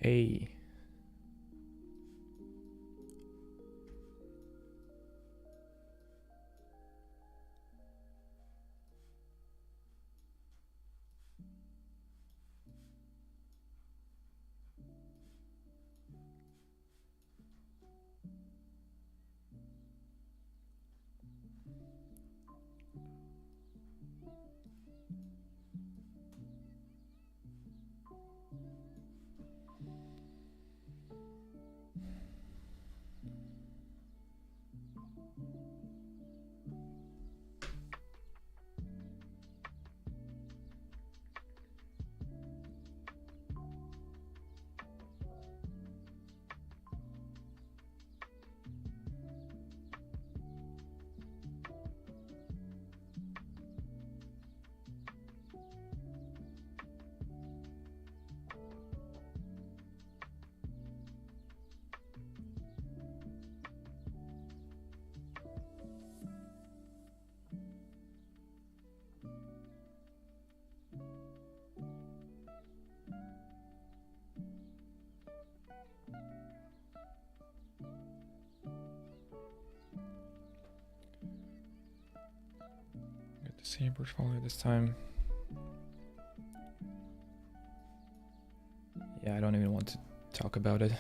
Hey, the same portfolio this time. Yeah, I don't even want to talk about it.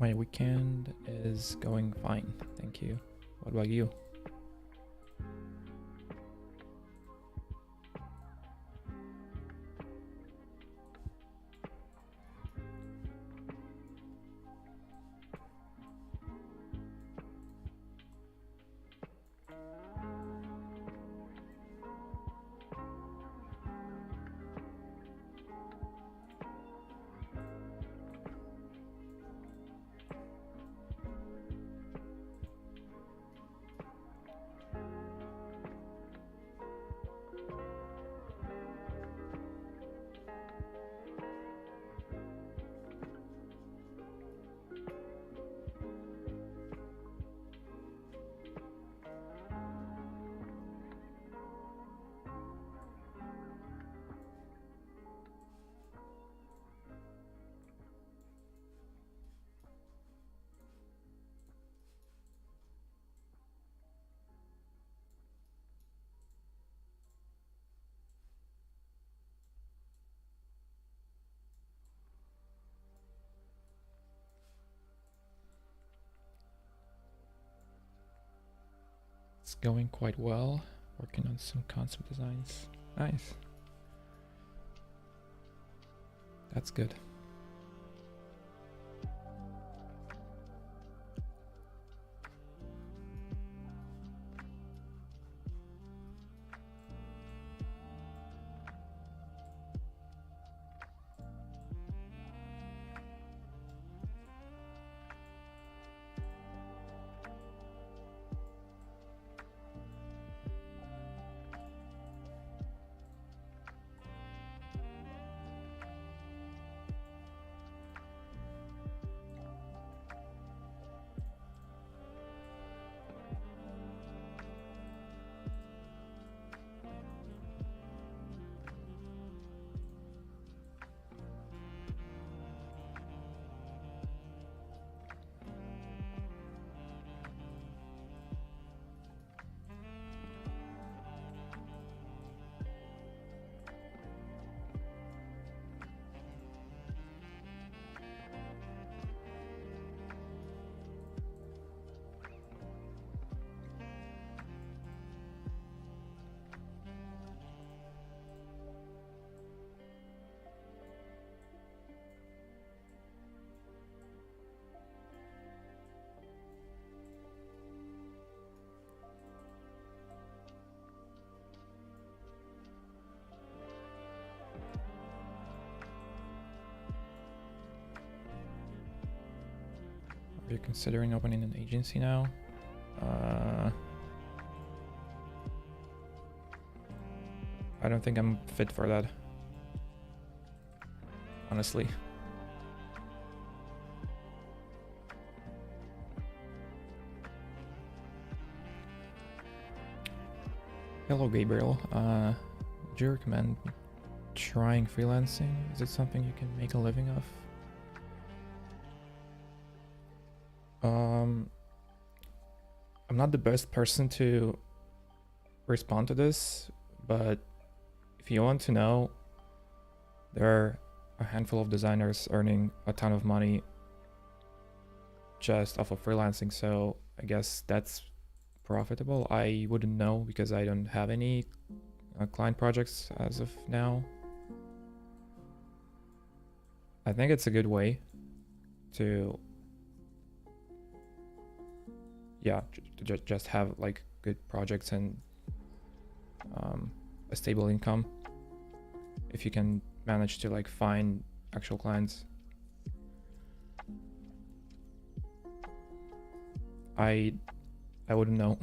My weekend is going fine, thank you. What about you? It's going quite well. Working on some concept designs. Nice. That's good. Are you considering opening an agency now? I don't think I'm fit for that, honestly. Hello, Gabriel. Would you recommend trying freelancing? Is it something you can make a living of? I'm not the best person to respond to this, but if you want to know, there are a handful of designers earning a ton of money just off of freelancing, so I guess that's profitable. I wouldn't know because I don't have any client projects as of now. I think it's a good way to just have like good projects and a stable income if you can manage to like find actual clients. I wouldn't know.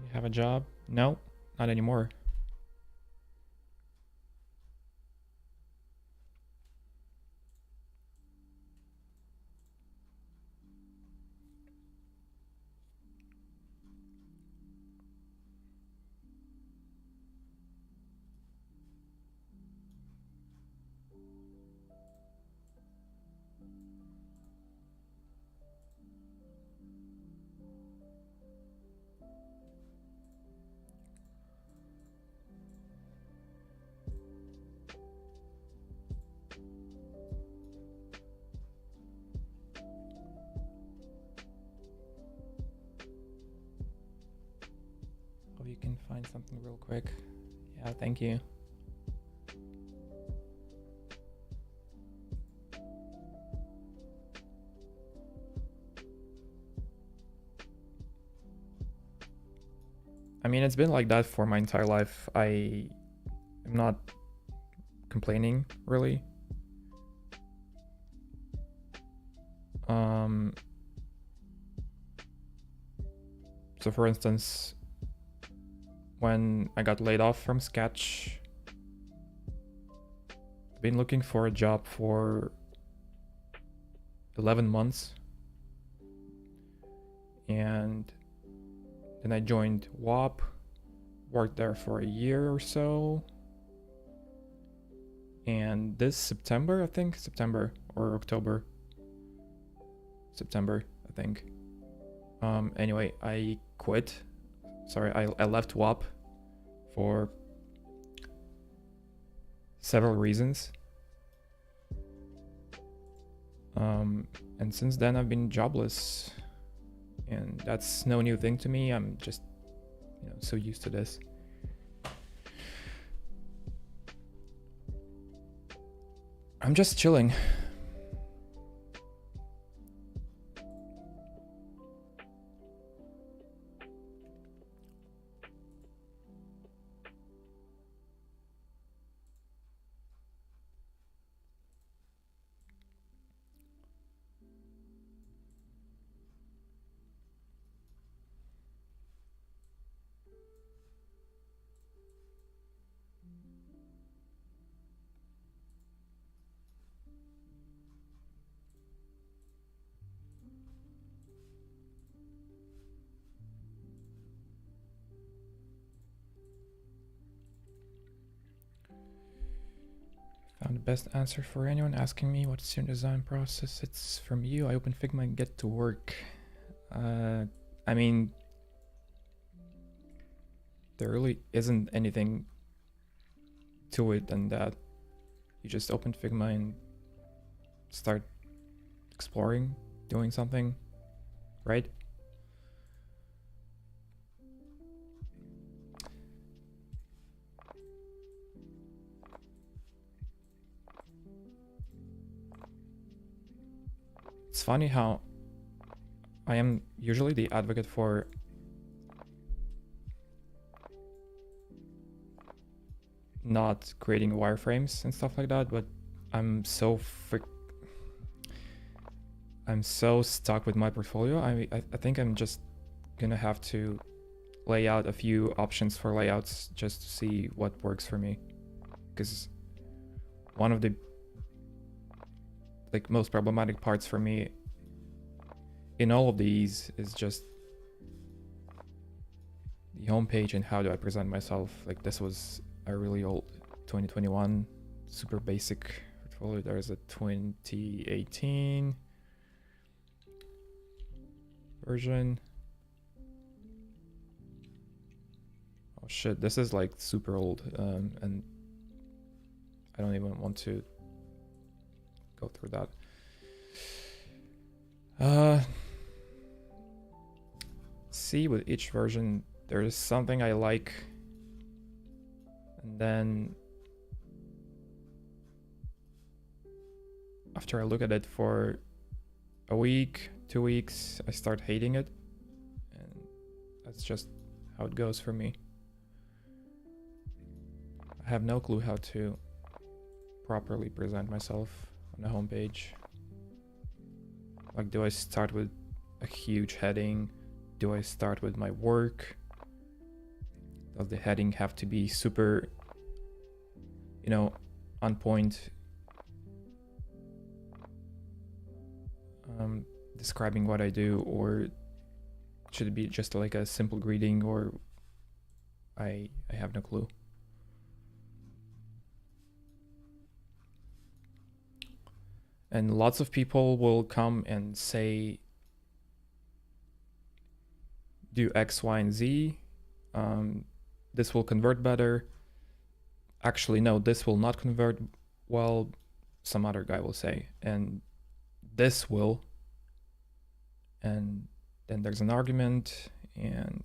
You have a job? No, not anymore. Hope you can find something real quick. Yeah, thank you. I mean, it's been like that for my entire life. I am not complaining, really. So for instance, when I got laid off from Sketch, I've been looking for a job for 11 months. And then I joined WAP, worked there for a year or so. And this September, I think, September or October. September, I think. Anyway, I quit. Sorry, I left WAP for several reasons. And since then I've been jobless, and that's no new thing to me. I'm just, so used to this. I'm just chilling. Found the best answer for anyone asking me what's your design process. It's from you. I open Figma and get to work. I mean, there really isn't anything to it than that. You just open Figma and start exploring, doing something, right? It's funny how I am usually the advocate for not creating wireframes and stuff like that, but I'm so stuck with my portfolio. I think I'm just gonna have to lay out a few options for layouts just to see what works for me, because one of the most problematic parts for me in all of these is just the homepage and how do I present myself. Like, this was a really old 2021 super basic portfolio. There's a 2018 version. Oh shit, this is like super old, and I don't even want to go through that. See, with each version there is something I like, and then after I look at it for a week, 2 weeks, I start hating it, and that's just how it goes for me. I have no clue how to properly present myself on the homepage. Like, do I start with a huge heading? Do I start with my work? Does the heading have to be super, on point? Describing what I do, or should it be just like a simple greeting, or I have no clue. And lots of people will come and say, do X, Y, and Z. This will convert better. Actually, no, this will not convert well, some other guy will say. And this will. And then there's an argument, and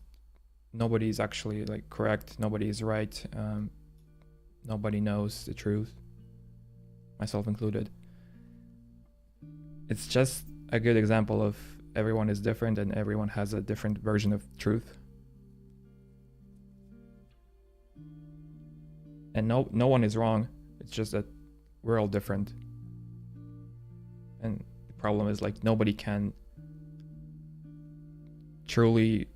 nobody is actually correct. Nobody is right. Nobody knows the truth, myself included. It's just a good example of everyone is different and everyone has a different version of truth. And no one is wrong. It's just that we're all different. And the problem is nobody can truly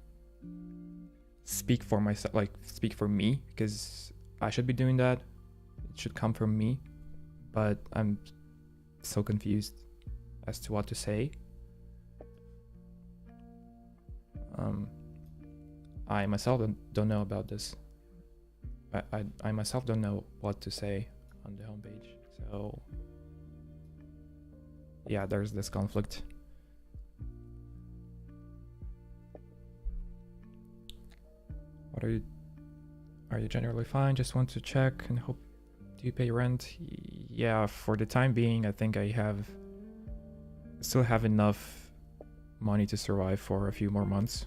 speak for myself, speak for me, because I should be doing that. It should come from me. But I'm so confused as to what to say. I myself don't know about this. I myself don't know what to say on the homepage. So yeah, there's this conflict. What are you generally fine? Just want to check and hope. Do you pay rent? Yeah, for the time being, I think I have still have enough money to survive for a few more months.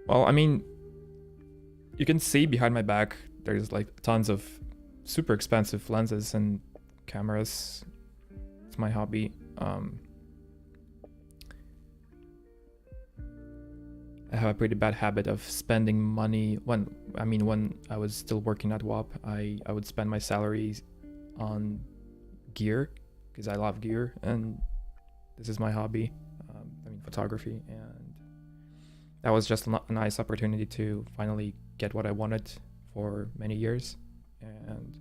Well, I mean, you can see behind my back, there's like tons of super expensive lenses and cameras. It's my hobby. I have a pretty bad habit of spending money when I was still working at WAP, I would spend my salary on gear because I love gear and this is my hobby. Photography, and that was just a nice opportunity to finally get what I wanted for many years. And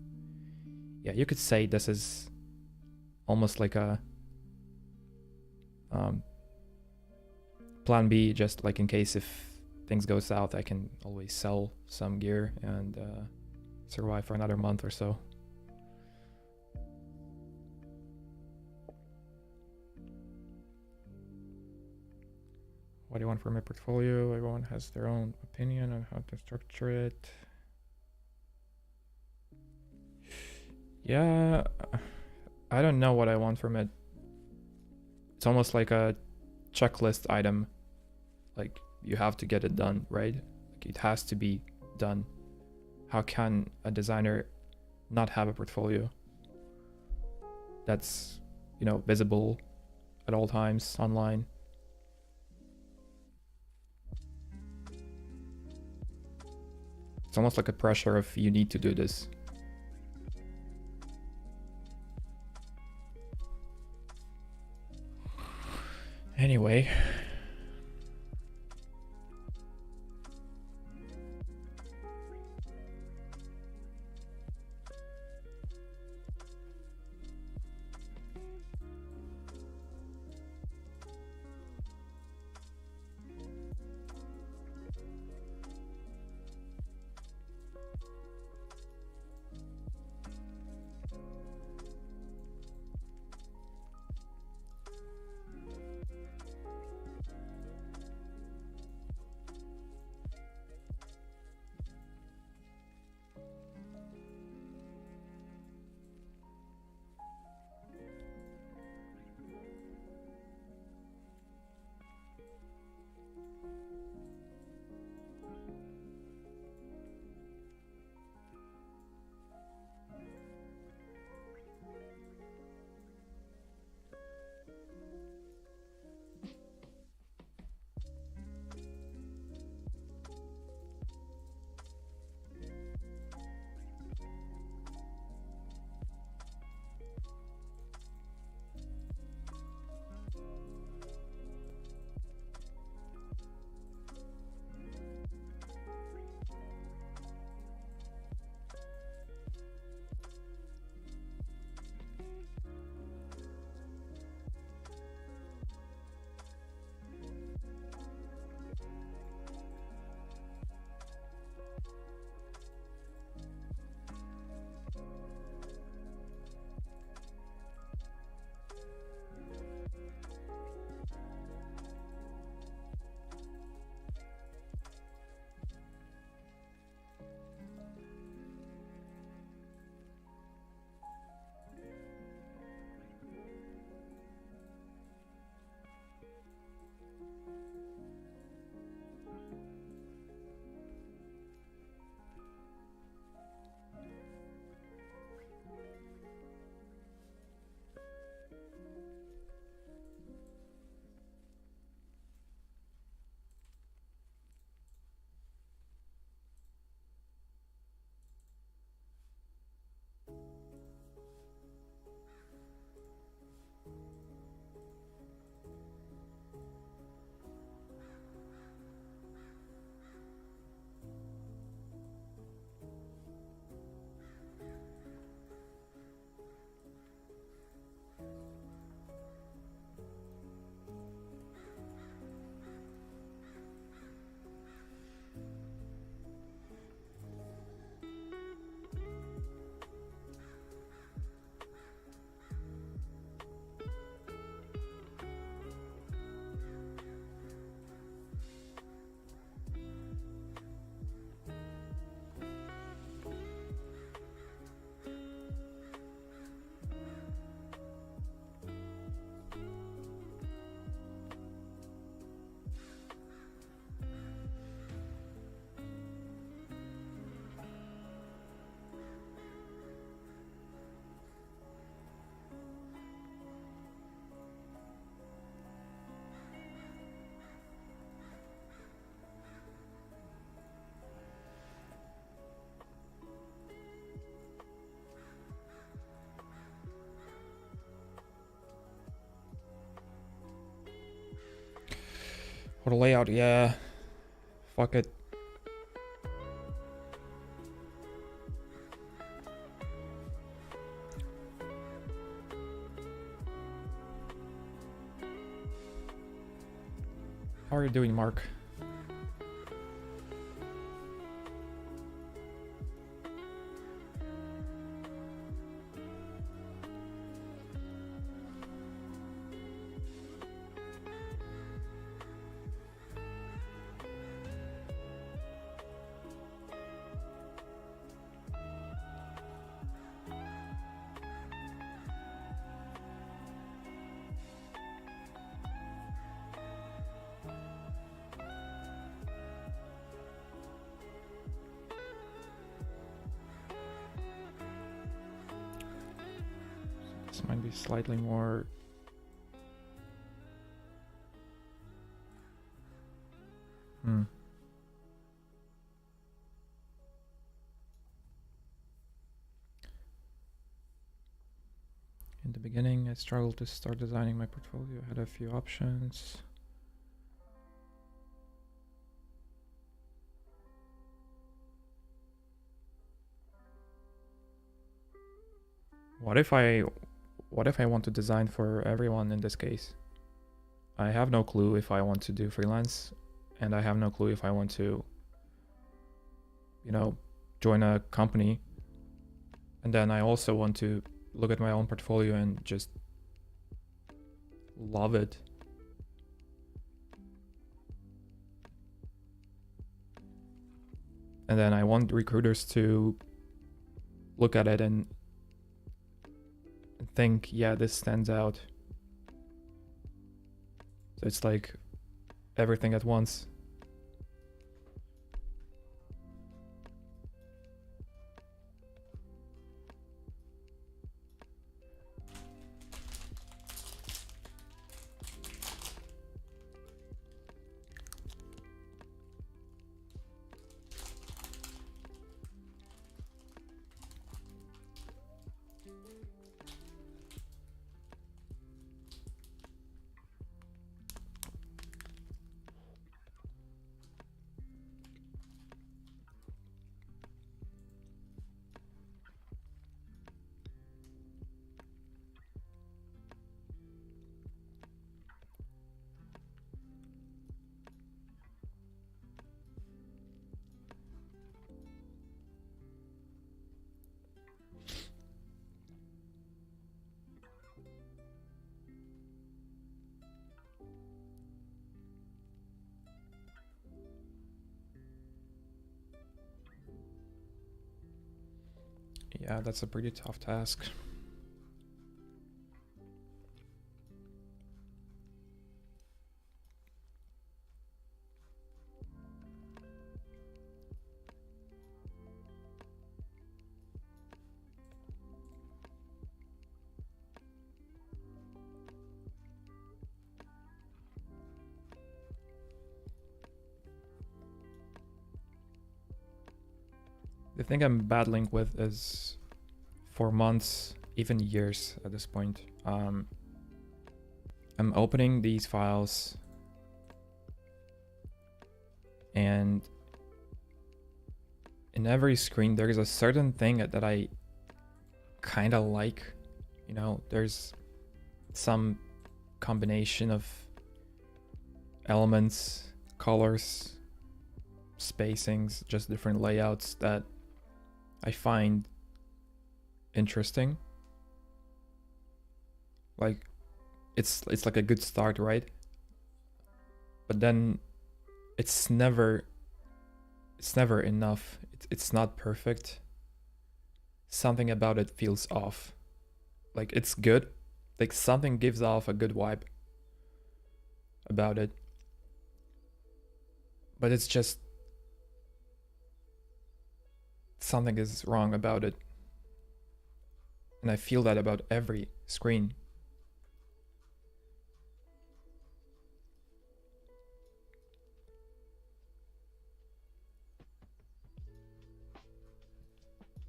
yeah, you could say this is almost like a plan B, just like in case if things go south, I can always sell some gear and survive for another month or so. What do you want from my portfolio? Everyone has their own opinion on how to structure it. Yeah, I don't know what I want from it. It's almost like a checklist item. Like, you have to get it done, right? Like, it has to be done. How can a designer not have a portfolio that's, visible at all times online? It's almost like a pressure of you need to do this. Anyway. For the layout, yeah. Fuck it. How are you doing, Mark? This might be slightly more. In the beginning, I struggled to start designing my portfolio. I had a few options. What if I want to design for everyone in this case? I have no clue if I want to do freelance, and I have no clue if I want to, you know, join a company. And then I also want to look at my own portfolio and just love it. And then I want recruiters to look at it and think, yeah, this stands out. So it's like everything at once. Yeah, that's a pretty tough task. The thing I'm battling with is for months, even years at this point. I'm opening these files and in every screen there is a certain thing that I kind of like. You know, there's some combination of elements, colors, spacings, just different layouts that I find interesting. Like it's like a good start, right? But then it's never enough. It's not perfect. Something about it feels off. Like it's good, like something gives off a good vibe about it, but it's just something is wrong about it, and I feel that about every screen.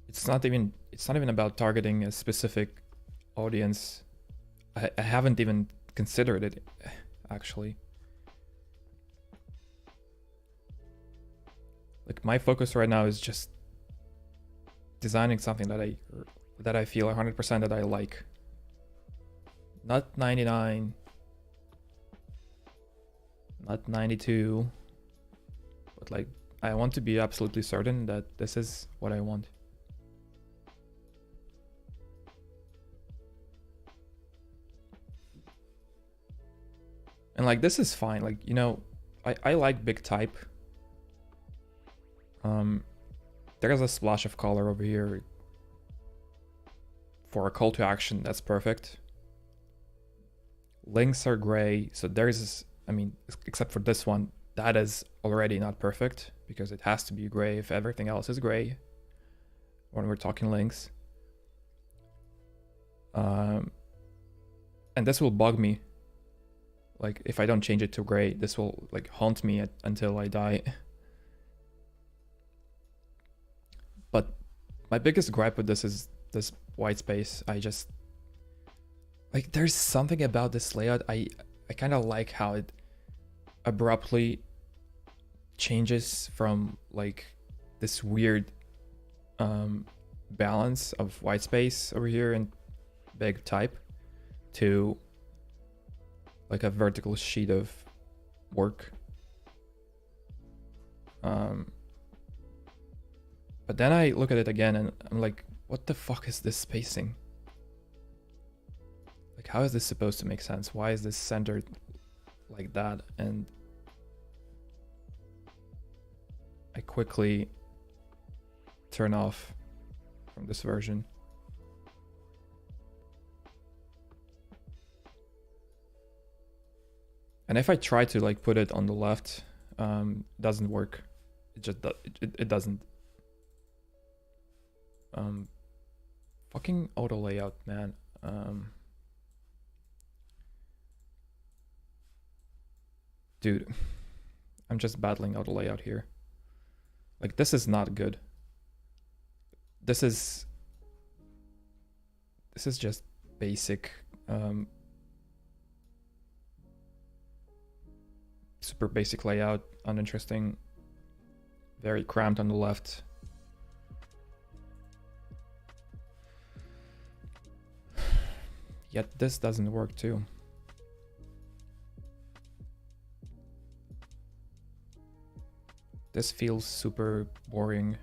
It's not even about targeting a specific audience. I haven't even considered it, actually. Like my focus right now is just designing something that I feel 100% that I like. Not 99, not 92, but like I want to be absolutely certain that this is what I want. And like this is fine. Like, you know, I like big type. There's a splash of color over here for a call to action. That's perfect. Links are gray, so there's, I mean, except for this one, that is already not perfect because it has to be gray if everything else is gray when we're talking links. And this will bug me. Like if I don't change it to gray, this will like haunt me until I die. But my biggest gripe with this is this white space. I just like, there's something about this layout. I kind of like how it abruptly changes from like this weird balance of white space over here and big type to like a vertical sheet of work. But then I look at it again and I'm like, what the fuck is this spacing? Like, how is this supposed to make sense? Why is this centered like that? And I quickly turn off from this version. And if I try to like put it on the left, doesn't work. It just it doesn't. Fucking auto layout, man. Dude, I'm just battling auto layout here. Like this is not good. This is just basic, super basic layout, uninteresting, very cramped on the left. Yet this doesn't work too. This feels super boring.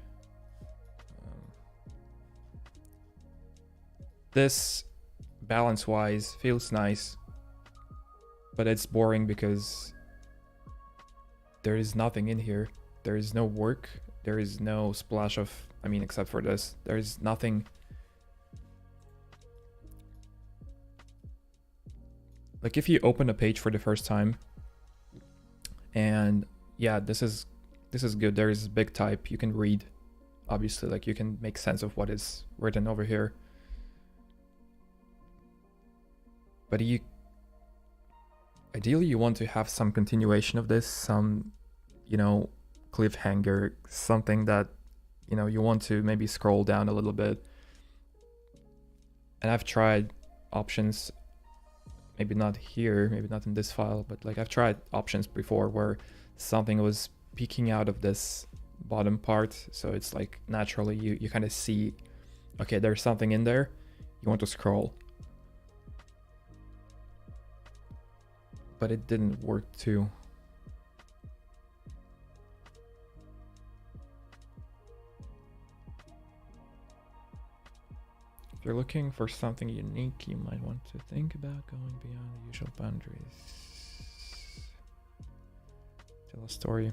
This, balance-wise, feels nice, but it's boring because there is nothing in here. There is no work. There is no splash of, I mean, except for this, there is nothing. Like if you open a page for the first time, and yeah, this is good. There is big type. You can read, obviously, like you can make sense of what is written over here. But ideally you want to have some continuation of this, some, you know, cliffhanger, something that, you know, you want to maybe scroll down a little bit. And I've tried options, maybe not here, maybe not in this file, but like I've tried options before where something was peeking out of this bottom part, so it's like naturally you kind of see, okay, there's something in there, you want to scroll. But it didn't work too. If you're looking for something unique, you might want to think about going beyond the usual boundaries. Tell a story.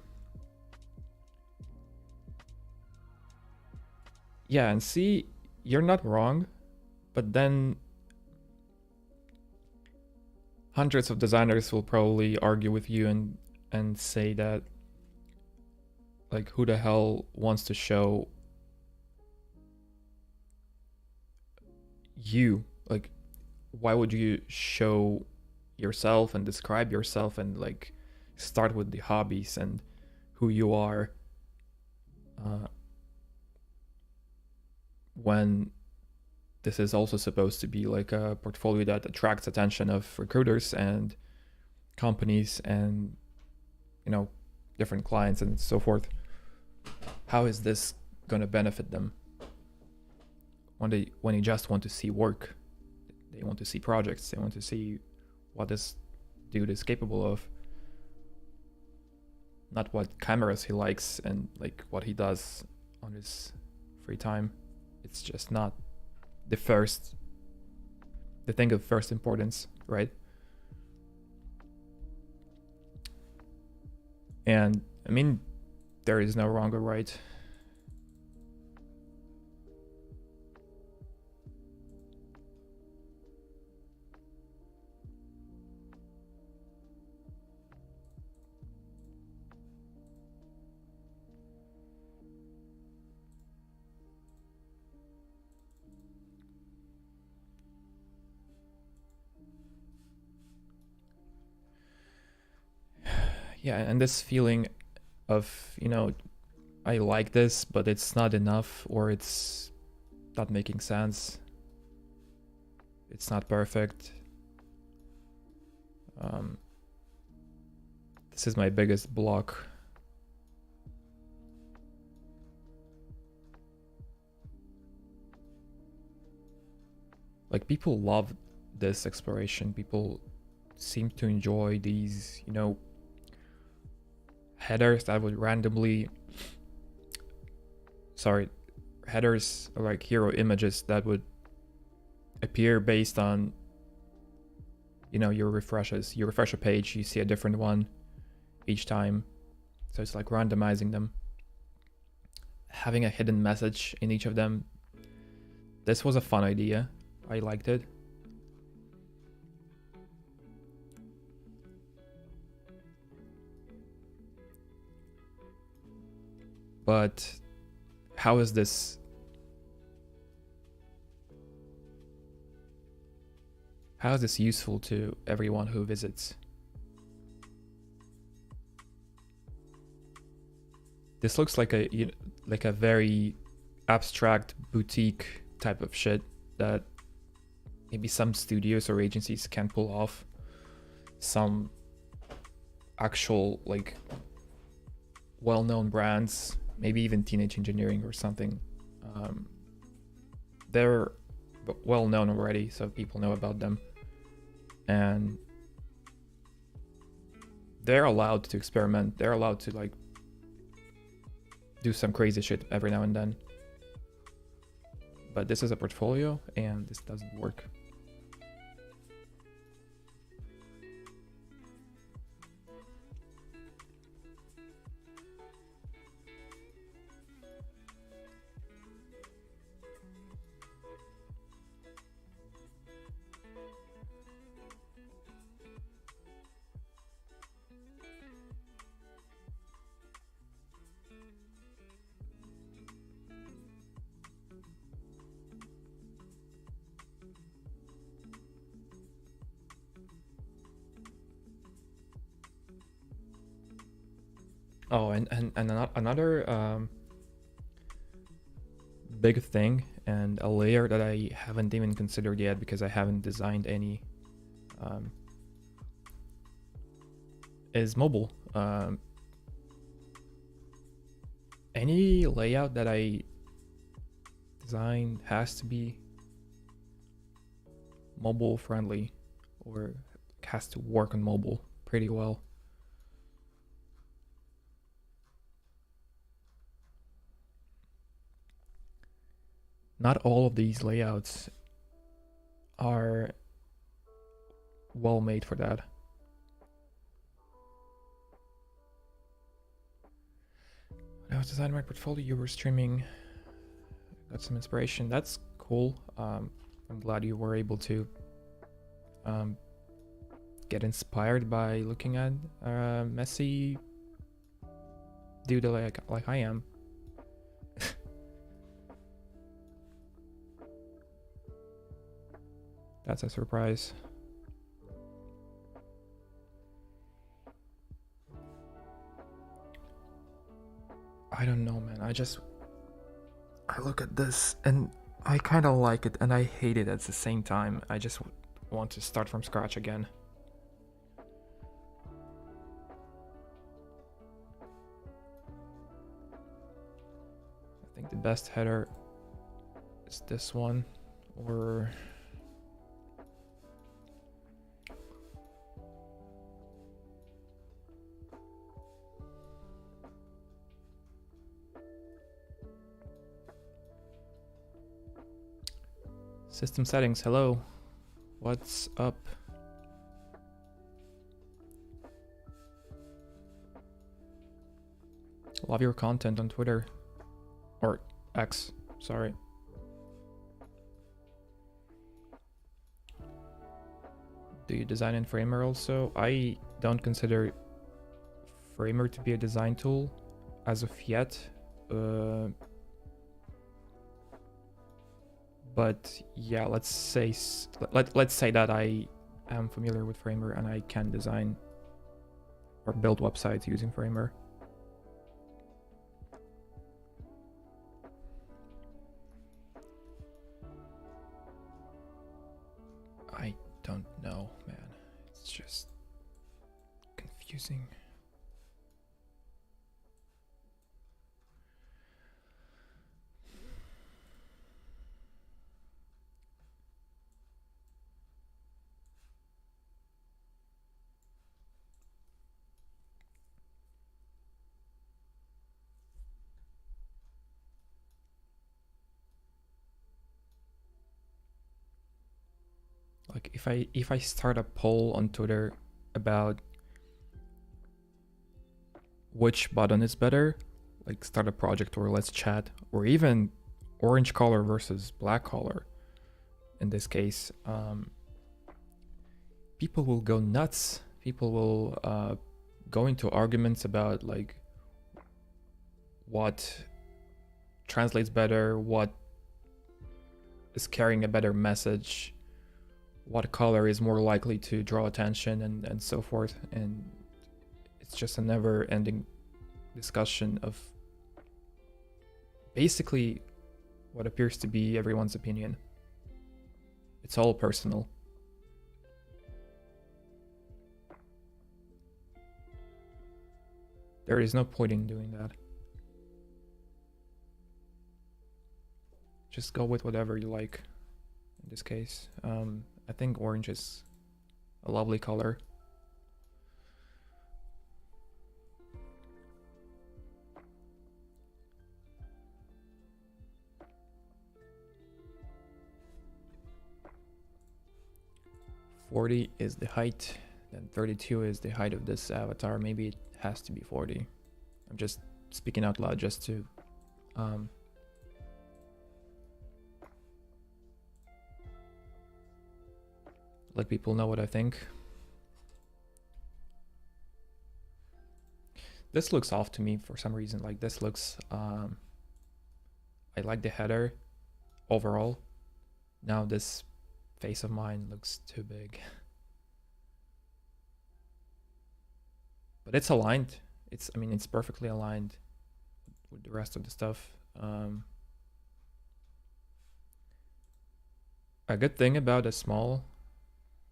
Yeah, and see, you're not wrong, but then hundreds of designers will probably argue with you and say that, like, who the hell wants to show you? Like, why would you show yourself and describe yourself and like start with the hobbies and who you are when this is also supposed to be like a portfolio that attracts attention of recruiters and companies and, you know, different clients and so forth. how is this gonna benefit them when they just want to see work? They want to see projects. They want to see what this dude is capable of, not what cameras he likes and like what he does on his free time. It's just not the thing of first importance, right? And I mean, there is no wrong or right. Yeah, and this feeling of, you know, I like this, but it's not enough, or it's not making sense. It's not perfect. This is my biggest block. Like, people love this exploration. People seem to enjoy these, you know, headers that would randomly, headers or like hero images that would appear based on, you know, your refreshes. You refresh a page, you see a different one each time. So it's like randomizing them. Having a hidden message in each of them. This was a fun idea. I liked it. But how is this useful to everyone who visits? This looks like a very abstract boutique type of shit that maybe some studios or agencies can pull off. Some actual like well-known brands, maybe even Teenage Engineering or something. They're well known already, so people know about them, and they're allowed to experiment. They're allowed to like do some crazy shit every now and then. But this is a portfolio, and this doesn't work. Oh, and another big thing and a layer that I haven't even considered yet because I haven't designed any is mobile. Any layout that I design has to be mobile friendly, or has to work on mobile pretty well. Not all of these layouts are well made for that. When I was designing my portfolio, you were streaming, got some inspiration. That's cool. I'm glad you were able to get inspired by looking at a messy dude like I am. That's a surprise. I don't know, man. I look at this and I kind of like it and I hate it at the same time. I just want to start from scratch again. best header is this one, or system settings. Hello, what's up? Love your content on Twitter, or X, sorry. Do you design in Framer also? I don't consider Framer to be a design tool as of yet. But yeah, let's say that I am familiar with Framer and I can design or build websites using Framer. I don't know, man. It's just confusing. Like if I start a poll on Twitter about which button is better, like start a project or let's chat, or even orange color versus black color in this case, people will go nuts. People will go into arguments about like what translates better, what is carrying a better message, what color is more likely to draw attention, and so forth. And it's just a never-ending discussion of basically what appears to be everyone's opinion. It's all personal. There is no point in doing that. Just go with whatever you like in this case. I think orange is a lovely color. .40 is the height, then 32 is the height of this avatar. Maybe it has to be 40. I'm just speaking out loud just to let people know what I think. This looks off to me for some reason. Like this looks, I like the header overall. Now this face of mine looks too big. But it's aligned. I mean, it's perfectly aligned with the rest of the stuff. A good thing about a small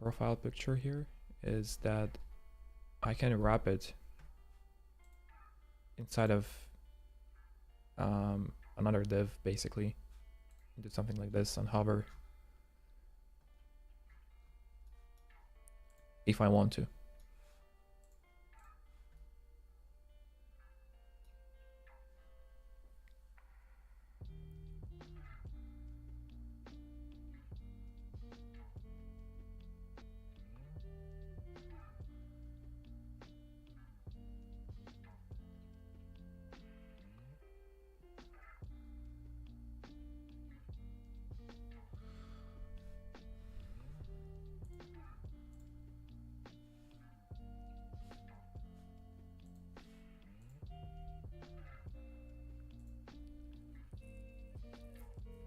profile picture here is that I can wrap it inside of another div, basically, and do something like this on hover if I want to.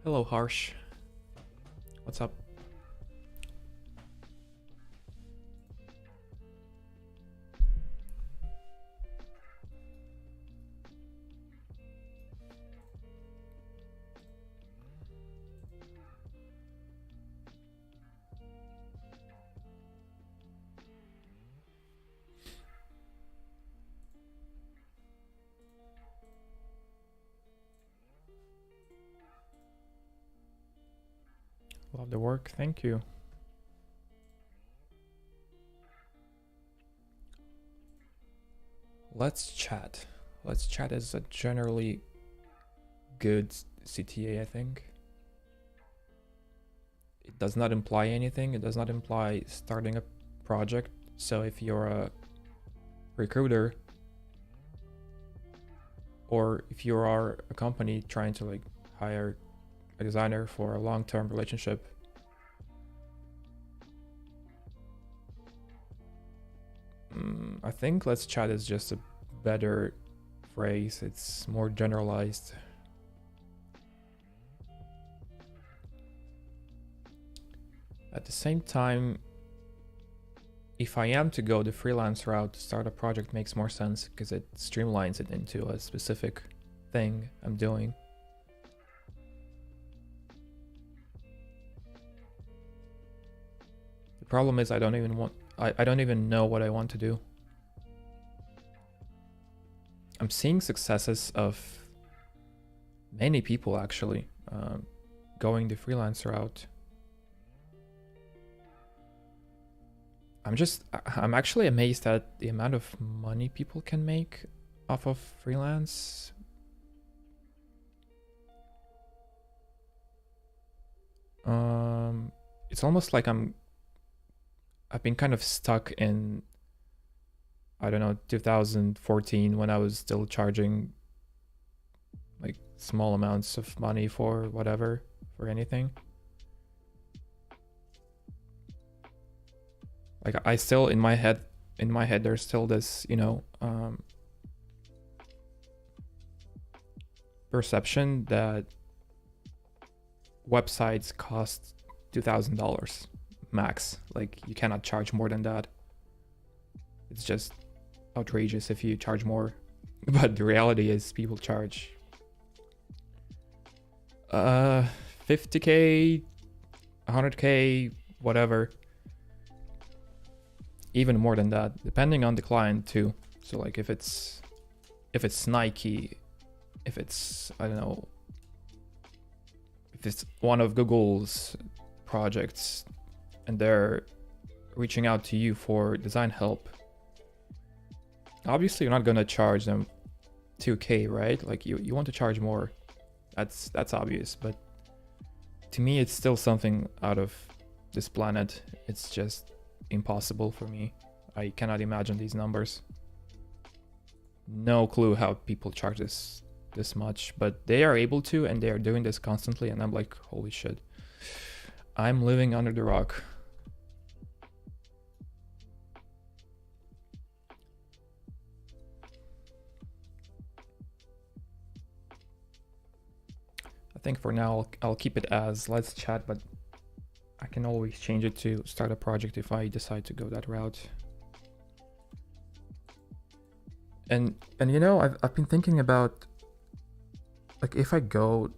Hello, Harsh. What's up? Love the work. Thank you. Let's chat. Let's chat is a generally good CTA, I think. It does not imply anything. It does not imply starting a project. So if you're a recruiter or if you are a company trying to like hire a designer for a long-term relationship, I think let's chat is just a better phrase. It's more generalized. At the same time, if I am to go the freelance route, start a project makes more sense because it streamlines it into a specific thing I'm doing. The problem is I don't even know what I want to do. I'm seeing successes of many people actually going the freelance route. I'm actually amazed at the amount of money people can make off of freelance. It's almost like I've been kind of stuck in, I don't know, 2014 when I was still charging like small amounts of money for whatever, for anything. Like I still in my head there's still this, you know, perception that websites cost $2,000 max. Like you cannot charge more than that. It's just outrageous if you charge more. But the reality is people charge 50K, 100K, whatever. Even more than that, depending on the client too. So like if it's Nike, if it's, I don't know, if it's one of Google's projects and they're reaching out to you for design help, obviously you're not gonna charge them 2K, right? Like you want to charge more. That's obvious, but to me it's still something out of this planet. It's just impossible for me. I cannot imagine these numbers. No clue how people charge this much, but they are able to, and they are doing this constantly, and I'm like, holy shit, I'm living under the rock. I think for now I'll keep it as let's chat, but I can always change it to start a project if I decide to go that route. And you know, I've been thinking about, like, if I go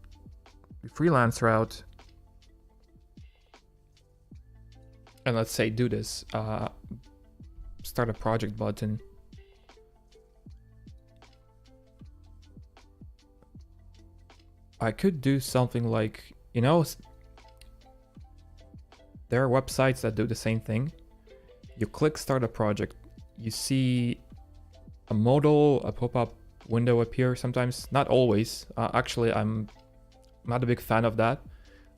the freelance route and let's say do this, start a project button, I could do something like, you know, there are websites that do the same thing. You click start a project, you see a modal, a pop-up window appear sometimes, not always. Actually, I'm not a big fan of that.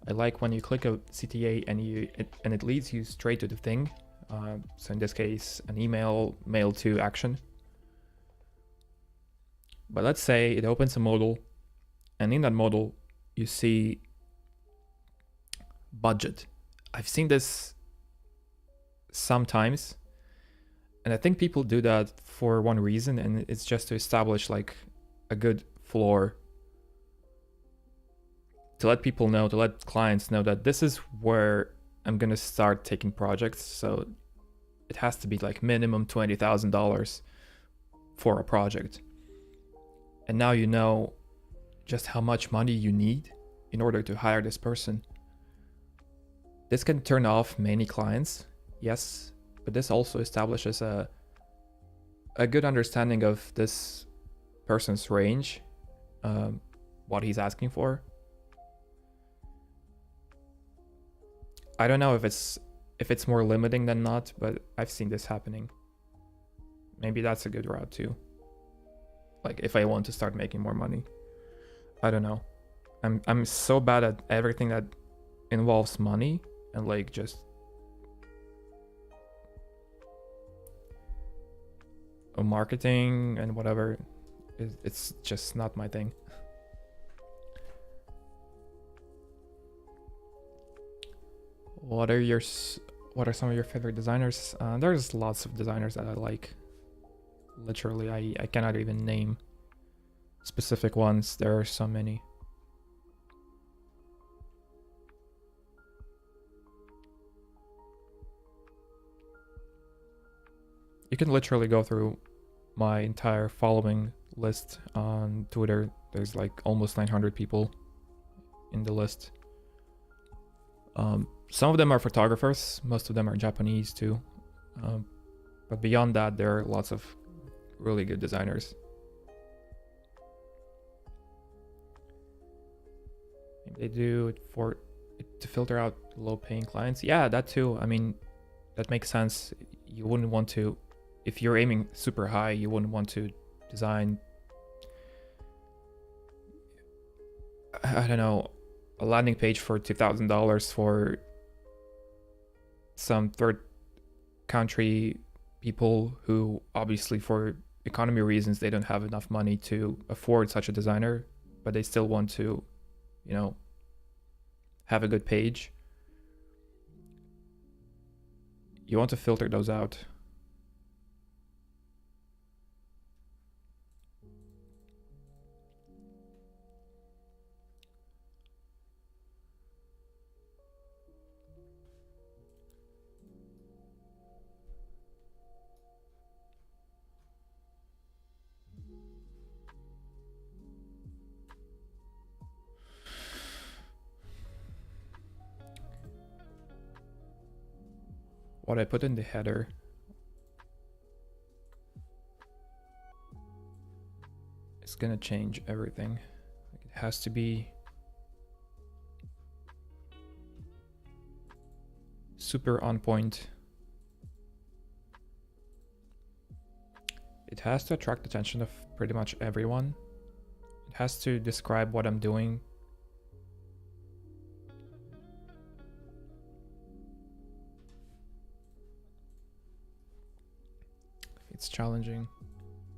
I like when you click a CTA and it leads you straight to the thing. So in this case, an email, mail to action. But let's say it opens a modal, and in that modal, you see budget. I've seen this sometimes, and I think people do that for one reason, and it's just to establish like a good floor, to let people know, to let clients know that this is where I'm gonna start taking projects. So it has to be like minimum $20,000 for a project. And now you know just how much money you need in order to hire this person. This can turn off many clients, yes, but this also establishes a good understanding of this person's range, what he's asking for. I don't know if it's more limiting than not, but I've seen this happening. Maybe that's a good route too. Like if I want to start making more money. I don't know. I'm so bad at everything that involves money and like just marketing and whatever. It's just not my thing. What are some of your favorite designers? There's lots of designers that I like. Literally, I cannot even name specific ones. There are so many. You can literally go through my entire following list on Twitter. There's like almost 900 people in the list. Some of them are photographers, most of them are Japanese too. But beyond that, there are lots of really good designers. Maybe they do it to filter out low-paying clients. Yeah, that too. I mean, that makes sense. You wouldn't want to, if you're aiming super high, you wouldn't want to design, I don't know, a landing page for $2,000 for some third country people who obviously for economy reasons they don't have enough money to afford such a designer, but they still want to, you know, have a good page. You want to filter those out. What I put in the header is gonna change everything. It has to be super on point. It has to attract the attention of pretty much everyone. It has to describe what I'm doing. It's challenging.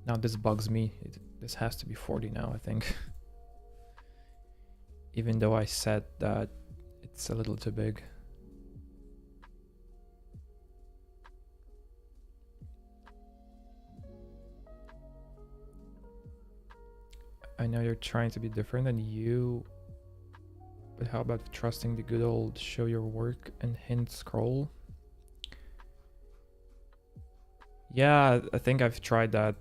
Now this bugs me. This has to be 40 now, I think. Even though I said that it's a little too big. I know you're trying to be different than you, but how about trusting the good old show your work and hint scroll? Yeah, I think I've tried that.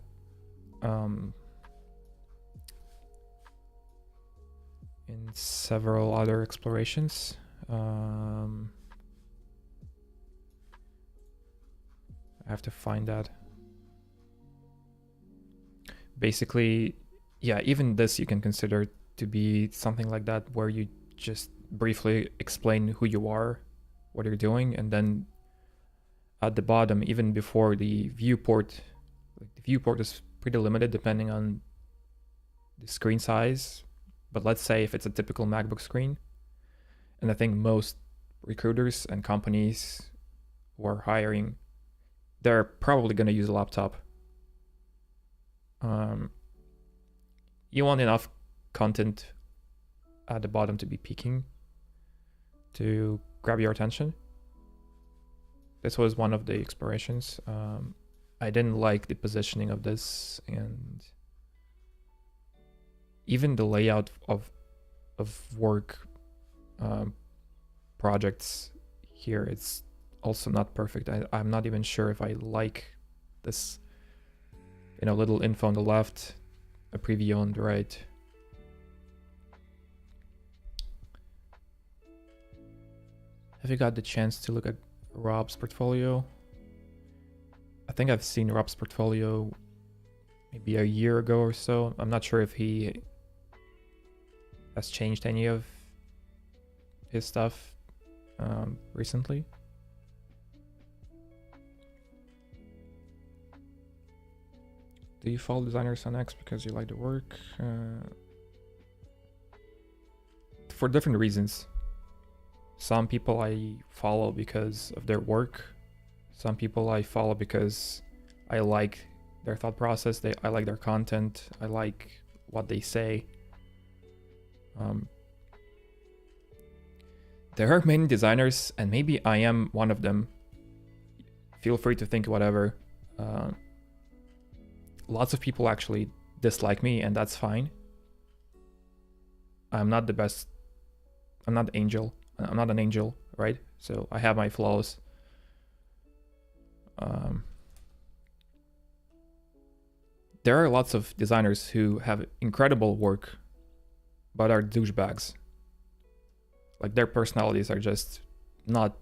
In several other explorations. I have to find that. Basically, yeah, even this you can consider to be something like that, where you just briefly explain who you are, what you're doing, and then at the bottom, even before the viewport, like the viewport is pretty limited depending on the screen size. But let's say if it's a typical MacBook screen, and I think most recruiters and companies who are hiring, they're probably going to use a laptop. You want enough content at the bottom to be peaking to grab your attention. This was one of the explorations. I didn't like the positioning of this, and even the layout of work projects here, it's also not perfect. I'm not even sure if I like this, you know, little info on the left, a preview on the right. Have you got the chance to look at Rob's portfolio? I think I've seen Rob's portfolio maybe a year ago or so. I'm not sure if he has changed any of his stuff. recently. Do you follow designers on X because you like the work? For different reasons. Some people I follow because of their work. Some people I follow because I like their thought process. I like their content. I like what they say. There are many designers, and maybe I am one of them. Feel free to think whatever. Lots of people actually dislike me, and that's fine. I'm not the best. I'm not an angel, right? So I have my flaws. There are lots of designers who have incredible work, but are douchebags. Like their personalities are just not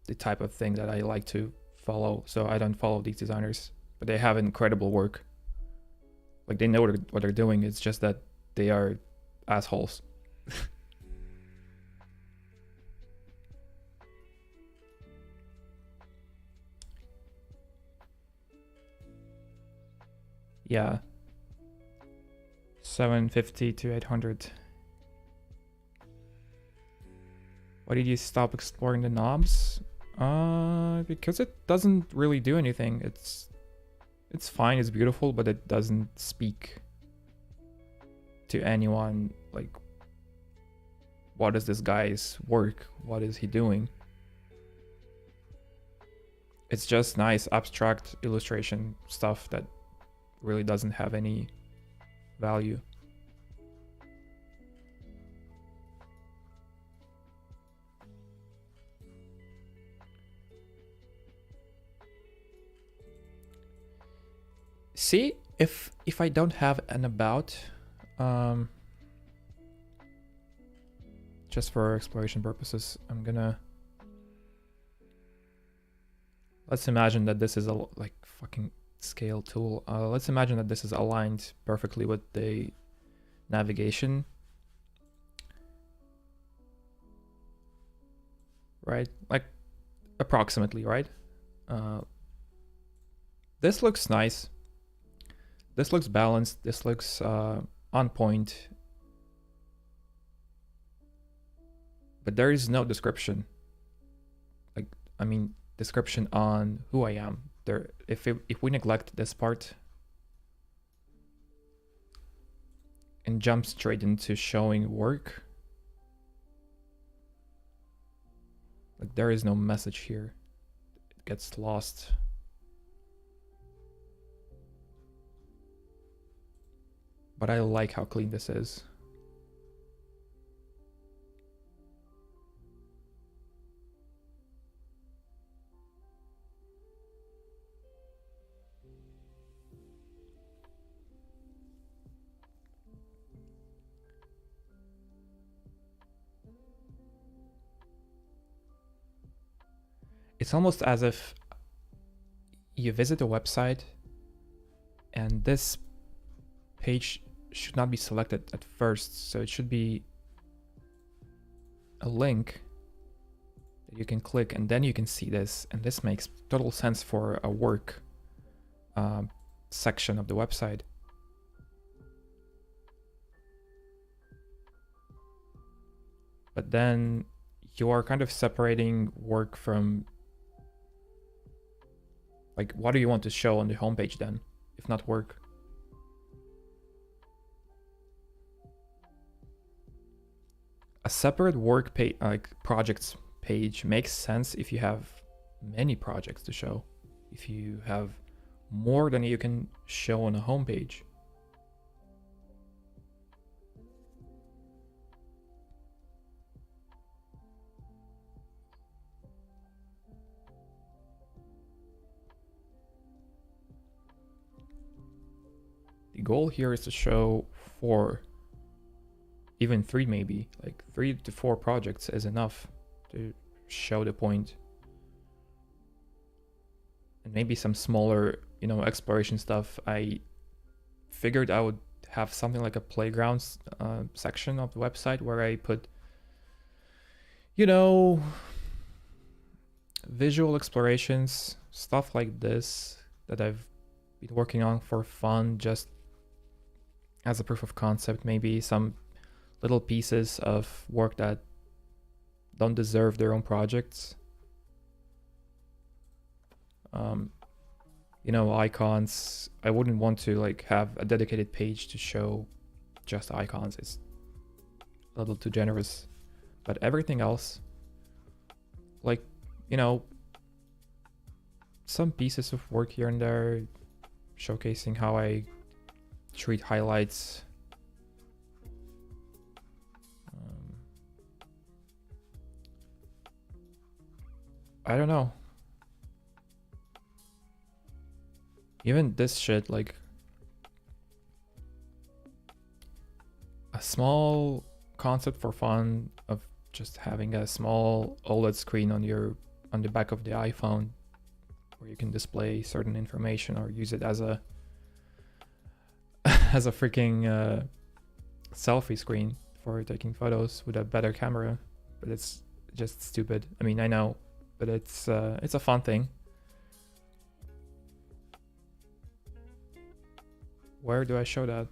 the type of thing that I like to follow. So I don't follow these designers, but they have incredible work. Like they know what they're doing. It's just that they are assholes. Yeah. 750 to 800. Why did you stop exploring the knobs? Because it doesn't really do anything. It's fine, it's beautiful, but it doesn't speak to anyone. Like, what is this guy's work? What is he doing? It's just nice abstract illustration stuff that really doesn't have any value. See, if I don't have an about, just for exploration purposes, I'm gonna, let's imagine that this is a like fucking scale tool. Let's imagine that this is aligned perfectly with the navigation, right? Like approximately, right? This looks nice. This looks balanced. This looks on point. But there is no description. Like, I mean, description on who I am. There, if we neglect this part and jump straight into showing work, like there is no message here. It gets lost. But I like how clean this is. It's almost as if you visit a website and this page should not be selected at first, so it should be a link that you can click and then you can see this, and this makes total sense for a work section of the website. But then you are kind of separating work from, like, what do you want to show on the homepage then, if not work? A separate work page, like projects page, makes sense if you have many projects to show. If you have more than you can show on a homepage. The goal here is to show 4, even 3 maybe, like 3 to 4 projects is enough to show the point. And maybe some smaller, you know, exploration stuff. I figured I would have something like a playground section of the website where I put, you know, visual explorations, stuff like this that I've been working on for fun, just as a proof of concept, maybe some little pieces of work that don't deserve their own projects. You know, icons. I wouldn't want to like have a dedicated page to show just icons. It's a little too generous. But everything else, like, you know, some pieces of work here and there, showcasing how I treat highlights. I don't know. Even this shit, like a small concept for fun of just having a small OLED screen on the back of the iPhone where you can display certain information or use it as a as a freaking selfie screen for taking photos with a better camera, but it's just stupid. I mean, I know, but it's a fun thing. Where do I show that?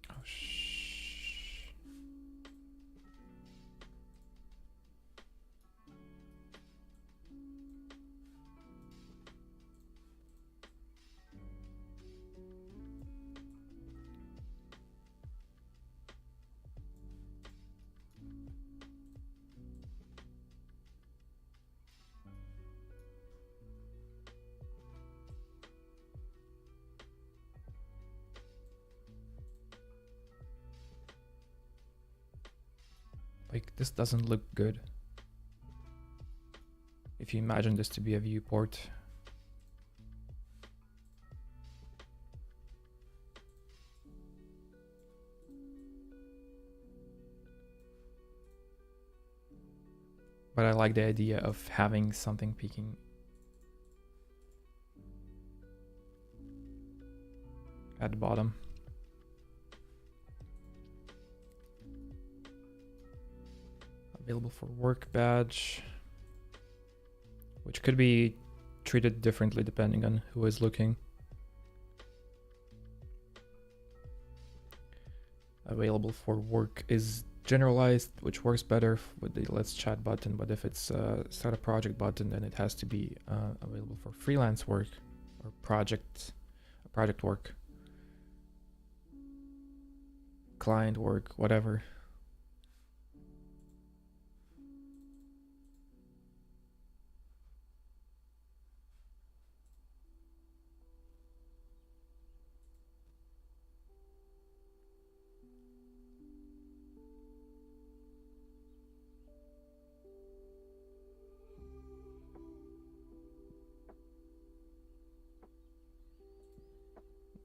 Oh, like this doesn't look good. If you imagine this to be a viewport. But I like the idea of having something peeking at the bottom. Available for work badge, which could be treated differently depending on who is looking. Available for work is generalized, which works better with the let's chat button, but if it's a start a project button, then it has to be available for freelance work or project work, client work, whatever.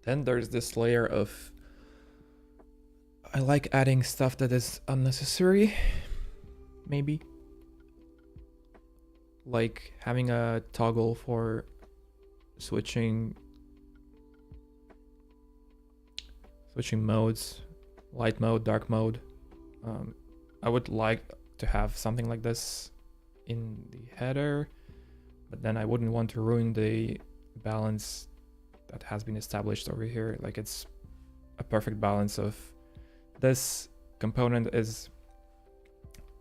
Then there's this layer of, I like adding stuff that is unnecessary, maybe. Like having a toggle for switching modes, light mode, dark mode. I would like to have something like this in the header, but then I wouldn't want to ruin the balance that has been established over here. Like it's a perfect balance of this component is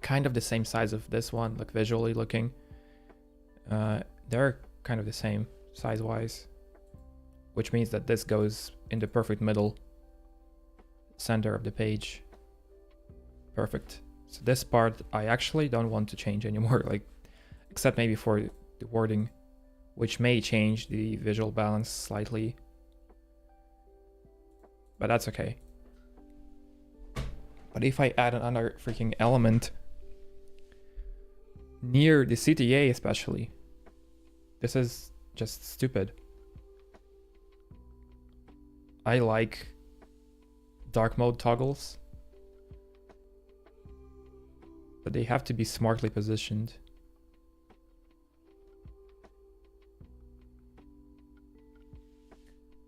kind of the same size of this one, like visually looking. They're kind of the same size-wise, which means that this goes in the perfect middle center of the page. Perfect. So this part I actually don't want to change anymore, like except maybe for the wording, which may change the visual balance slightly, but that's okay. But if I add another freaking element near the CTA especially, this is just stupid. I like dark mode toggles, but they have to be smartly positioned.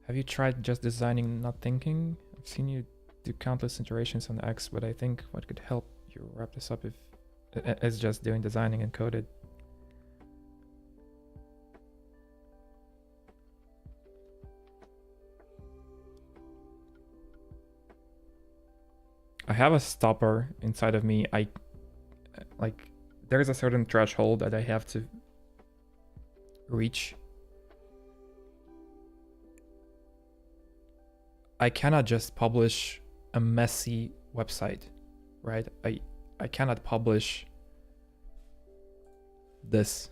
Have you tried just designing, not thinking? I've seen you do countless iterations on X, but I think what could help you wrap this up is just doing designing and coded. I have a stopper inside of me. There's a certain threshold that I have to reach. I cannot just publish a messy website, right? I cannot publish this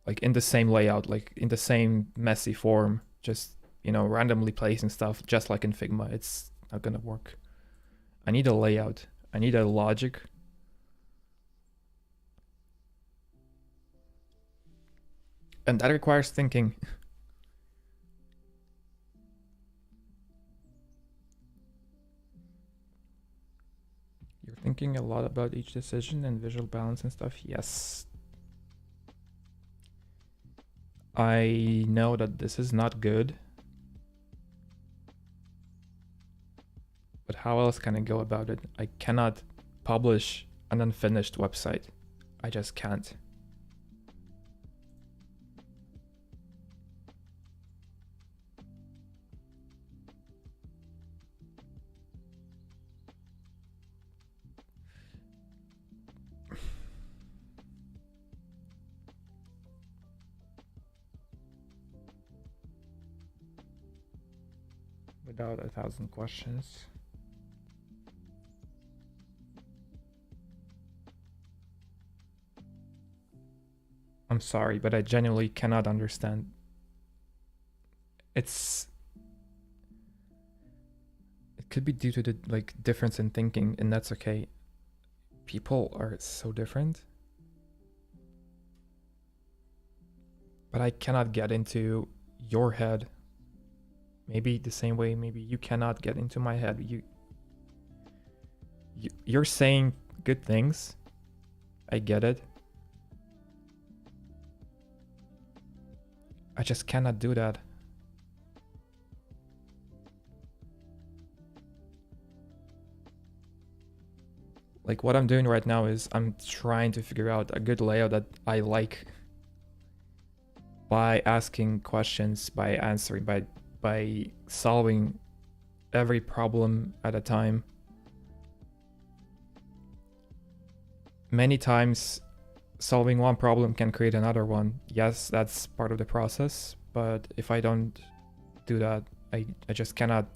like in the same layout, like in the same messy form, just, you know, randomly placing stuff just like in Figma. It's not gonna work. I need a layout. I need a logic. And that requires thinking. You're thinking a lot about each decision and visual balance and stuff. Yes. I know that this is not good. But how else can I go about it? I cannot publish an unfinished website. I just can't. Without 1,000 questions. I'm sorry, but I genuinely cannot understand. It could be due to the like difference in thinking, and that's okay. People are so different. But I cannot get into your head. Maybe the same way maybe you cannot get into my head. You're saying good things. I get it. I just cannot do that. Like what I'm doing right now is I'm trying to figure out a good layout that I like by asking questions, by answering, by solving every problem at a time. Many times solving one problem can create another one. Yes, that's part of the process, but if I don't do that, I just cannot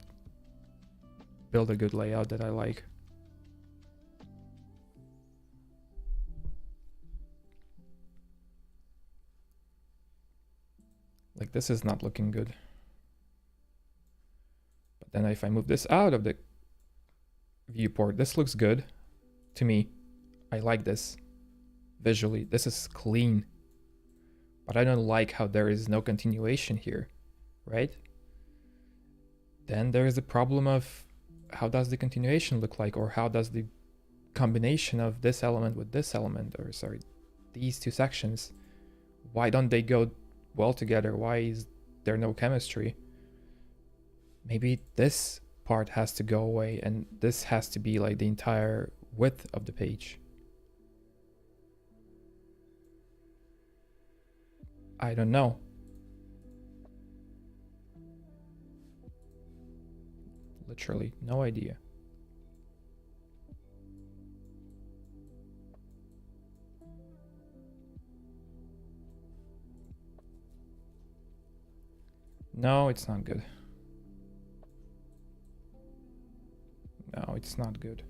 build a good layout that I like. Like this is not looking good. But then if I move this out of the viewport, this looks good to me. I like this visually. This is clean. But I don't like how there is no continuation here, right? Then there is the problem of how does the continuation look like, or how does the combination of this element with this element, or sorry, these two sections, why don't they go well together? Why is there no chemistry? Maybe this part has to go away and this has to be like the entire width of the page. I don't know. Literally no idea. No, it's not good. No, it's not good.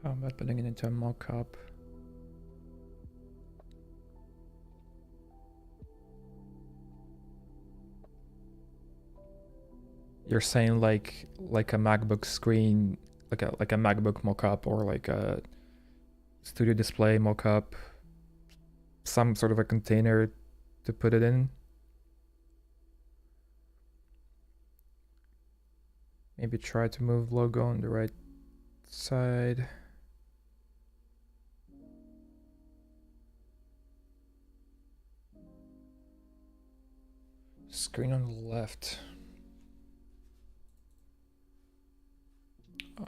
How about putting it into a mockup? You're saying like a MacBook screen, like a MacBook mockup, or like a studio display mockup, some sort of a container to put it in. Maybe try to move logo on the right side. Screen on the left. I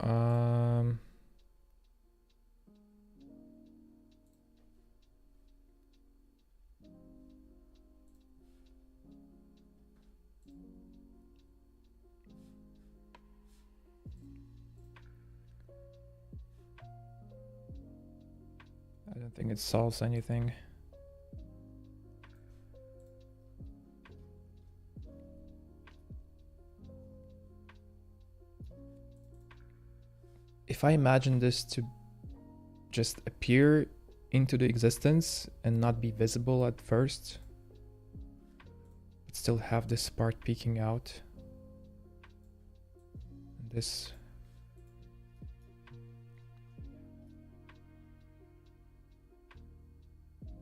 don't think it solves anything. If I imagine this to just appear into the existence and not be visible at first, but still have this part peeking out, and this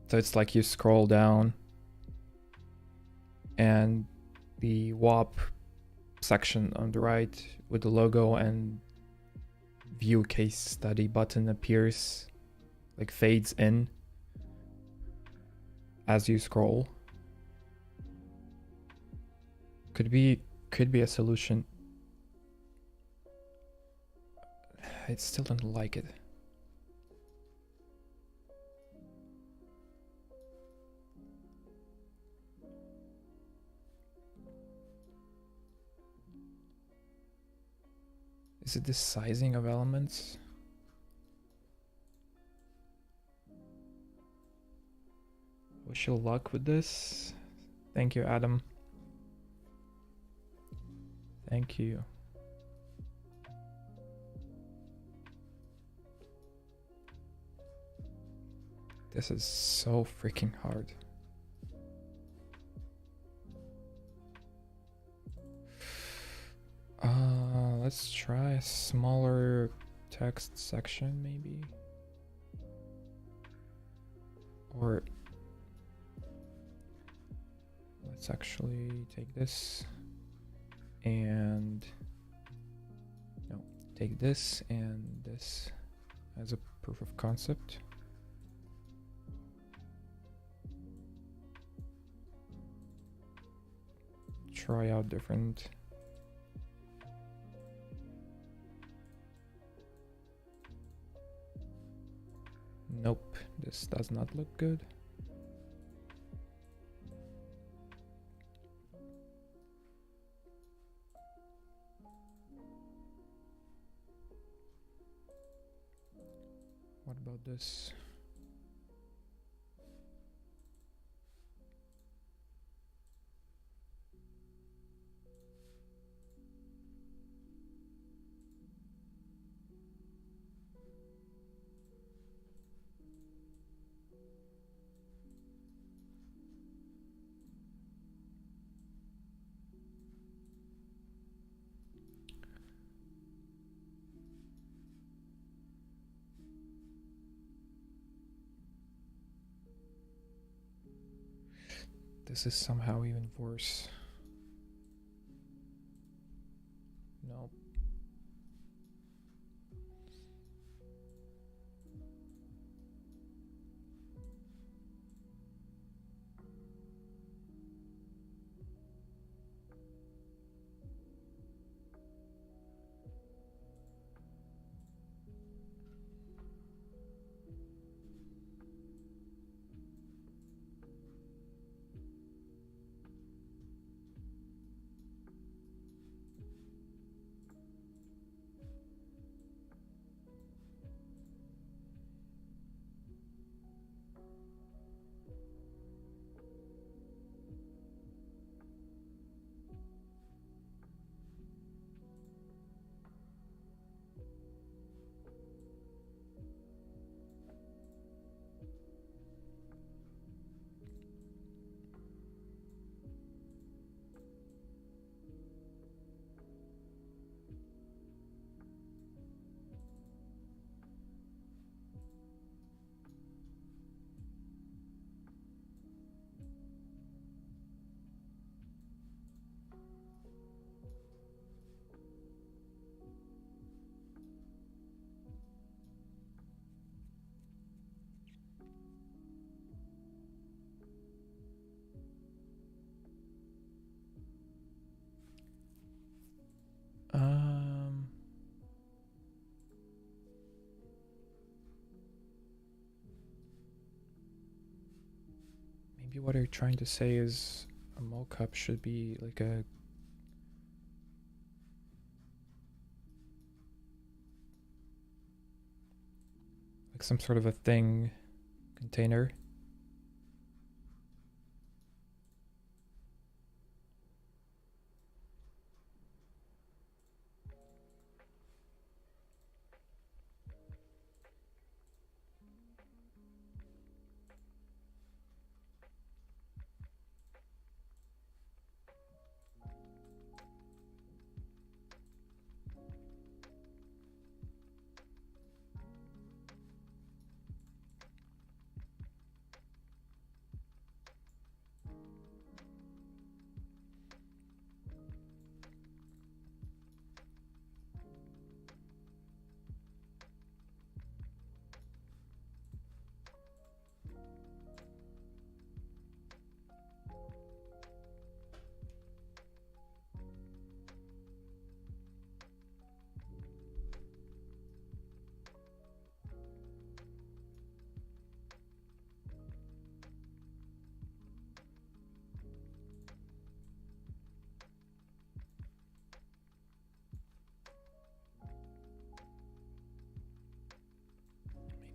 so it's like you scroll down and the WAP section on the right with the logo and view case study button appears, like fades in as you scroll. Could be a solution. I still don't like it. Is it the sizing of elements? Wish you luck with this. Thank you, Adam. Thank you. This is so freaking hard. Let's try a smaller text section maybe. Or let's actually take this and no, take this and this as a proof of concept. Try out different. Nope, this does not look good. What about this? this is somehow even worse. No. Maybe what you're trying to say is a mockup should be like some sort of a thing container.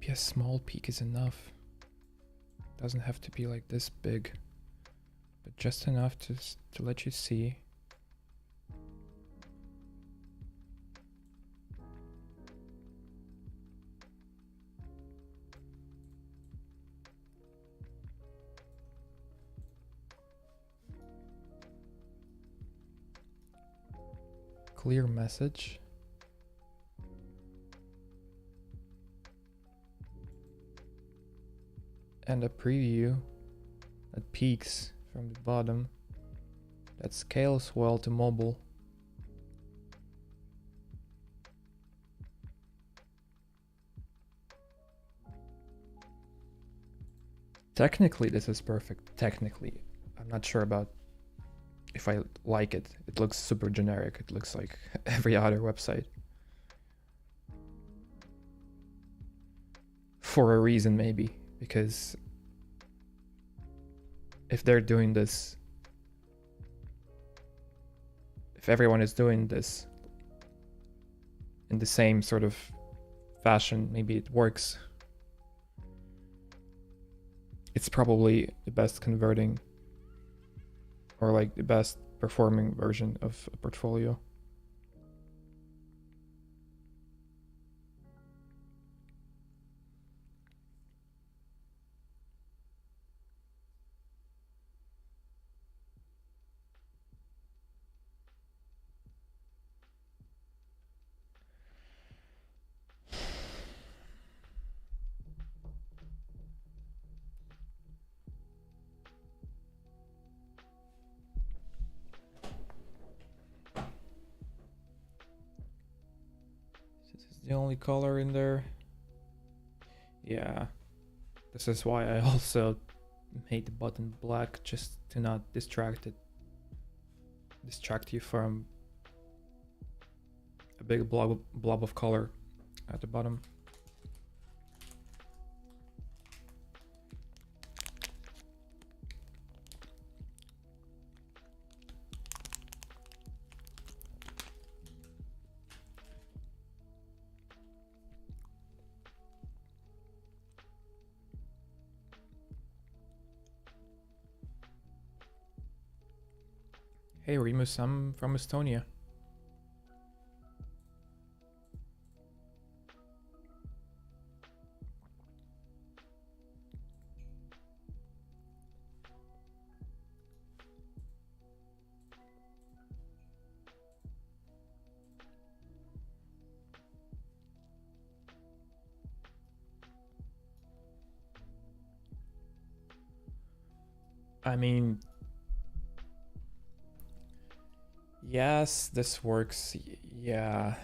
Maybe a small peak is enough. Doesn't have to be like this big, but just enough to let you see. Clear message. And a preview that peaks from the bottom, that scales well to mobile. Technically, this is perfect. Technically, I'm not sure about if I like it. It looks super generic. It looks like every other website. For a reason, maybe. Because if they're doing this, if everyone is doing this in the same sort of fashion, maybe it works. It's probably the best converting or like the best performing version of a portfolio. the only color in there. Yeah, this is why I also made the button black, just to not distract you from a big blob of color at the bottom. Hey Remus, I'm from Estonia. I mean, yes, this works. Yeah,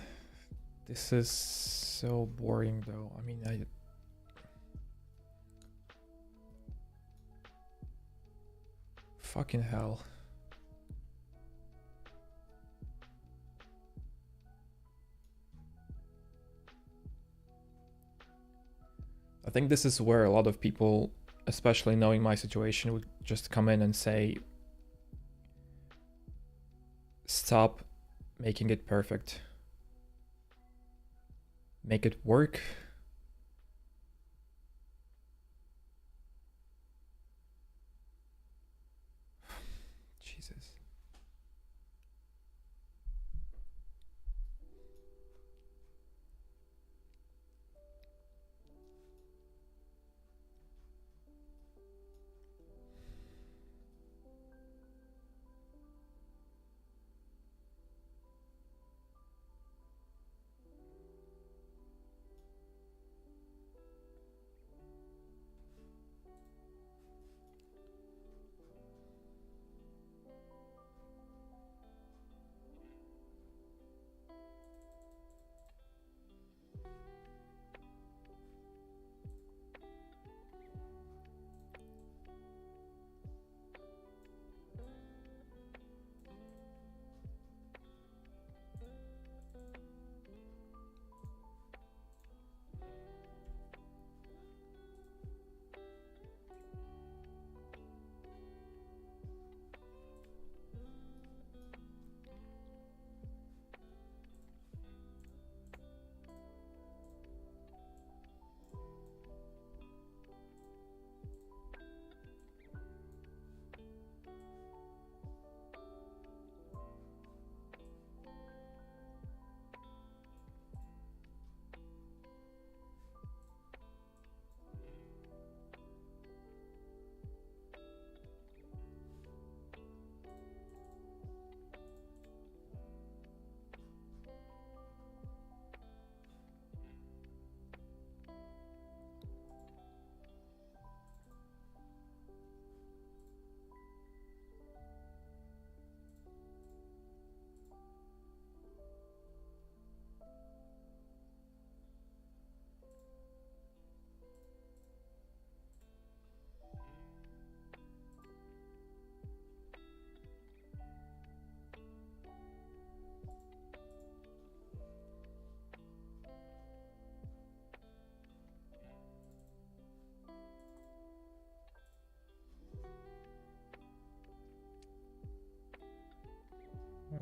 this is so boring though. I mean, fucking hell. I think this is where a lot of people, especially knowing my situation, would just come in and say, stop making it perfect. Make it work. Jesus.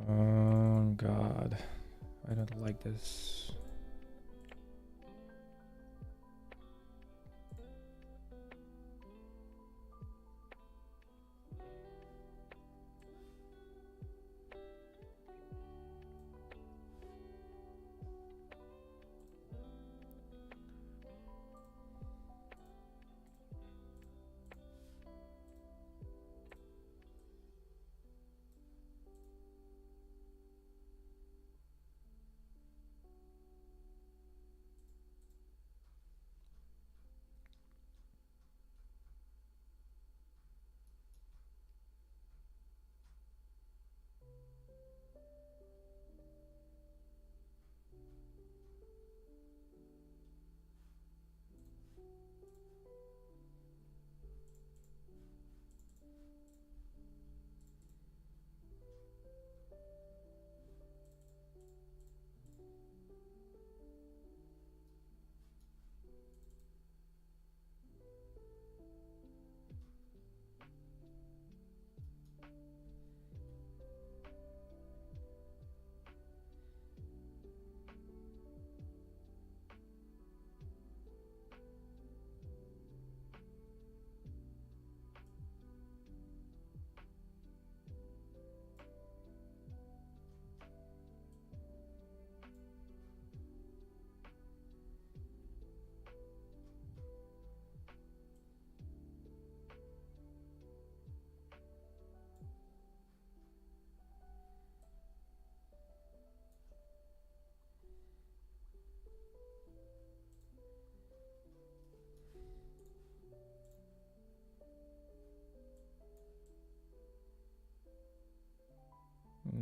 Oh God, I don't like this.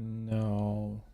No.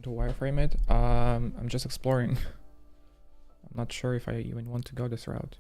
want to wireframe it? I'm just exploring. I'm not sure if I even want to go this route.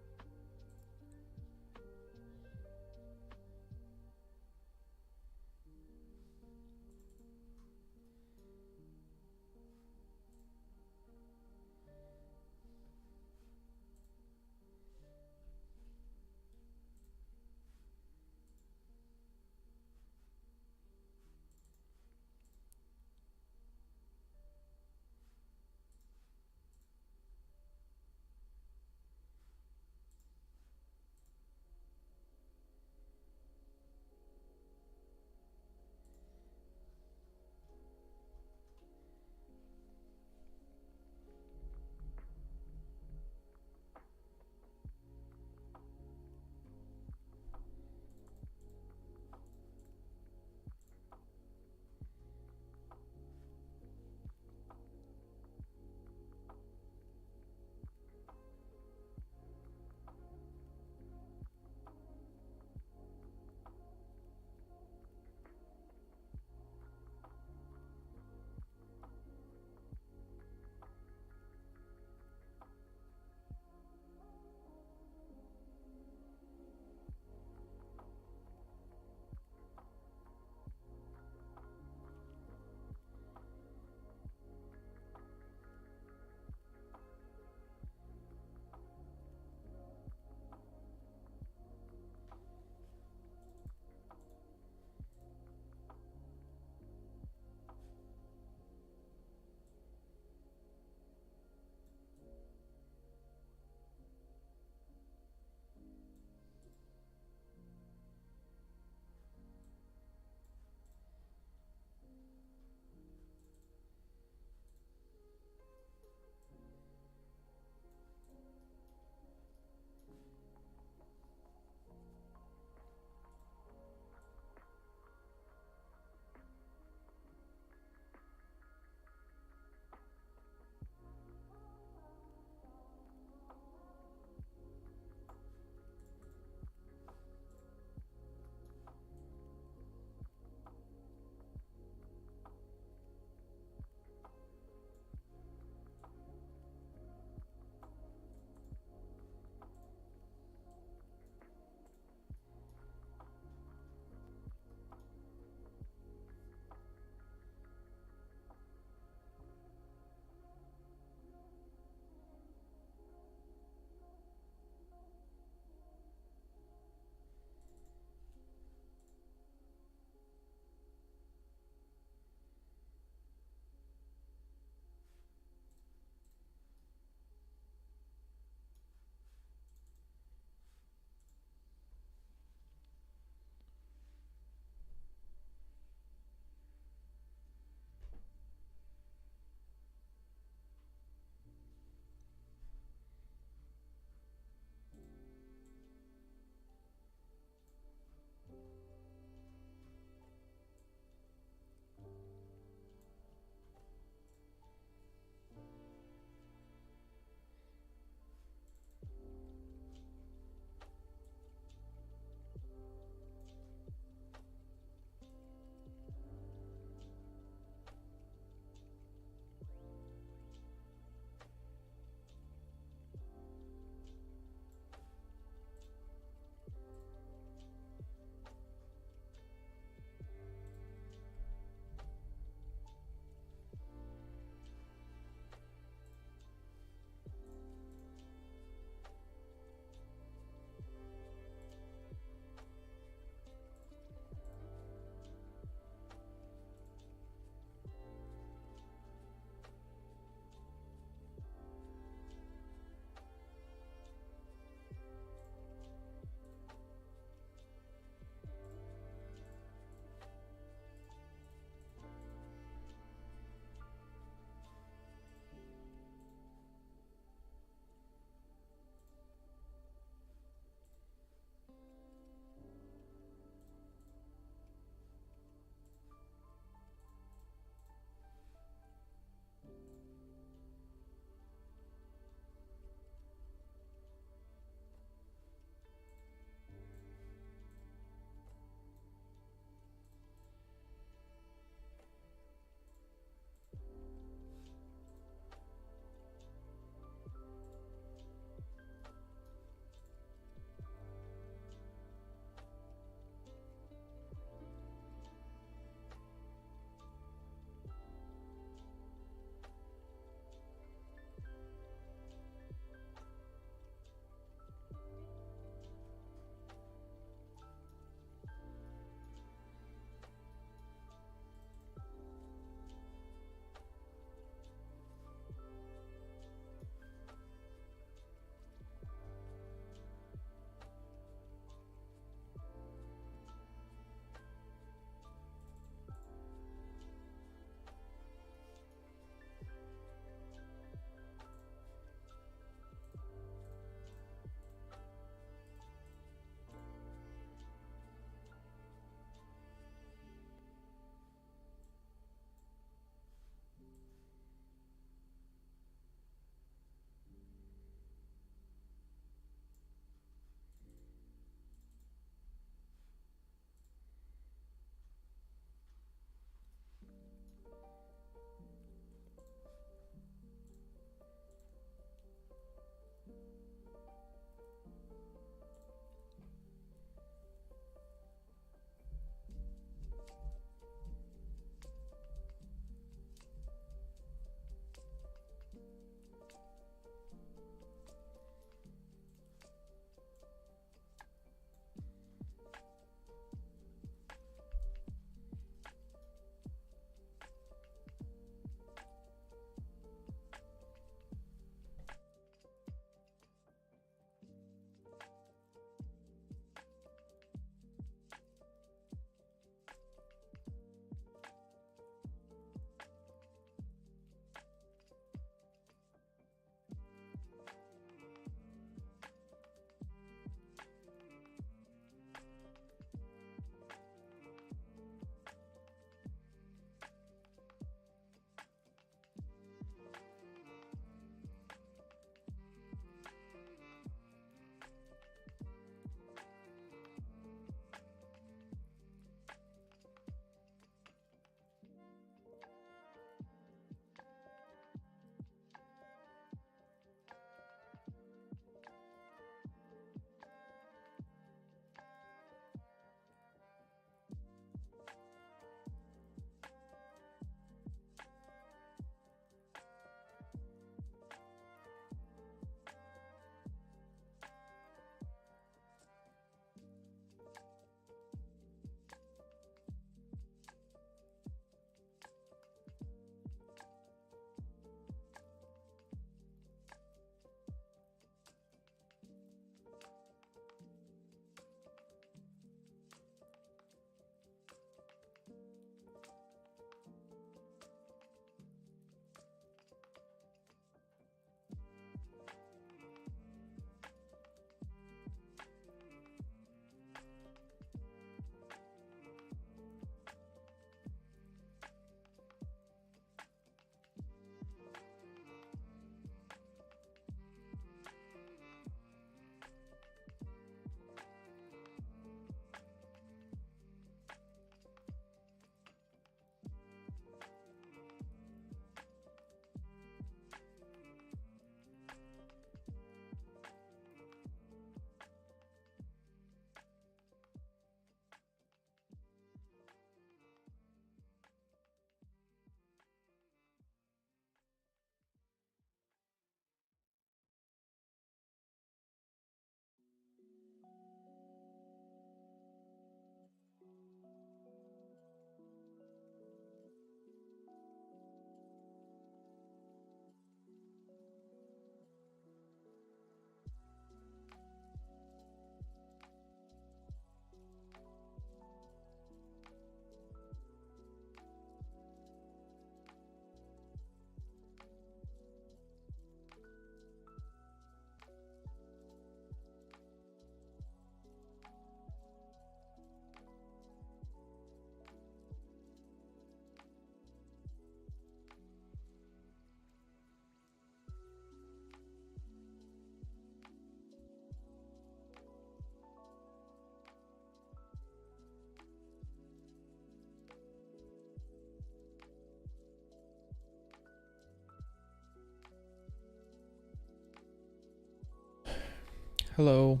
Hello.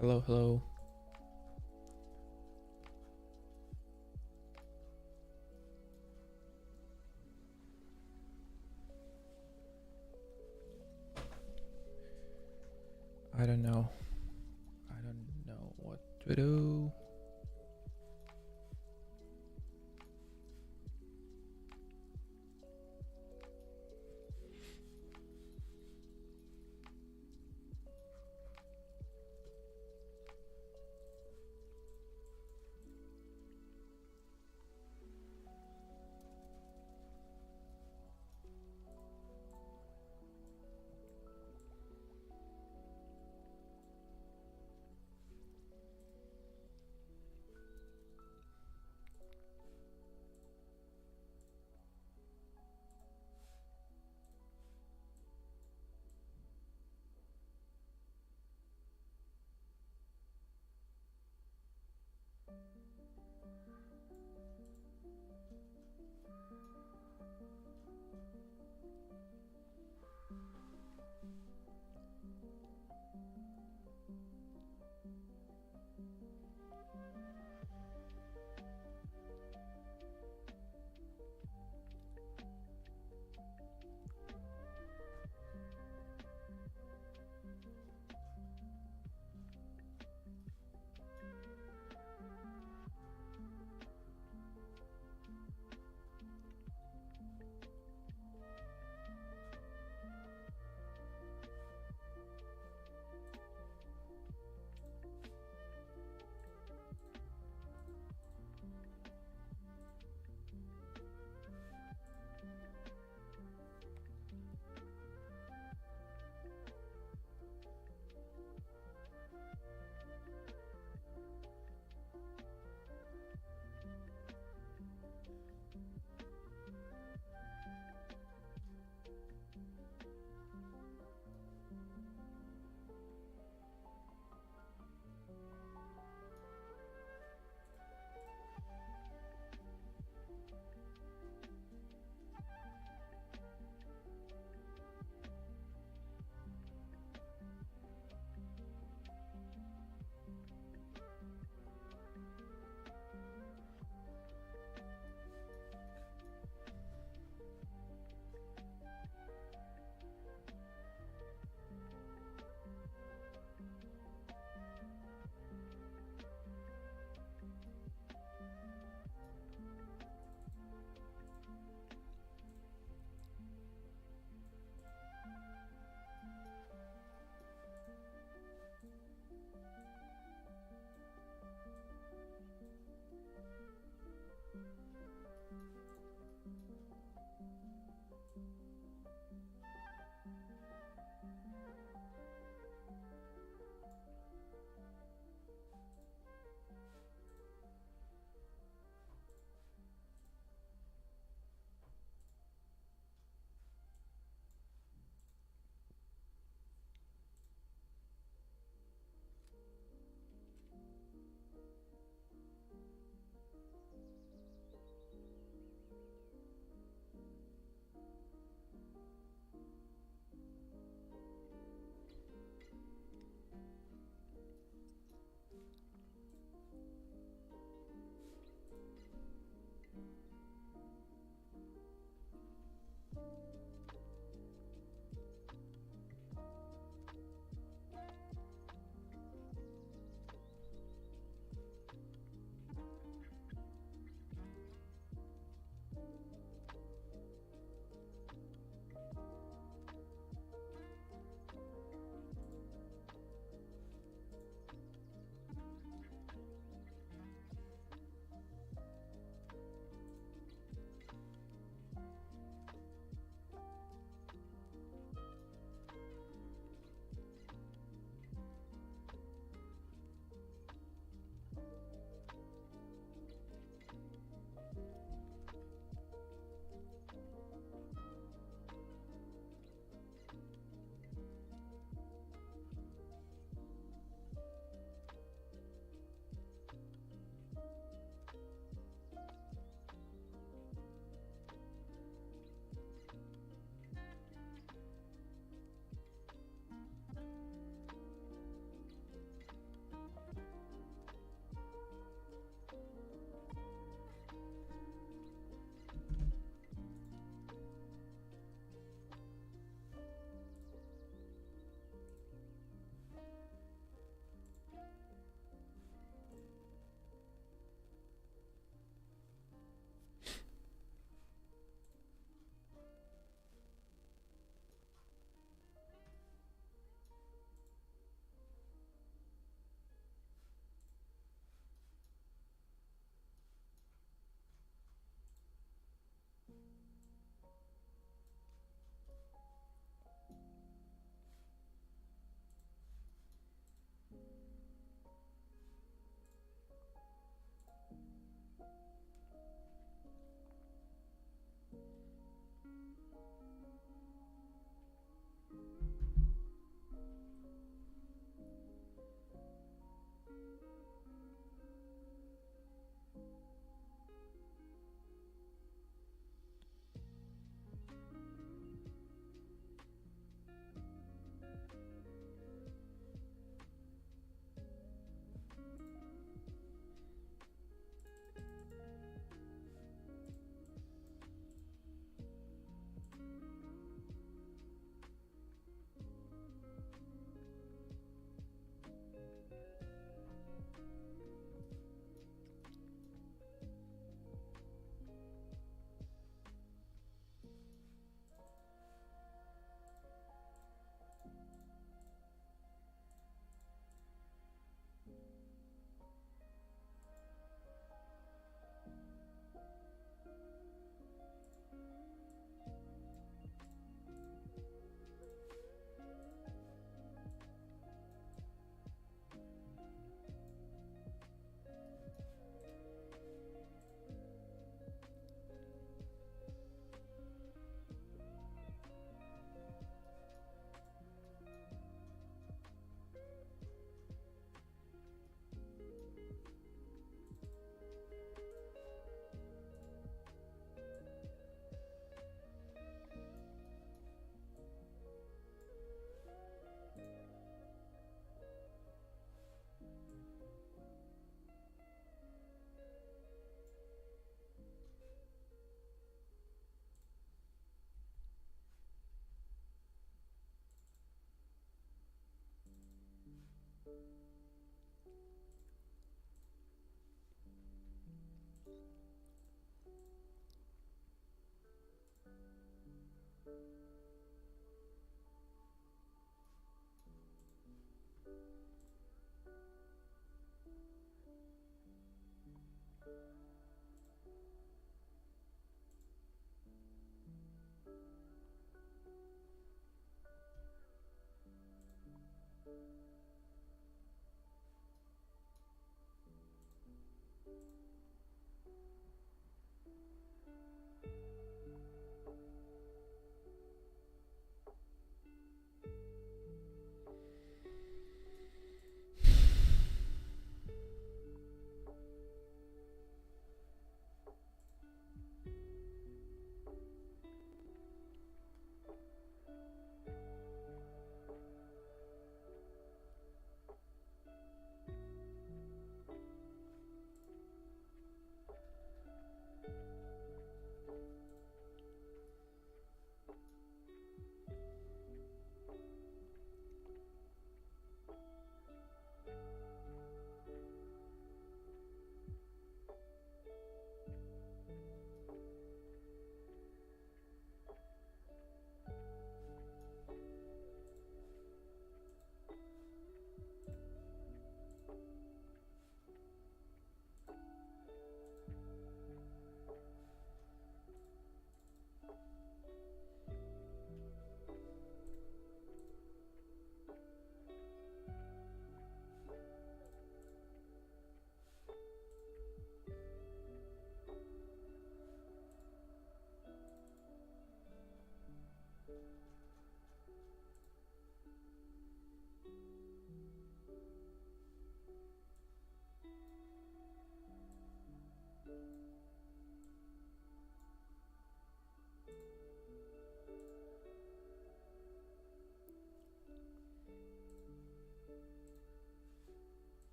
Hello, hello. I don't know. I don't know what to do.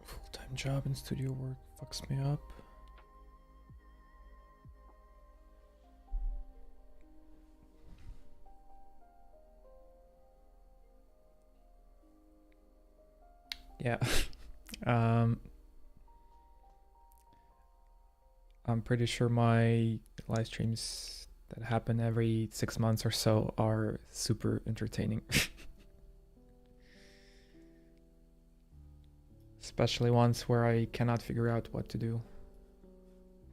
Full-time job and studio work fucks me up. Yeah. I'm pretty sure my live streams that happen every 6 months or so are super entertaining. Especially ones where I cannot figure out what to do.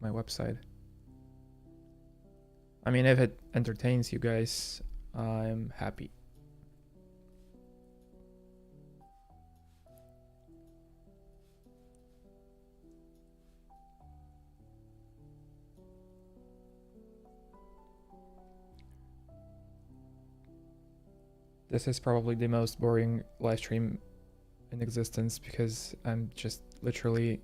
My website. I mean, if it entertains you guys, I'm happy. This is probably the most boring live stream in existence, because I'm just literally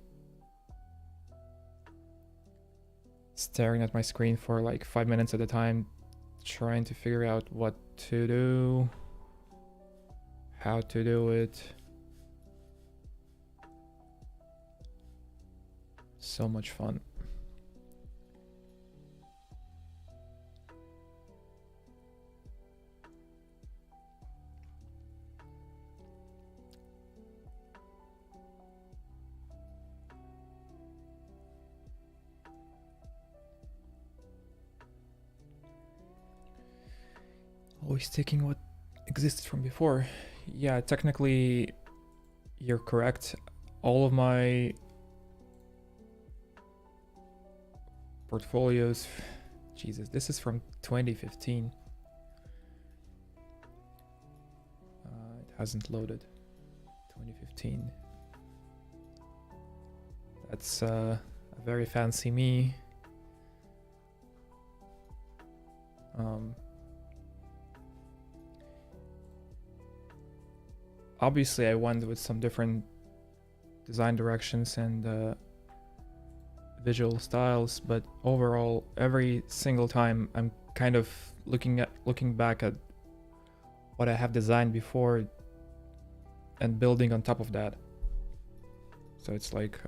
staring at my screen for like 5 minutes at a time, trying to figure out what to do, how to do it. So much fun. Always taking what existed from before. Yeah, technically you're correct. All of my portfolios, Jesus, this is from 2015. It hasn't loaded. 2015. That's a very fancy me. Obviously I went with some different design directions and visual styles, but overall every single time I'm kind of looking back at what I have designed before and building on top of that. So it's like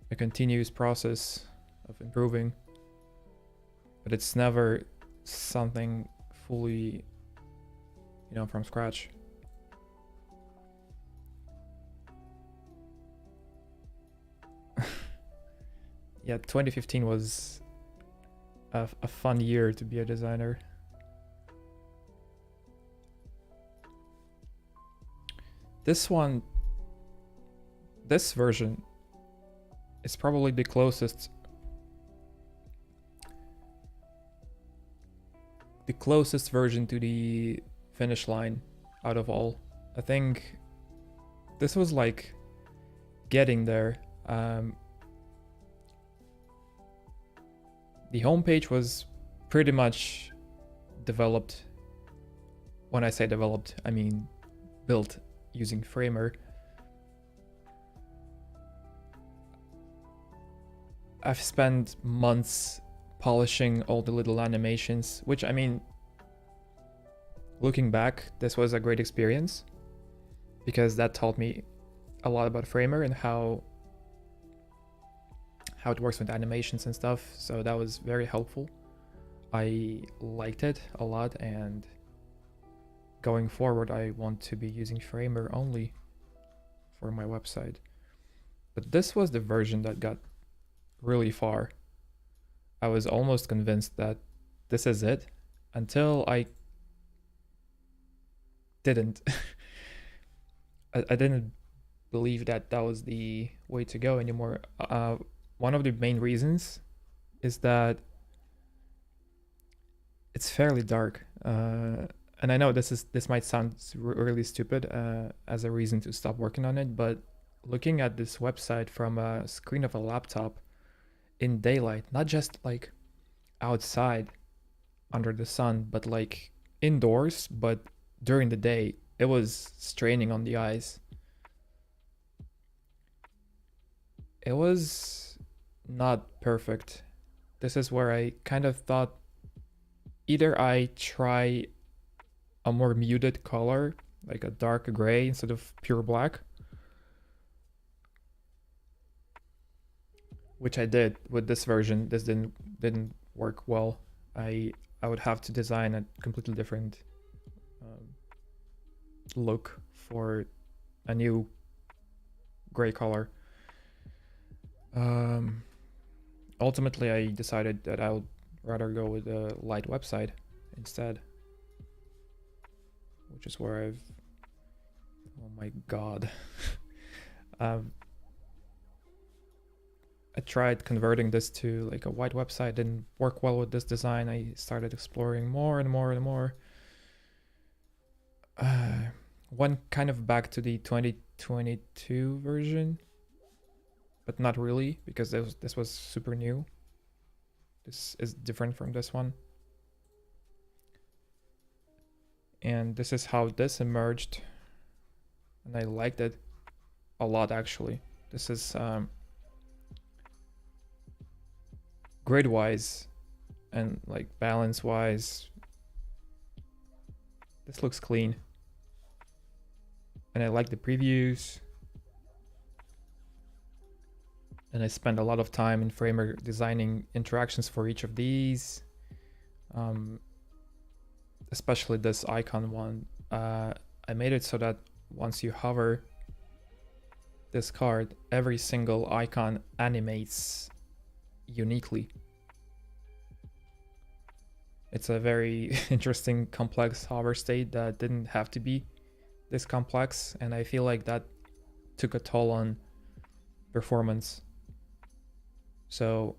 a continuous process of improving, but it's never something fully, you know, from scratch. Yeah, 2015 was a fun year to be a designer. This version is probably the closest version to the finish line out of all. I think this was like getting there. The homepage was pretty much developed. When I say developed, I mean built using Framer. I've spent months polishing all the little animations, which, I mean, looking back, this was a great experience because that taught me a lot about Framer and how it works with animations and stuff. So that was very helpful. I liked it a lot, and going forward I want to be using Framer only for my website. But this was the version that got really far. I was almost convinced that this is it until I didn't. I didn't believe that was the way to go anymore. One of the main reasons is that it's fairly dark. And I know this might sound really stupid as a reason to stop working on it, but looking at this website from a screen of a laptop in daylight, not just like outside under the sun, but like indoors, but during the day, it was straining on the eyes. It was not perfect. This is where I kind of thought either I try a more muted color, like a dark gray instead of pure black, which I did with this version. This didn't work well. I would have to design a completely different look for a new gray color. Ultimately, I decided that I would rather go with a light website instead, which is where I've, oh my god. I tried converting this to like a white website, didn't work well with this design. I started exploring more and more and more. Went kind of back to the 2022 version, but not really, because this was super new. This is different from this one. And this is how this emerged, and I liked it a lot actually. This is grid wise and like balance wise, this looks clean, and I like the previews, and I spend a lot of time in Framer designing interactions for each of these, especially this icon one. I made it so that once you hover this card, every single icon animates uniquely. It's a very interesting, complex hover state that didn't have to be this complex, and I feel like that took a toll on performance. So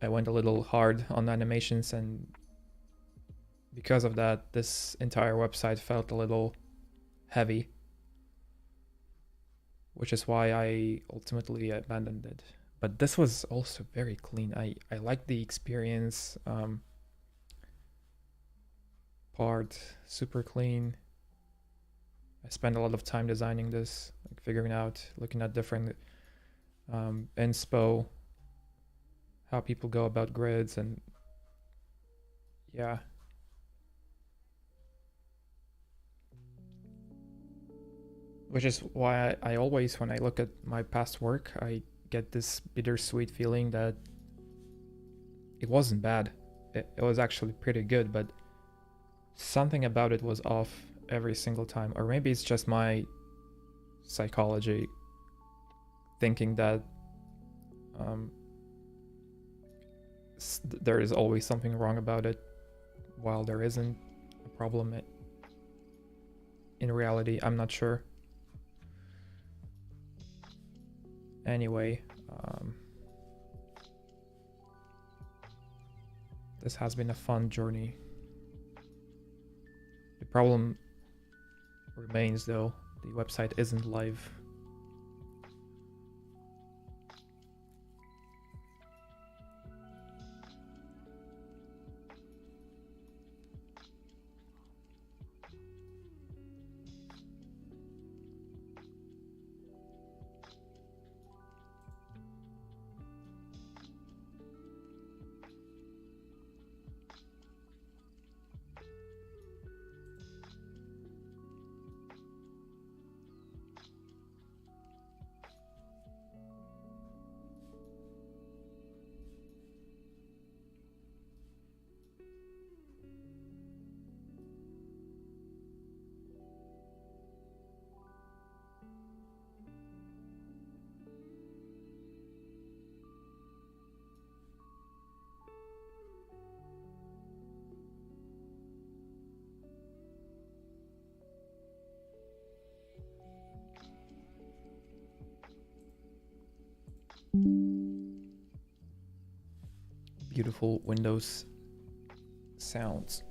I went a little hard on animations, and because of that, this entire website felt a little heavy, which is why I ultimately abandoned it. But this was also very clean. I like the experience part, super clean. I spent a lot of time designing this, like figuring out, looking at different inspo, how people go about grids, and yeah. Which is why I always, when I look at my past work, I get this bittersweet feeling that it wasn't bad. It was actually pretty good, but something about it was off every single time. Or maybe it's just my psychology thinking that there is always something wrong about it, while there isn't a problem. In reality, I'm not sure. Anyway, this has been a fun journey. The problem remains though, the website isn't live. Beautiful Windows sounds.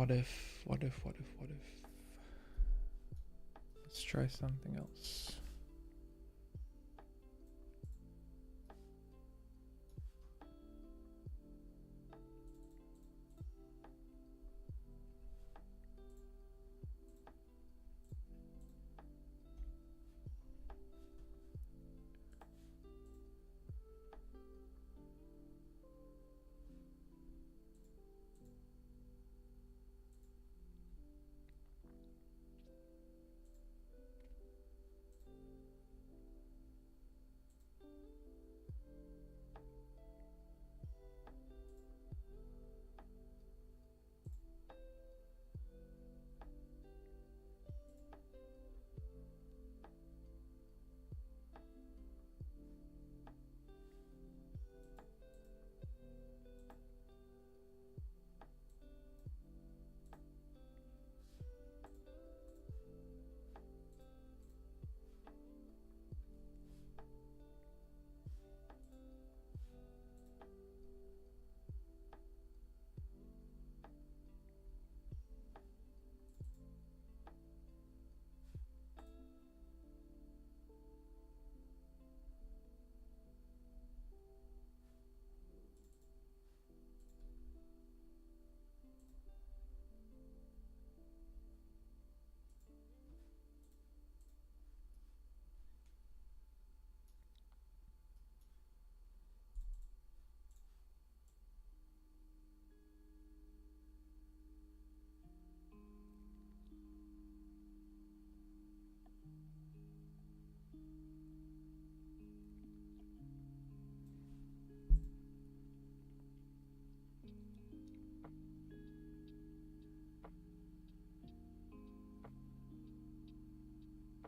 What if? Let's try something else.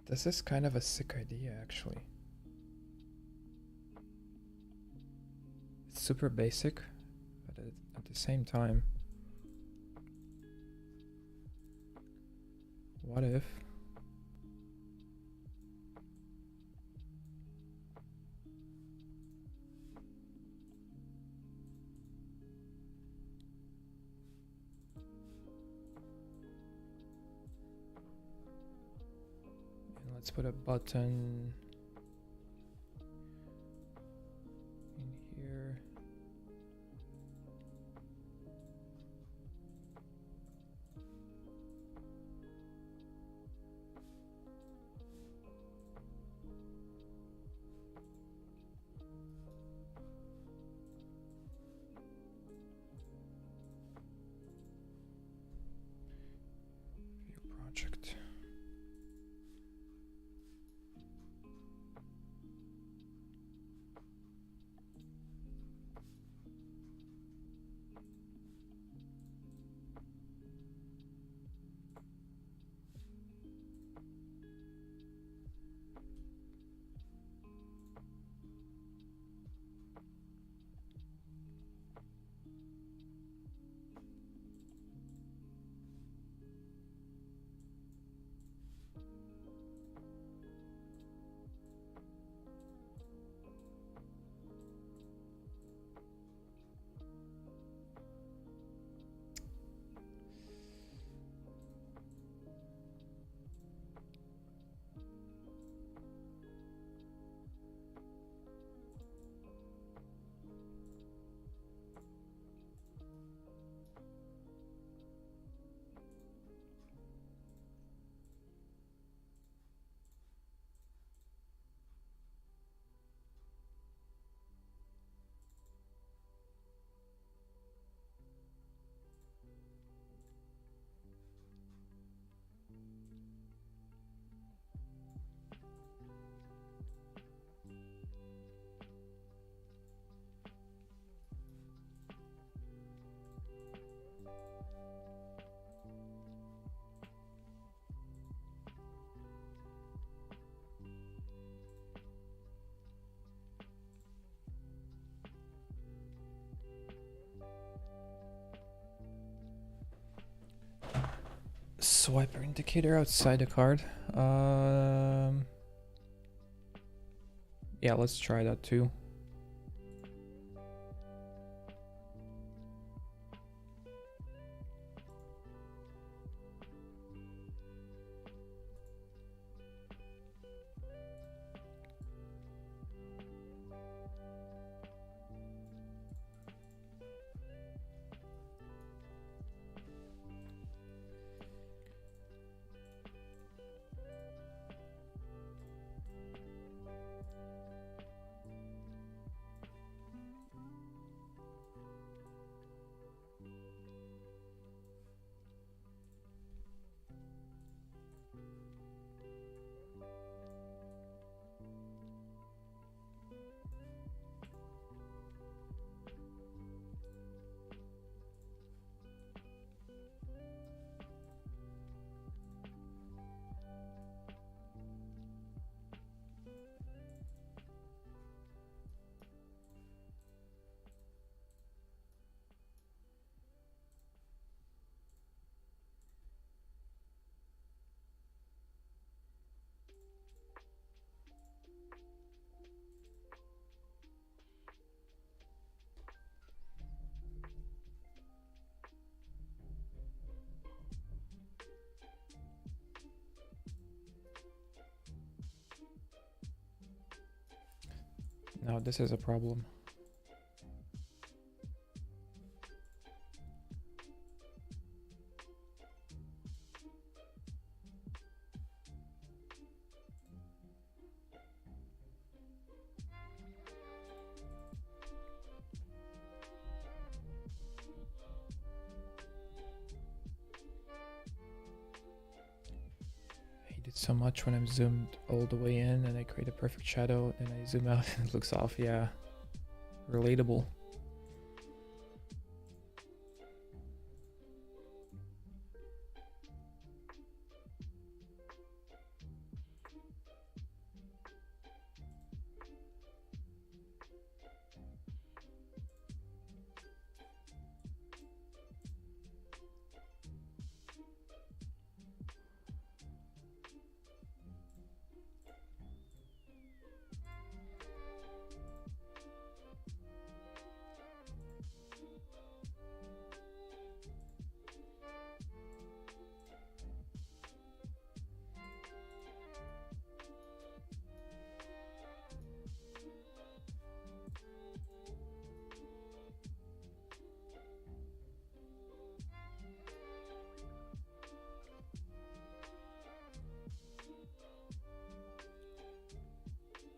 This is kind of a sick idea, actually. It's super basic, but at the same time, what if let's put a button in here. View project. Swiper indicator outside the card. Yeah, let's try that too. Now this is a problem. I hate it so much when I'm zoomed all the way in and I create a perfect shadow and I zoom out and it looks off. Yeah, relatable.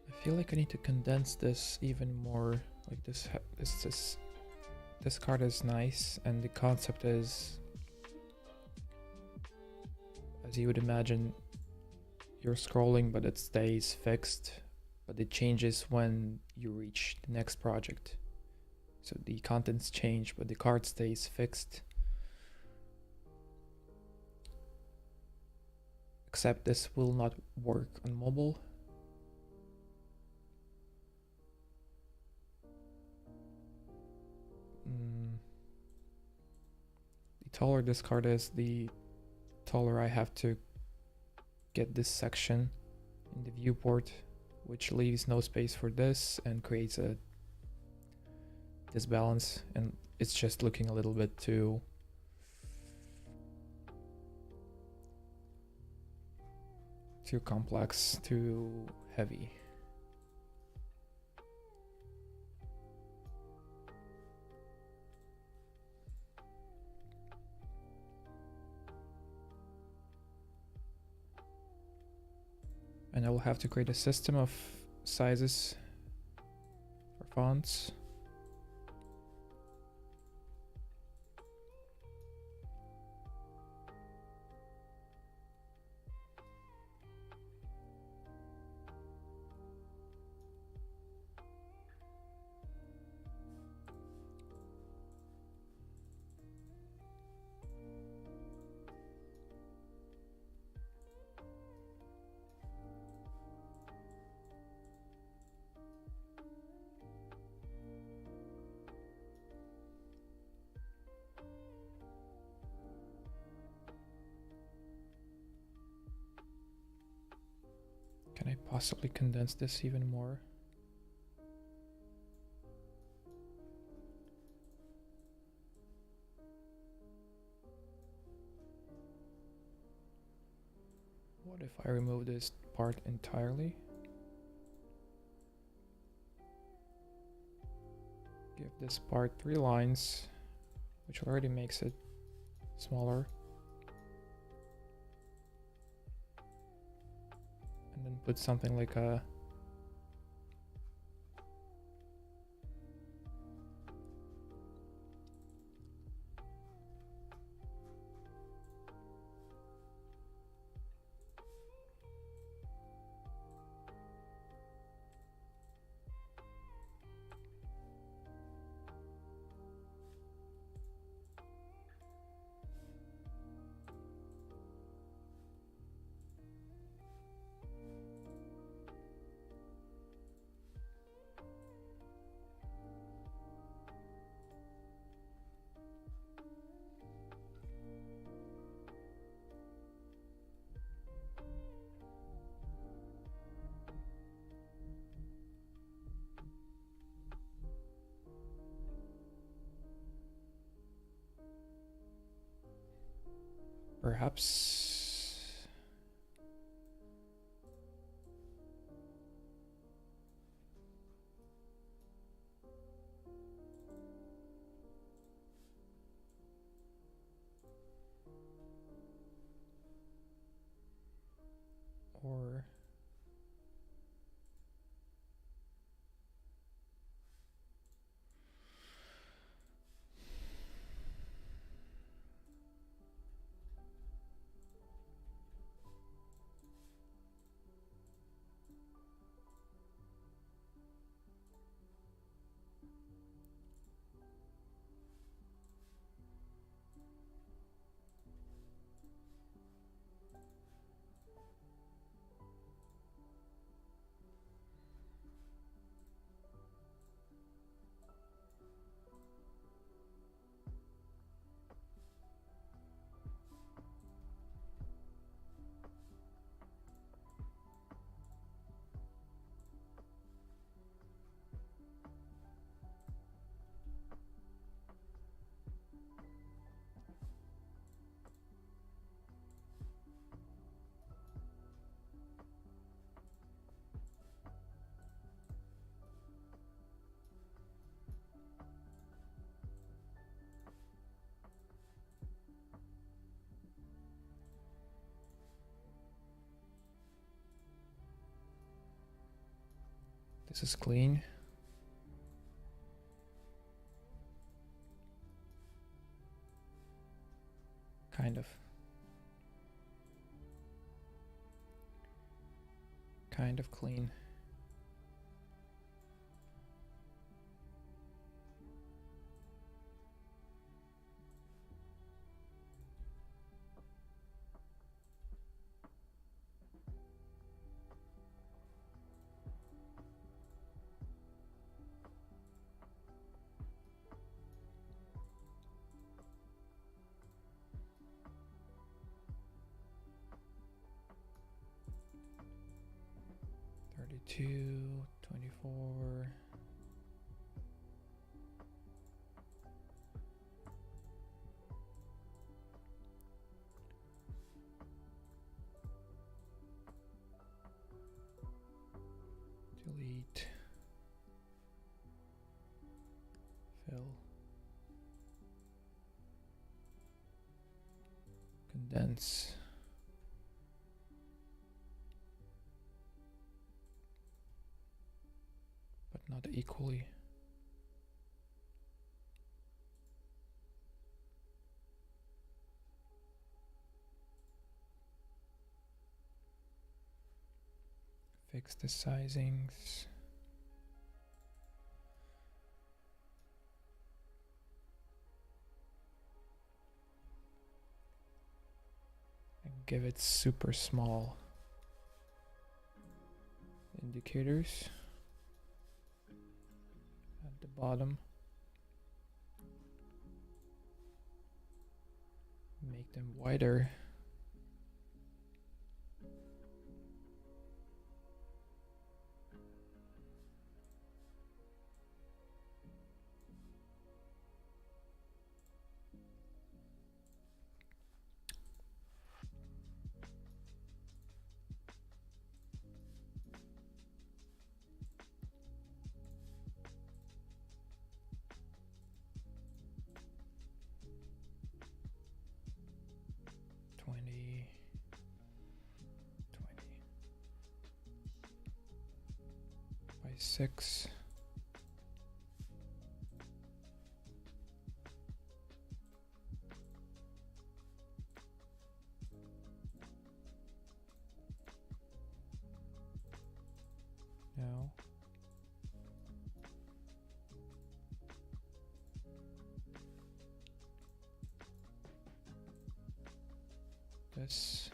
I feel like I need to condense this even more. Like this card is nice, and the concept is, as you would imagine, you're scrolling, but it stays fixed, but it changes when you reach the next project. So the contents change, but the card stays fixed. Except this will not work on mobile. The taller this card is, the taller I have to get this section in the viewport, which leaves no space for this and creates a disbalance, and it's just looking a little bit too complex, too heavy. And I will have to create a system of sizes for fonts. Can I possibly condense this even more? What if I remove this part entirely? Give this part 3 lines, which already makes it smaller. And then put something like a perhaps 24. This is clean. Kind of. Kind of clean. Two, 24. Delete. Fill. Condense. But not equally. Fix the sizings. And give it super small indicators at the bottom. Make them wider. By 6. Now this.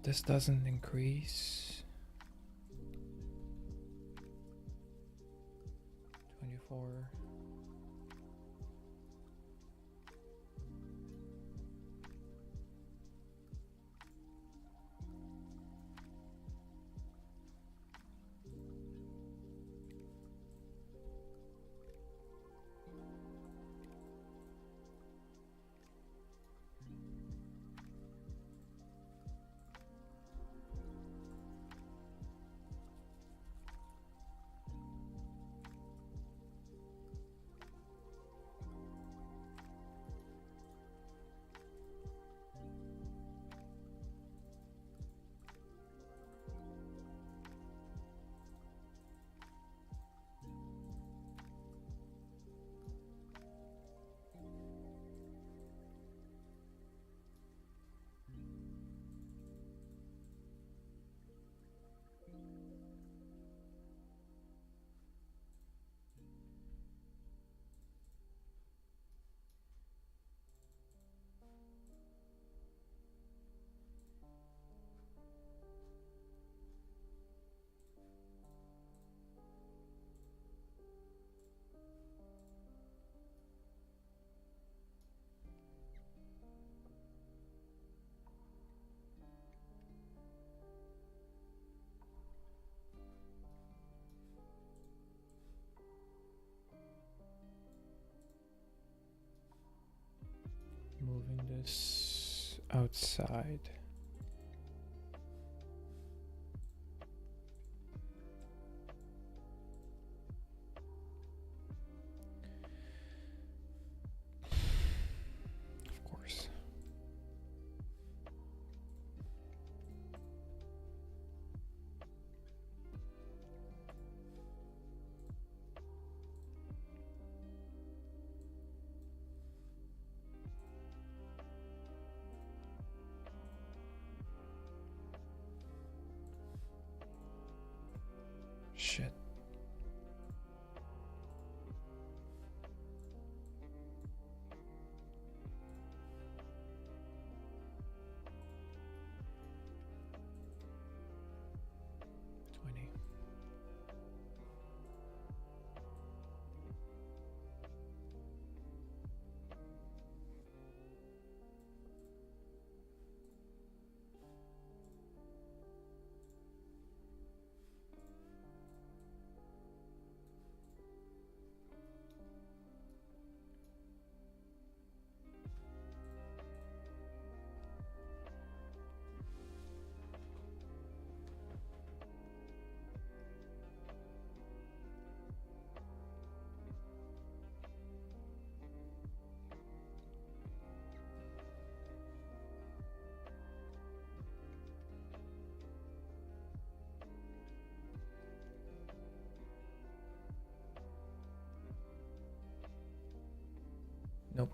this doesn't increase. 24. Moving this outside. Of course. Shit. Nope.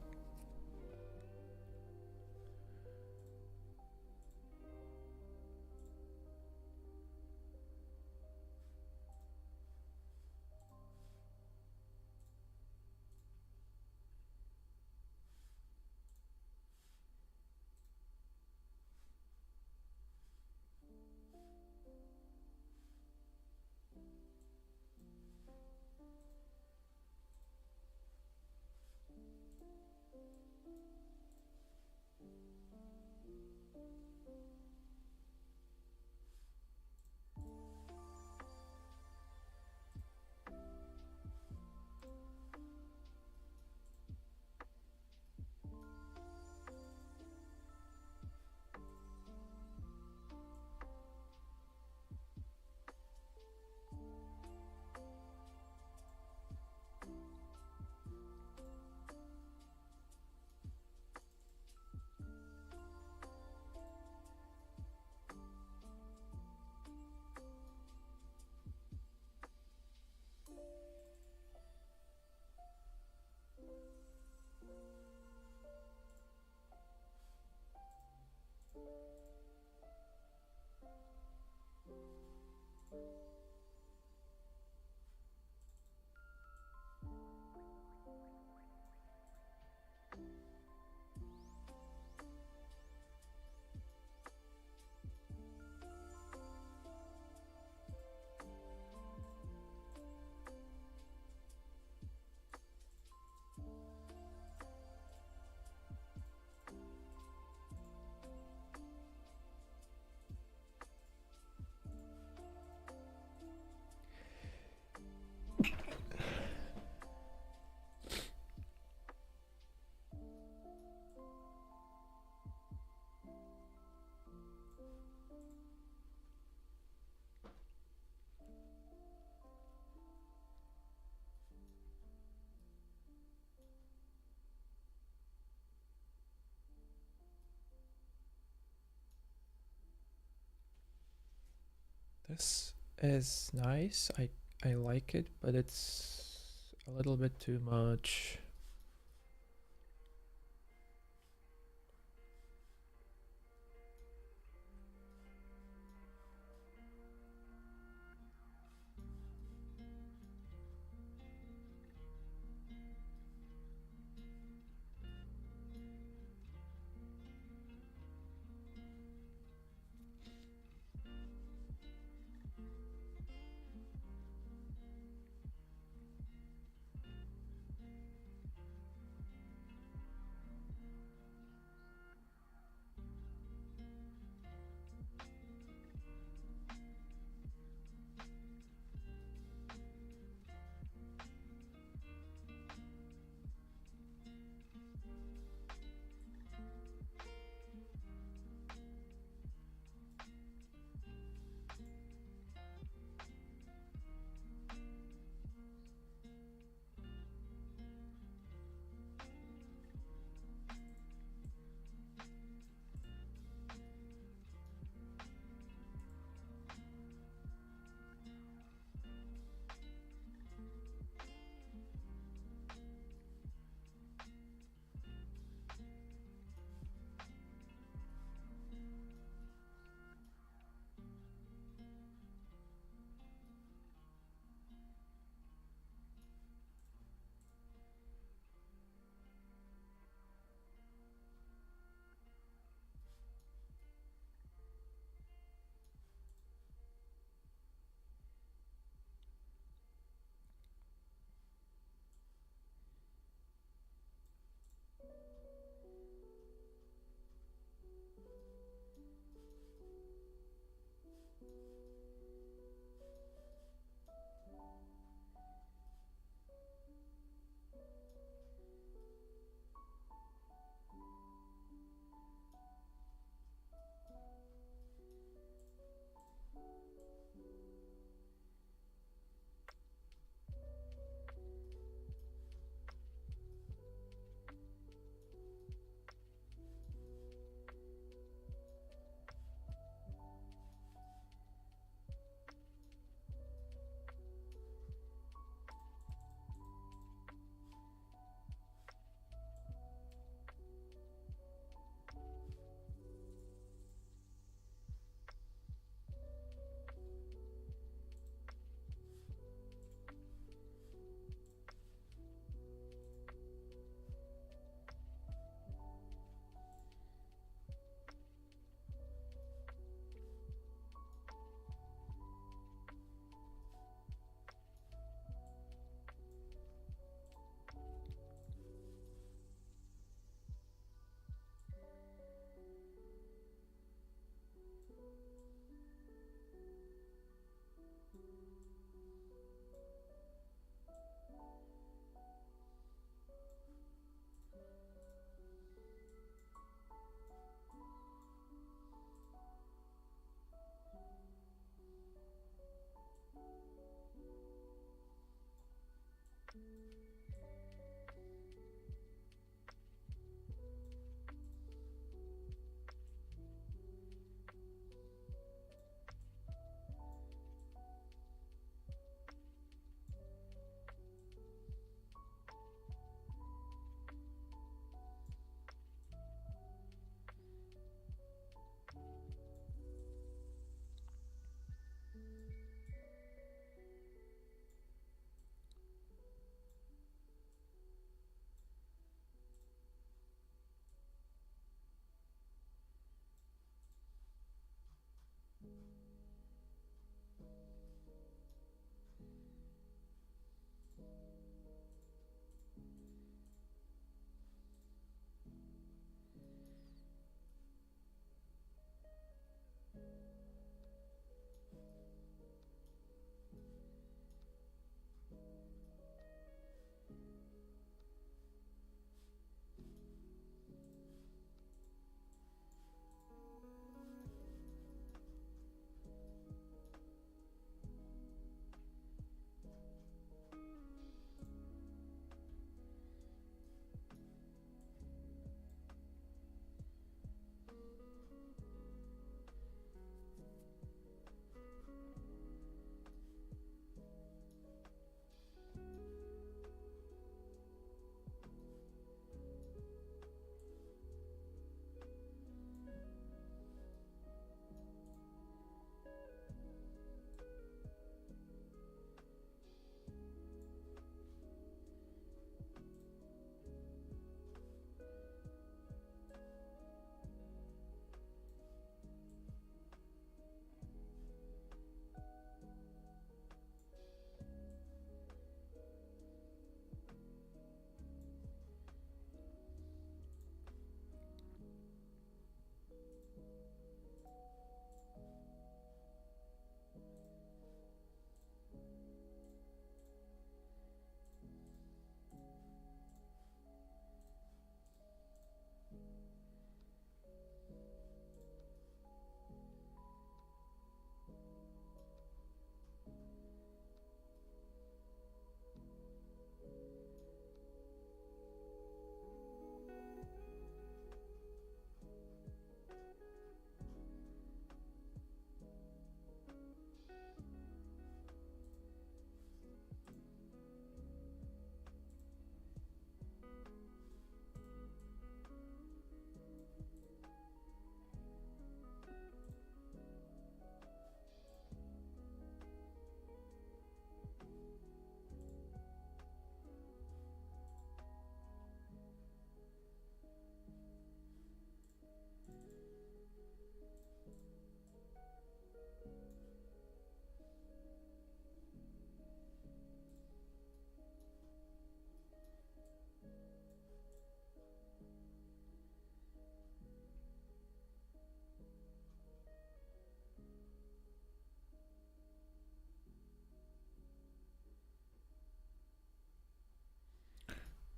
This is nice. I like it, but it's a little bit too much.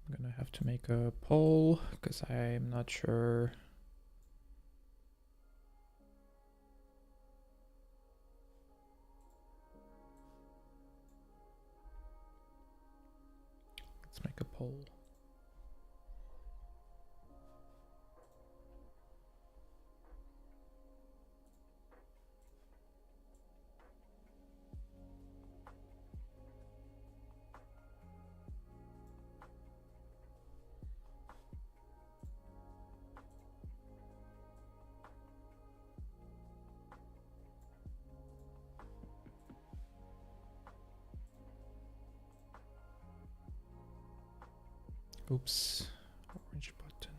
I'm gonna have to make a poll because I'm not sure. Let's make a poll. Oops, orange button.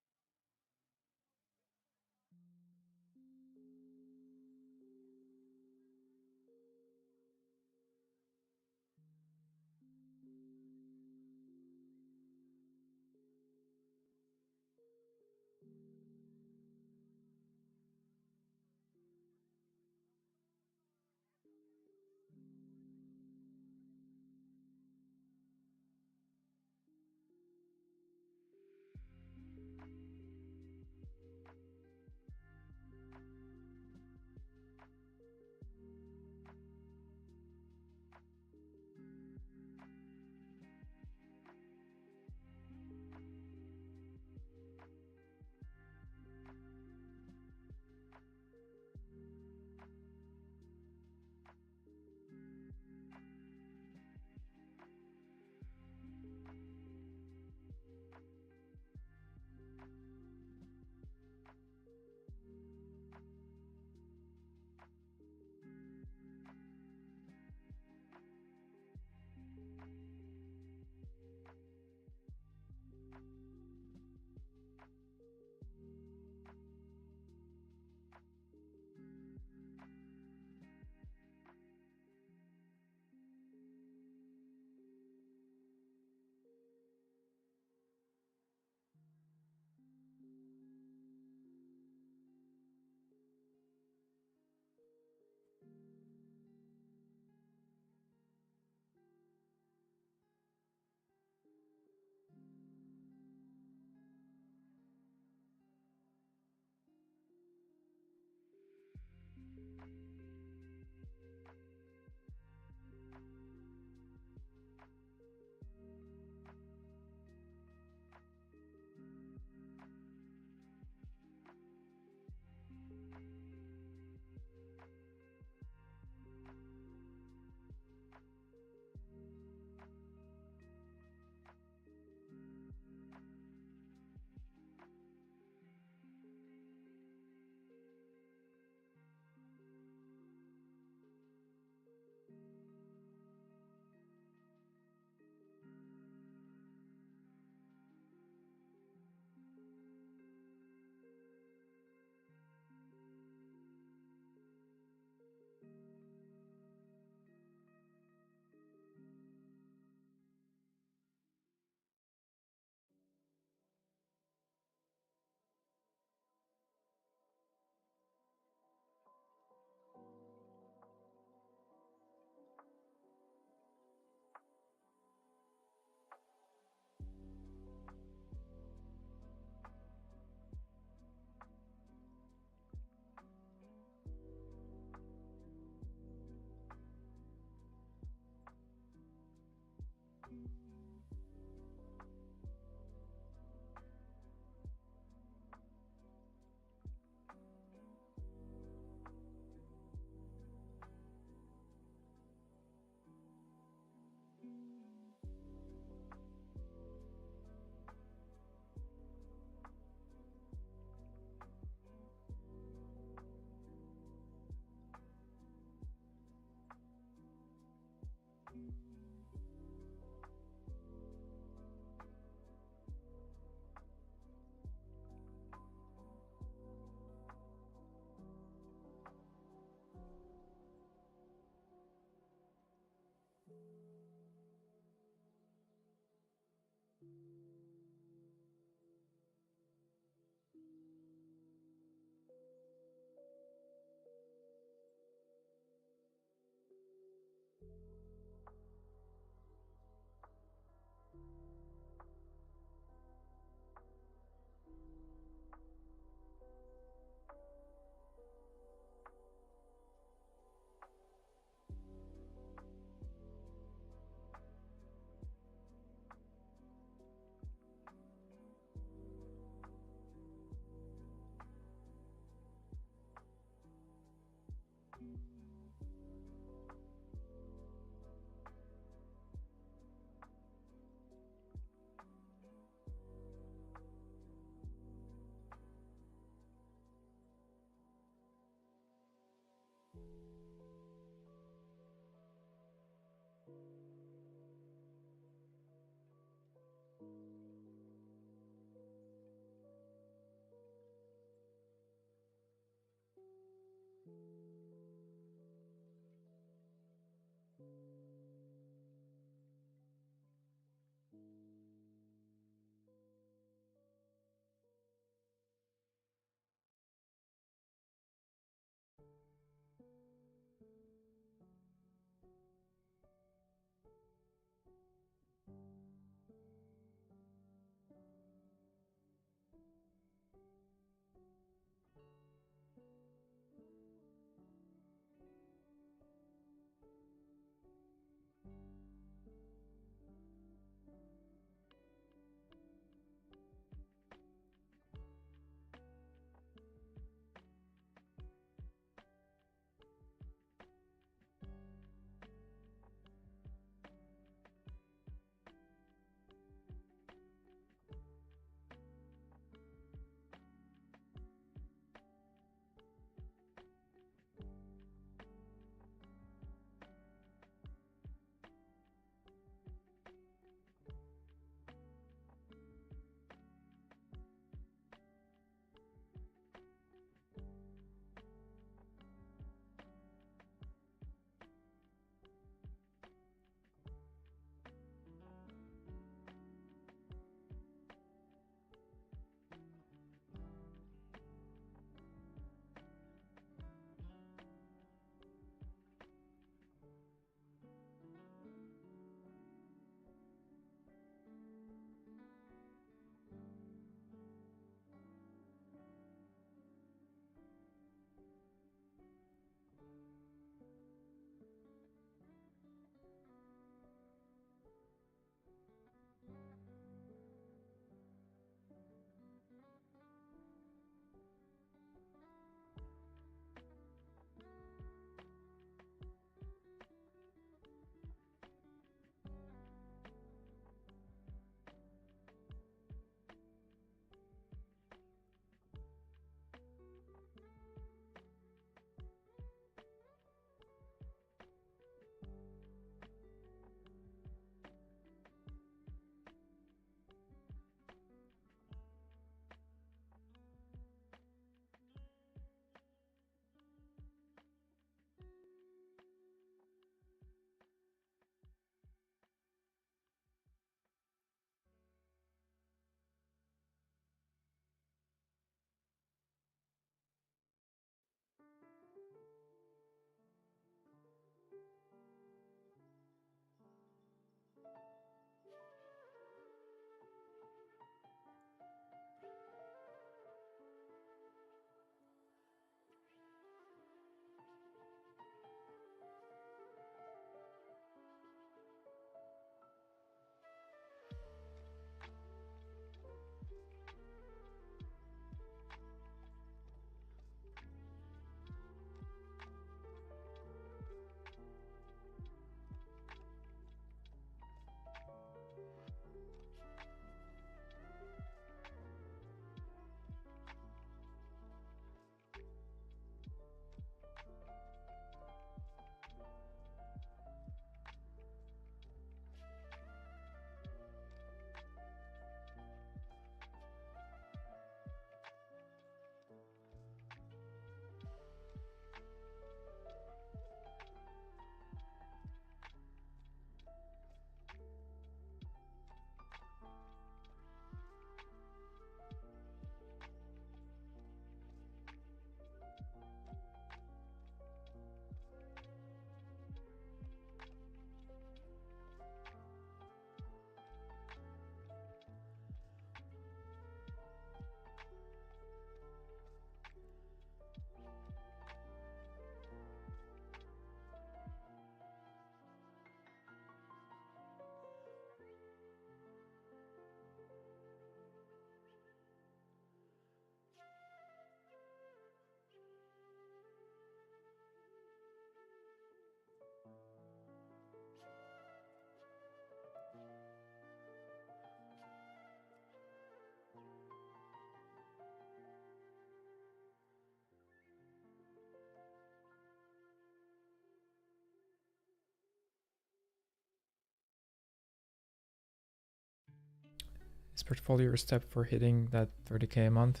Is portfolio a step for hitting that 30K a month?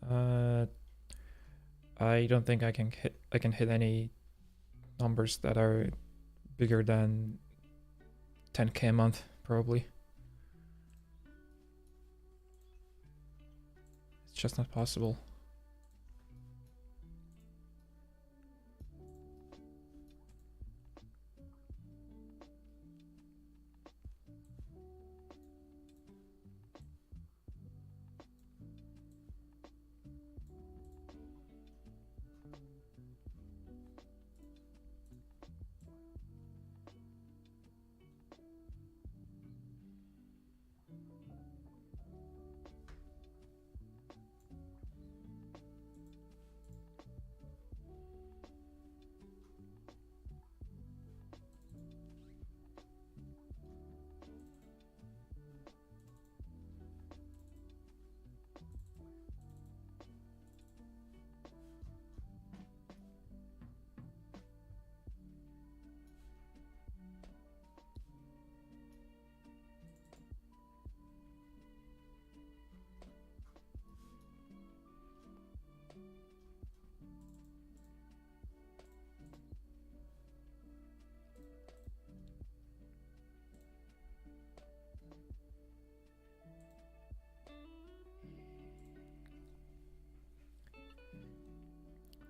I don't think I can hit any numbers that are bigger than 10K a month, probably. It's just not possible.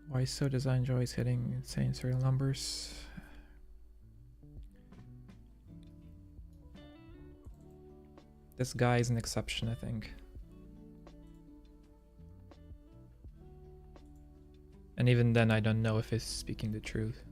Why so design joy is hitting insane serial numbers? This guy is an exception, I think. And even then, I don't know if he's speaking the truth.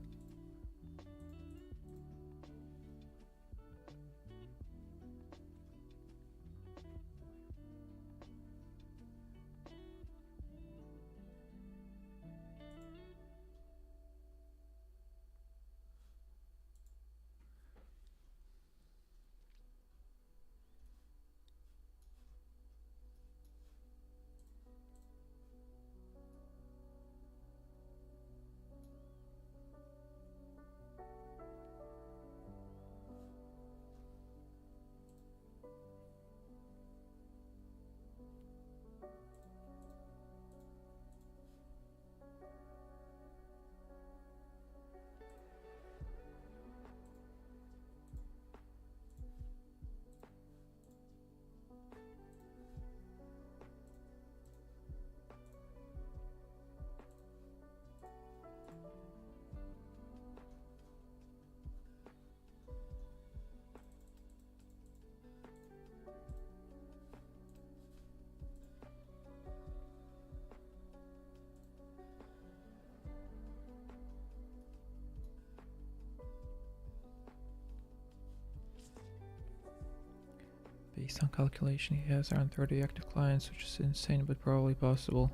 Based on calculation, he has around 30 active clients, which is insane, but probably possible.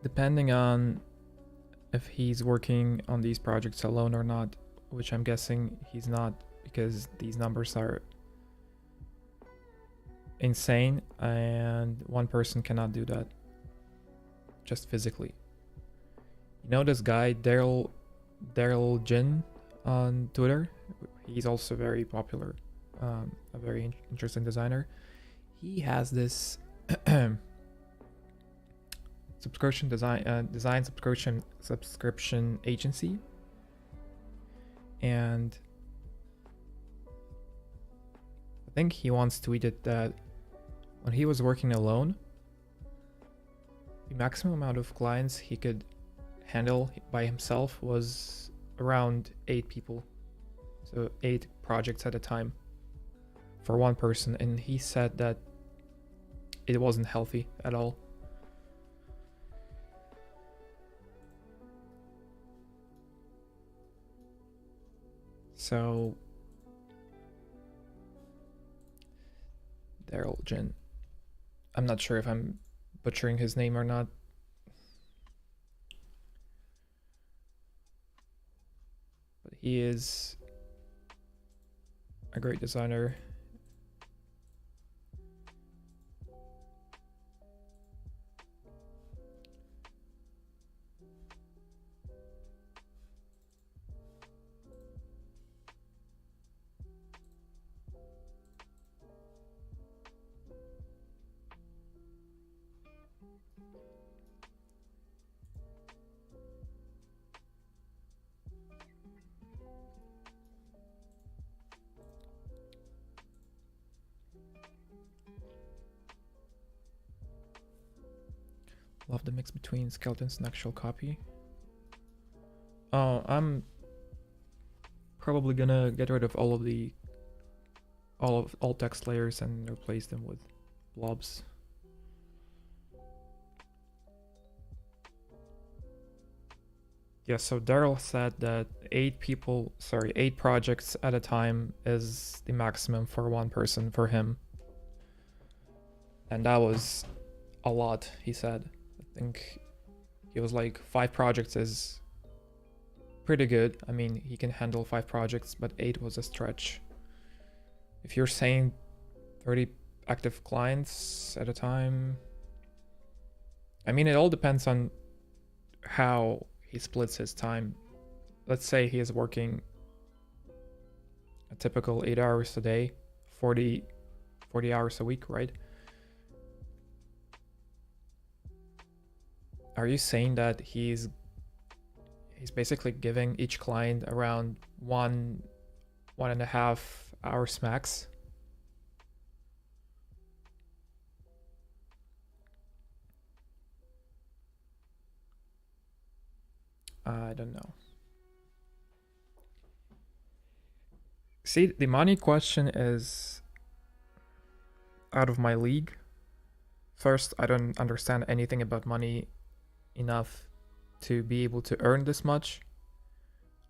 Depending on if he's working on these projects alone or not, which I'm guessing he's not, because these numbers are insane and one person cannot do that just physically. You know this guy Daryl Jin on Twitter? He's also very popular, a very interesting designer. He has this subscription design subscription agency, and I think he once tweeted that when he was working alone, the maximum amount of clients he could handle by himself was around 8 people, so 8 projects at a time for one person, and he said that it wasn't healthy at all. So Daryl Jin, I'm not sure if I'm butchering his name or not. But he is a great designer. Love the mix between skeletons and actual copy. Oh, I'm probably gonna get rid of all text layers and replace them with blobs. Yeah, so Daryl said that 8 projects at a time is the maximum for one person for him. And that was a lot, he said. I think he was like 5 projects is pretty good. I mean, he can handle 5 projects, but 8 was a stretch. If you're saying 30 active clients at a time, I mean, it all depends on how he splits his time. Let's say he is working a typical 8 hours a day, 40 hours a week, right? Are you saying that he's basically giving each client around 1.5 hours max? I don't know. See, the money question is out of my league. First, I don't understand anything about money enough to be able to earn this much.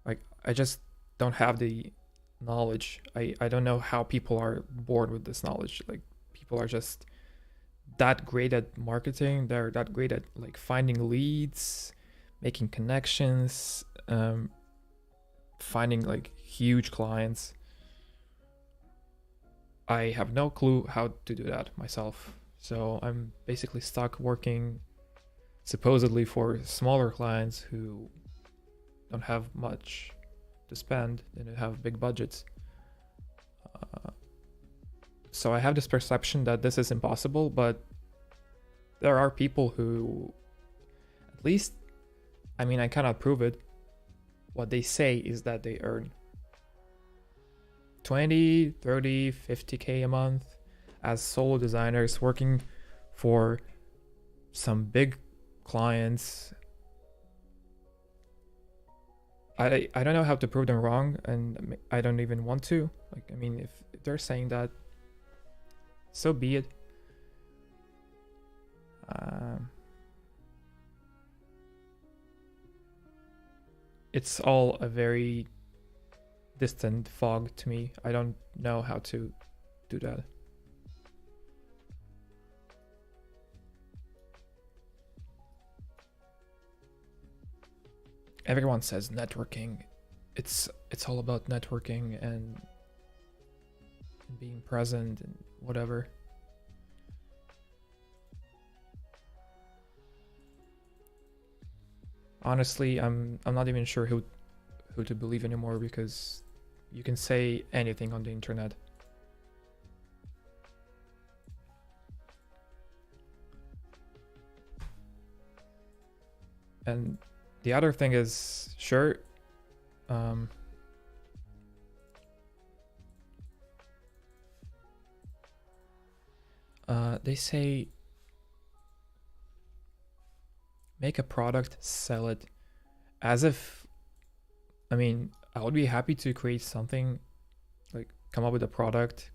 Like, I just don't have the knowledge. I don't know how people are born with this knowledge. Like, people are just that great at marketing. They're that great at like finding leads, making connections, finding like huge clients. I have no clue how to do that myself. So I'm basically stuck working supposedly for smaller clients who don't have much to spend and don't have big budgets. So I have this perception that this is impossible, but there are people who, at least, I mean, I cannot prove it. What they say is that they earn 20, 30, 50K a month as solo designers working for some big clients. I don't know how to prove them wrong, and I don't even want to. Like, I mean, if they're saying that, so be it. It's all a very distant fog to me. I don't know how to do that. Everyone says networking. It's all about networking and being present and whatever. Honestly, I'm not even sure who to believe anymore, because you can say anything on the internet. And the other thing is, sure, they say make a product, sell it, as if, I mean, I would be happy to create something, like come up with a product,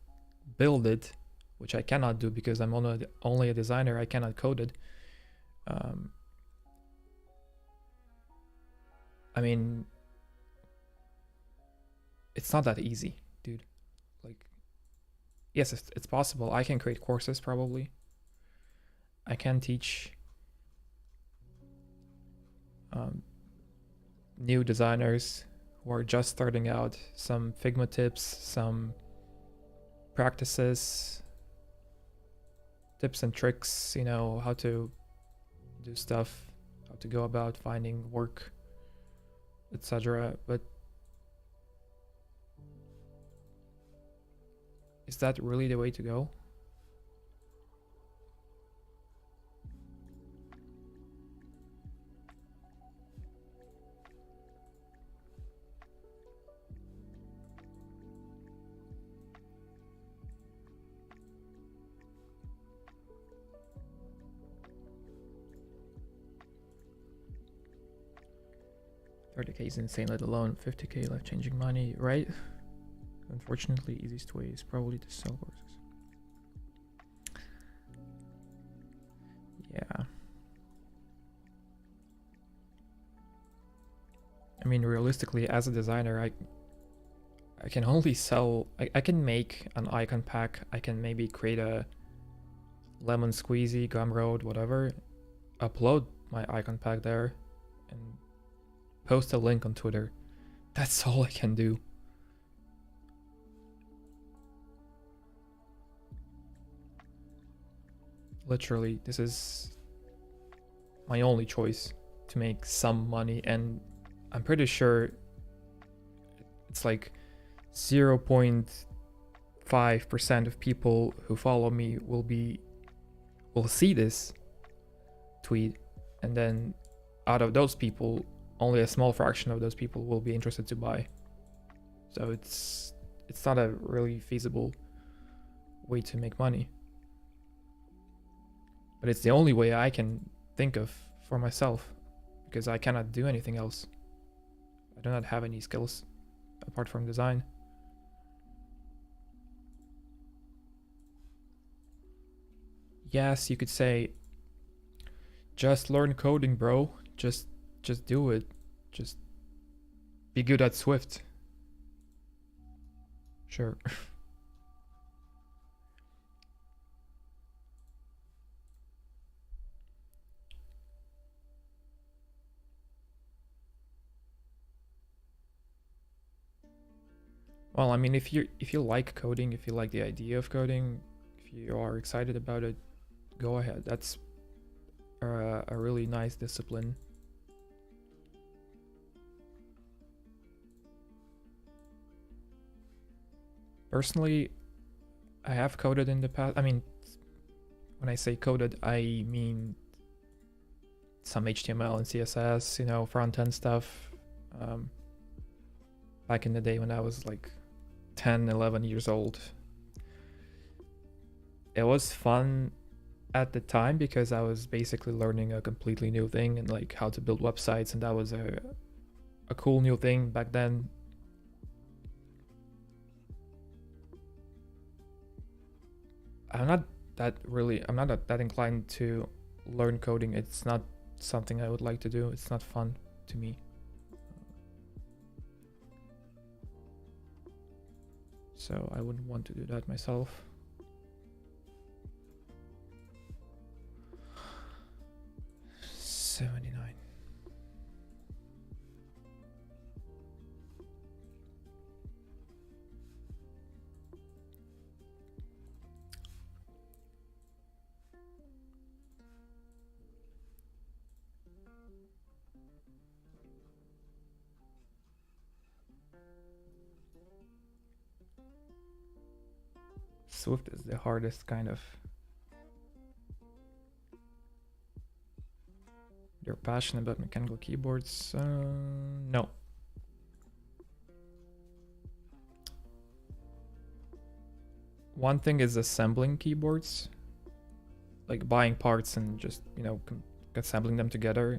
build it, which I cannot do because I'm only a designer. I cannot code it. I mean, it's not that easy, dude. Like, yes, it's possible. I can create courses probably. I can teach new designers who are just starting out some Figma tips, some practices, tips and tricks, you know, how to do stuff, how to go about finding work, etc. But is that really the way to go? 30k is insane, let alone 50k life-changing money, right? Unfortunately, easiest way is probably to sell courses. Yeah. I mean, realistically, as a designer, I can only sell... I can make an icon pack. I can maybe create a lemon squeezy, Gumroad, whatever. Upload my icon pack there and post a link on Twitter. That's all I can do. Literally, this is my only choice to make some money, and I'm pretty sure it's like 0.5% of people who follow me will see this tweet, and then out of those people, only a small fraction of those people will be interested to buy. So it's not a really feasible way to make money. But it's the only way I can think of for myself, because I cannot do anything else. I do not have any skills apart from design. Yes, you could say, just learn coding, bro. Just do it. Just be good at Swift. Sure. Well, I mean, if you like coding, if you like the idea of coding, if you are excited about it, go ahead. That's a really nice discipline. Personally, I have coded in the past. I mean, when I say coded, I mean some HTML and CSS, you know, front-end stuff. Back in the day when I was like 10, 11 years old. It was fun at the time because I was basically learning a completely new thing and like how to build websites, and that was a cool new thing back then. I'm not that inclined to learn coding. It's not something I would like to do. It's not fun to me. So I wouldn't want to do that myself. $79. Swift is the hardest kind of. You're passionate about mechanical keyboards? No. One thing is assembling keyboards, like buying parts and just, you know, assembling them together.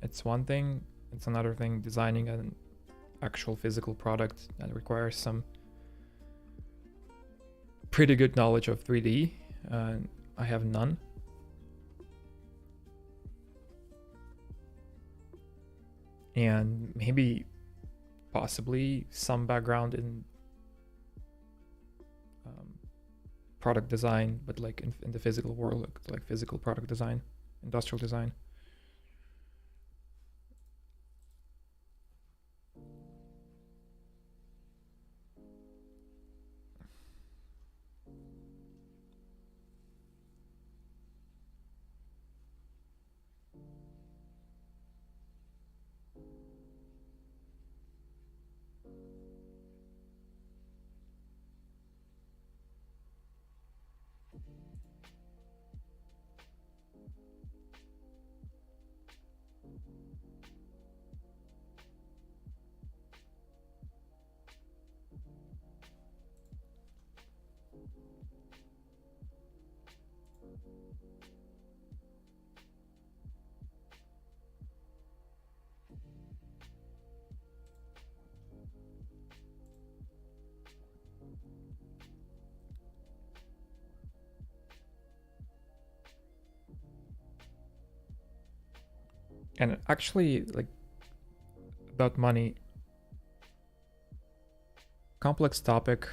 It's one thing. It's another thing designing an actual physical product that requires some pretty good knowledge of 3D. I have none. And maybe possibly some background in product design, but like in the physical world, like physical product design, industrial design. And actually, like, about money, complex topic.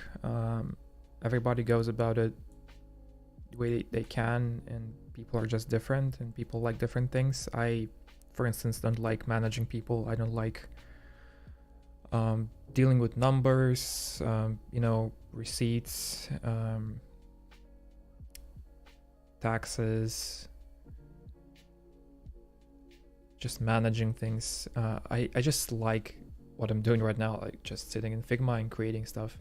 Everybody goes about it the way they can, and people are just different, and people like different things. I, for instance, don't like managing people. I don't like dealing with numbers, receipts, taxes, just managing things. I just like what I'm doing right now, like just sitting in Figma and creating stuff.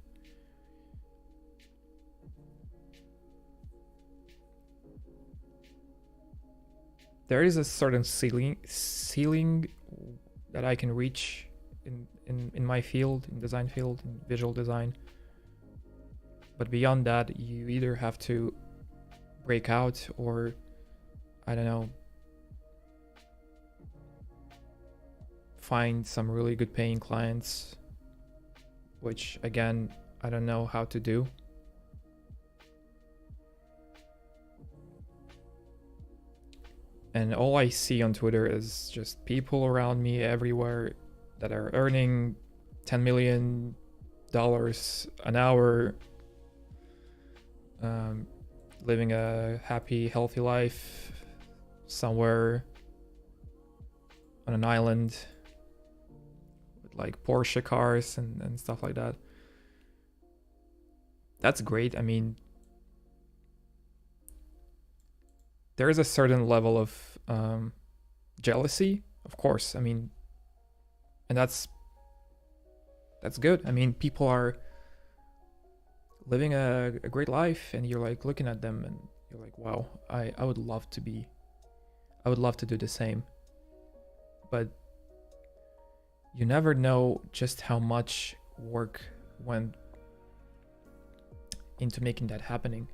There is a certain ceiling that I can reach in my field, in design field, in visual design. But beyond that, you either have to break out, or I don't know, find some really good paying clients, which again, I don't know how to do. And all I see on Twitter is just people around me everywhere that are earning $10 million an hour, living a happy, healthy life somewhere on an island with like Porsche cars and stuff like that. That's great. I mean, there is a certain level of jealousy, of course. I mean, and that's good. I mean, people are living a great life, and you're like looking at them and you're like, wow, I would love to do the same. But you never know just how much work went into making that happen.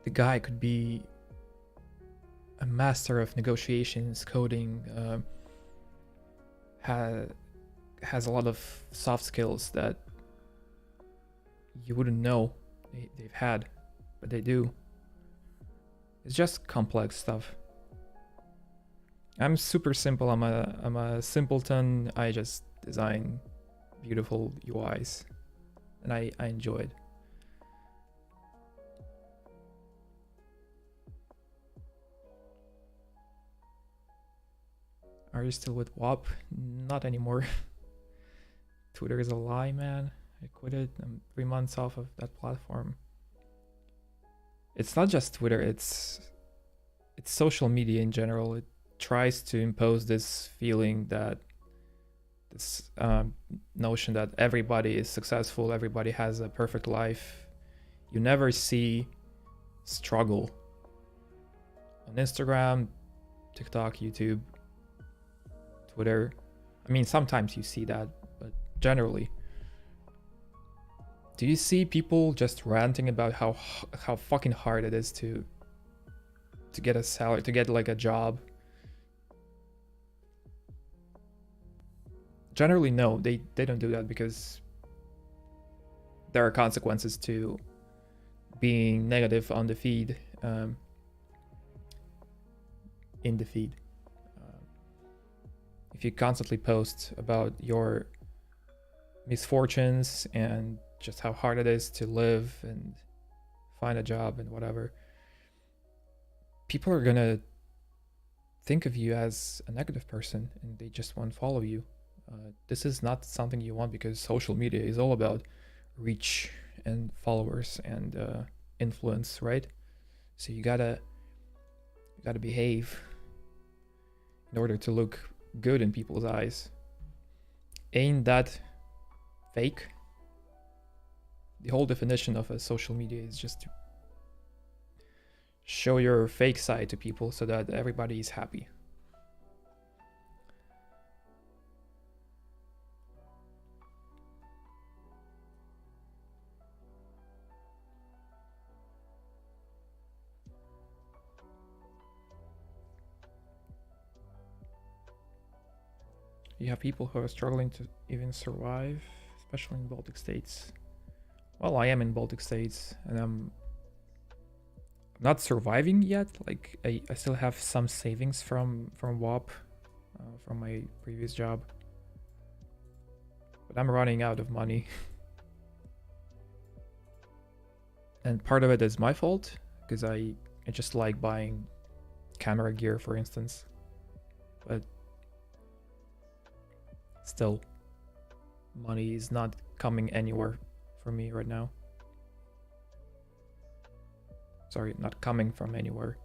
The guy could be a master of negotiations, coding, has a lot of soft skills that you wouldn't know they've had, but they do. It's just complex stuff. I'm super simple. I'm a simpleton. I just design beautiful UIs, and I enjoy it. Are you still with WAP? Not anymore. Twitter is a lie, man. I quit it. I'm 3 months off of that platform. It's not just Twitter, it's social media in general. It tries to impose this feeling that this notion that everybody is successful, everybody has a perfect life. You never see struggle on Instagram, TikTok, YouTube, Twitter. I mean, sometimes you see that, but generally, do you see people just ranting about how fucking hard it is to get a salary, to get like a job? Generally, no, they don't do that, because there are consequences to being negative on the feed, in the feed. If you constantly post about your misfortunes and just how hard it is to live and find a job and whatever, people are gonna think of you as a negative person, and they just won't follow you. This is not something you want, because social media is all about reach and followers and influence, right? So you gotta behave in order to look good in people's eyes. Ain't that fake? The whole definition of a social media is just to show your fake side to people so that everybody is happy. You have people who are struggling to even survive, especially in Baltic states. Well, I am in Baltic states, and I'm not surviving yet. Like I still have some savings from WAP, from my previous job, but I'm running out of money. And part of it is my fault because I just like buying camera gear, for instance, but still, money is not coming anywhere for me right now. Sorry, not coming from anywhere.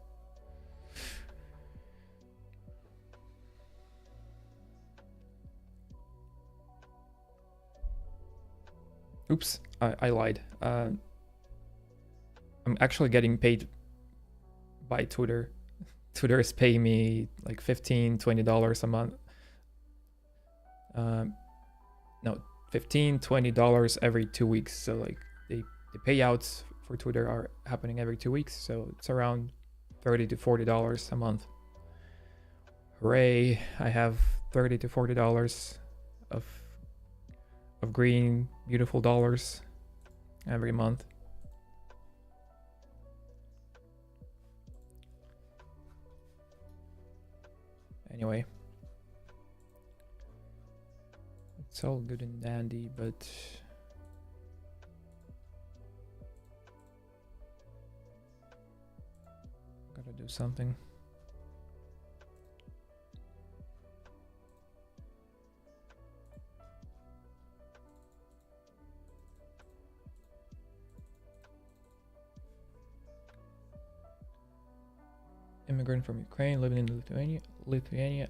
Oops, I lied. I'm actually getting paid by Twitter. Twitter is paying me like $15-20 a month. No, $15-20 every 2 weeks. So like the payouts for Twitter are happening every 2 weeks. So it's around $30-40 a month. Hooray! I have $30-40 of green, beautiful dollars every month. Anyway, it's all good and dandy, but gotta do something. Immigrant from Ukraine living in Lithuania.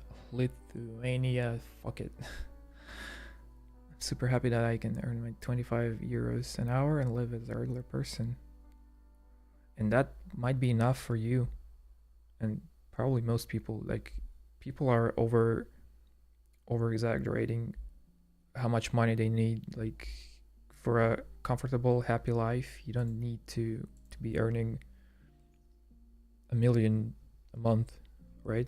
Fuck it. I'm super happy that I can earn my 25 euros an hour and live as a regular person. And that might be enough for you. And probably most people. Like, people are over exaggerating how much money they need. Like, for a comfortable, happy life, you don't need to be earning $1 million a month, right?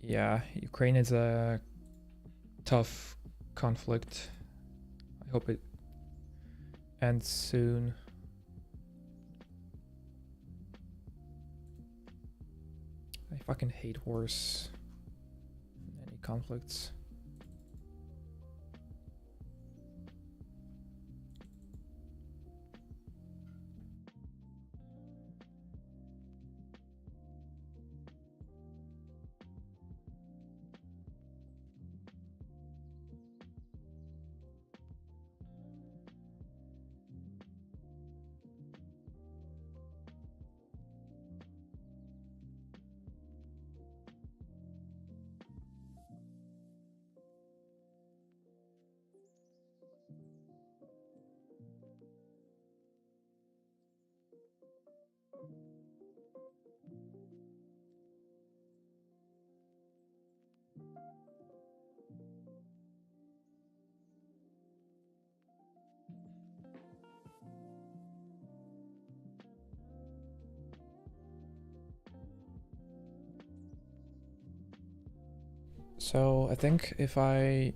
Yeah, Ukraine is a tough conflict. I hope it ends soon. I fucking hate wars and any conflicts. So I think if all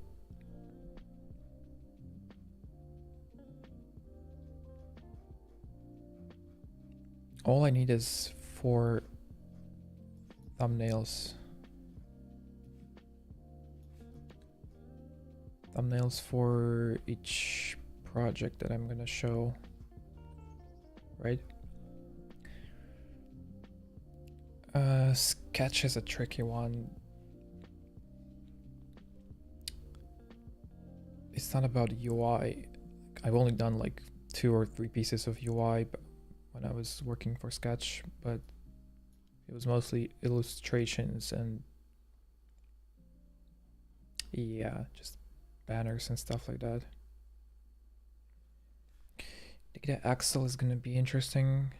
I need is 4 thumbnails. Thumbnails for each project that I'm gonna show, right? Sketch is a tricky one. It's not about UI. I've only done like 2 or 3 pieces of UI when I was working for Sketch, but it was mostly illustrations and yeah, just banners and stuff like that. Data Axle is gonna be interesting,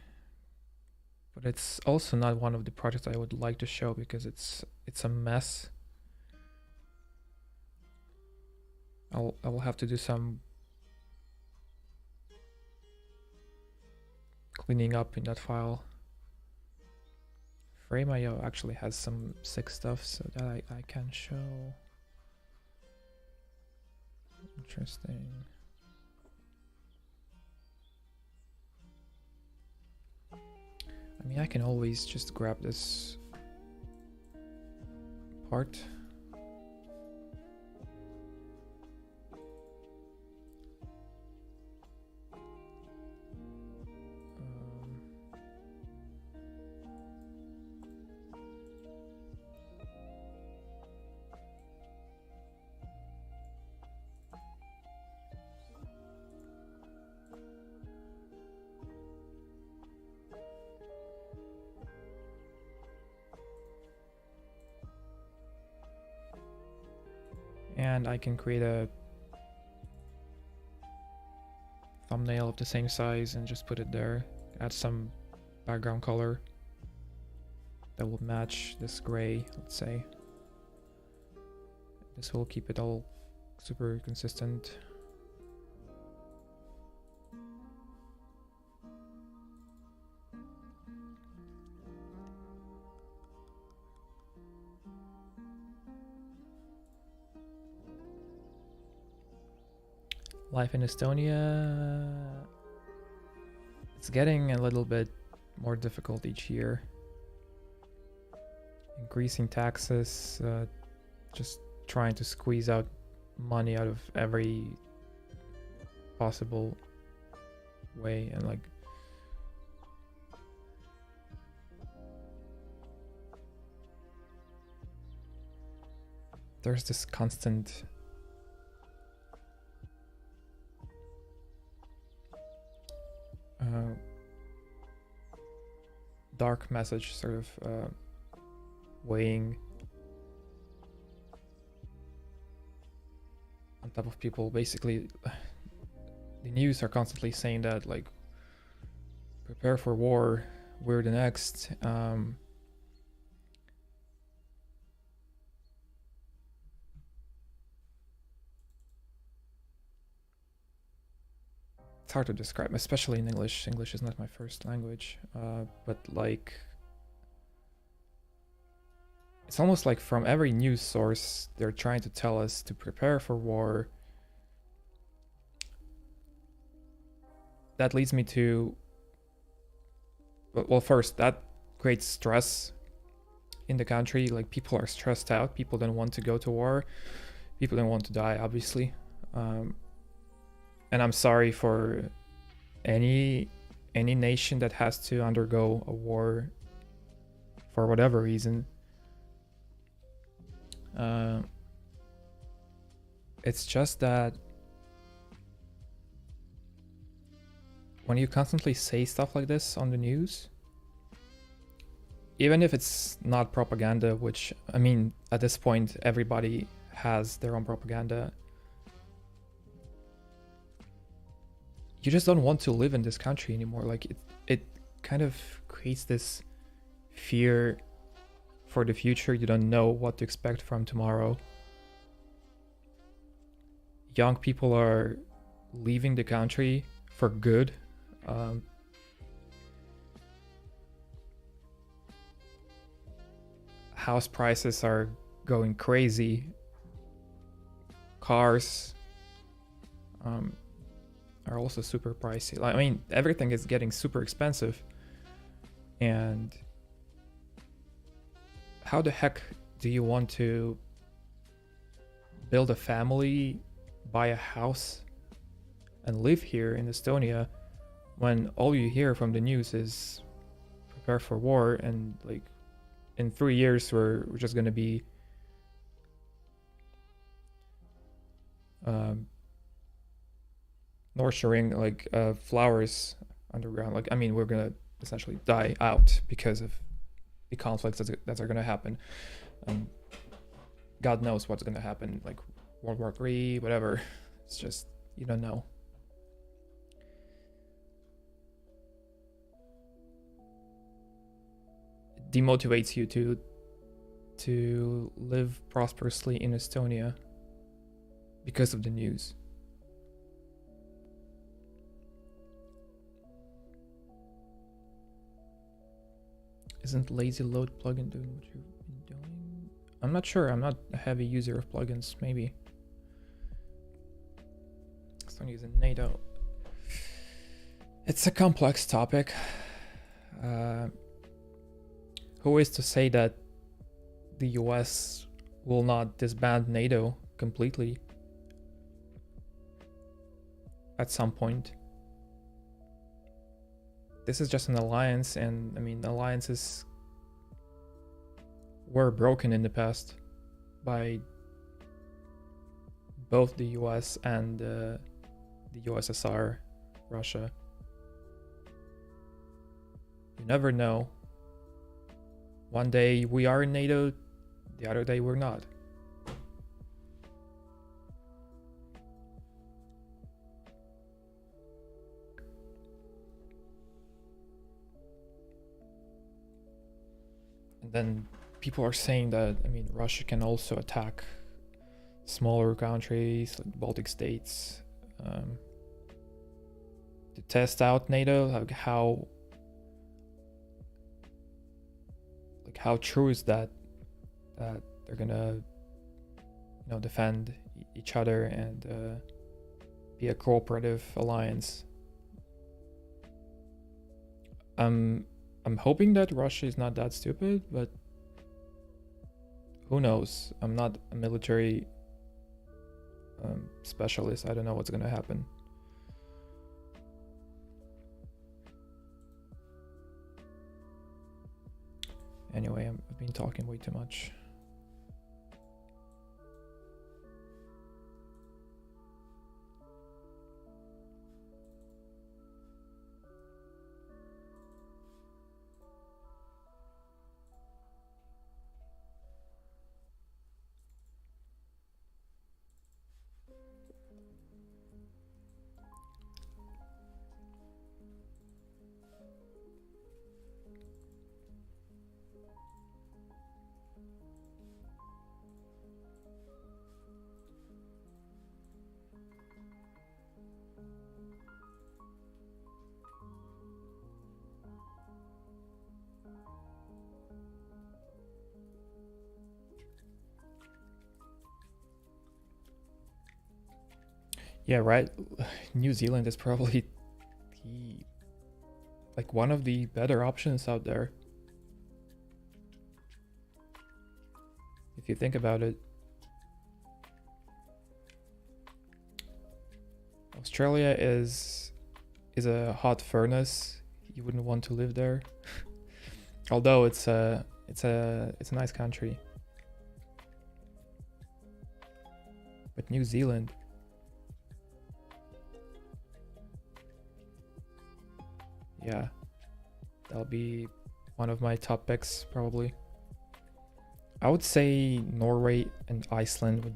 but it's also not one of the projects I would like to show because it's a mess. I will have to do some cleaning up in that file. Frame.io actually has some sick stuff, so that I can show. Interesting. I mean, I can always just grab this part. And I can create a thumbnail of the same size and just put it there. Add some background color that will match this gray, let's say. This will keep it all super consistent. Life in Estonia, it's getting a little bit more difficult each year. Increasing taxes, just trying to squeeze out money out of every possible way, and like there's this constant dark message sort of weighing on top of people. Basically, the news are constantly saying that, like, prepare for war, we're the next. It's hard to describe, especially in English. English is not my first language, but like, it's almost like from every news source, they're trying to tell us to prepare for war. That leads me to, well, first, that creates stress in the country. Like, people are stressed out. People don't want to go to war. People don't want to die, obviously. And I'm sorry for any nation that has to undergo a war for whatever reason. It's just that when you constantly say stuff like this on the news, even if it's not propaganda, which, I mean, at this point, everybody has their own propaganda, you just don't want to live in this country anymore. Like, it kind of creates this fear for the future. You don't know what to expect from tomorrow. Young people are leaving the country for good. House prices are going crazy. Cars are also super pricey. Like, I mean, everything is getting super expensive. And how the heck do you want to build a family, buy a house, and live here in Estonia when all you hear from the news is prepare for war, and like in 3 years we're just gonna be nurturing like flowers underground. Like, I mean, we're gonna essentially die out because of the conflicts that are gonna happen. God knows what's gonna happen, like World War III, whatever. It's just, you don't know. It demotivates you to live prosperously in Estonia because of the news. Isn't lazy load plugin doing what you've been doing? I'm not sure. I'm not a heavy user of plugins. Maybe. Estonia is in NATO. It's a complex topic. Who is to say that the US will not disband NATO completely at some point? This is just an alliance, and I mean, alliances were broken in the past by both the US and the USSR, Russia. You never know. One day we are in NATO, the other day we're not. And then people are saying that, I mean, Russia can also attack smaller countries like the Baltic states to test out NATO. Like how true is that they're gonna, you know, defend each other and be a cooperative alliance? I'm hoping that Russia is not that stupid, but who knows? I'm not a military specialist. I don't know what's gonna happen. Anyway, I've been talking way too much. Yeah, right. New Zealand is probably one of the better options out there. If you think about it. Australia is a hot furnace. You wouldn't want to live there. Although it's a nice country. But New Zealand, yeah, that'll be one of my top picks probably. I would say Norway and Iceland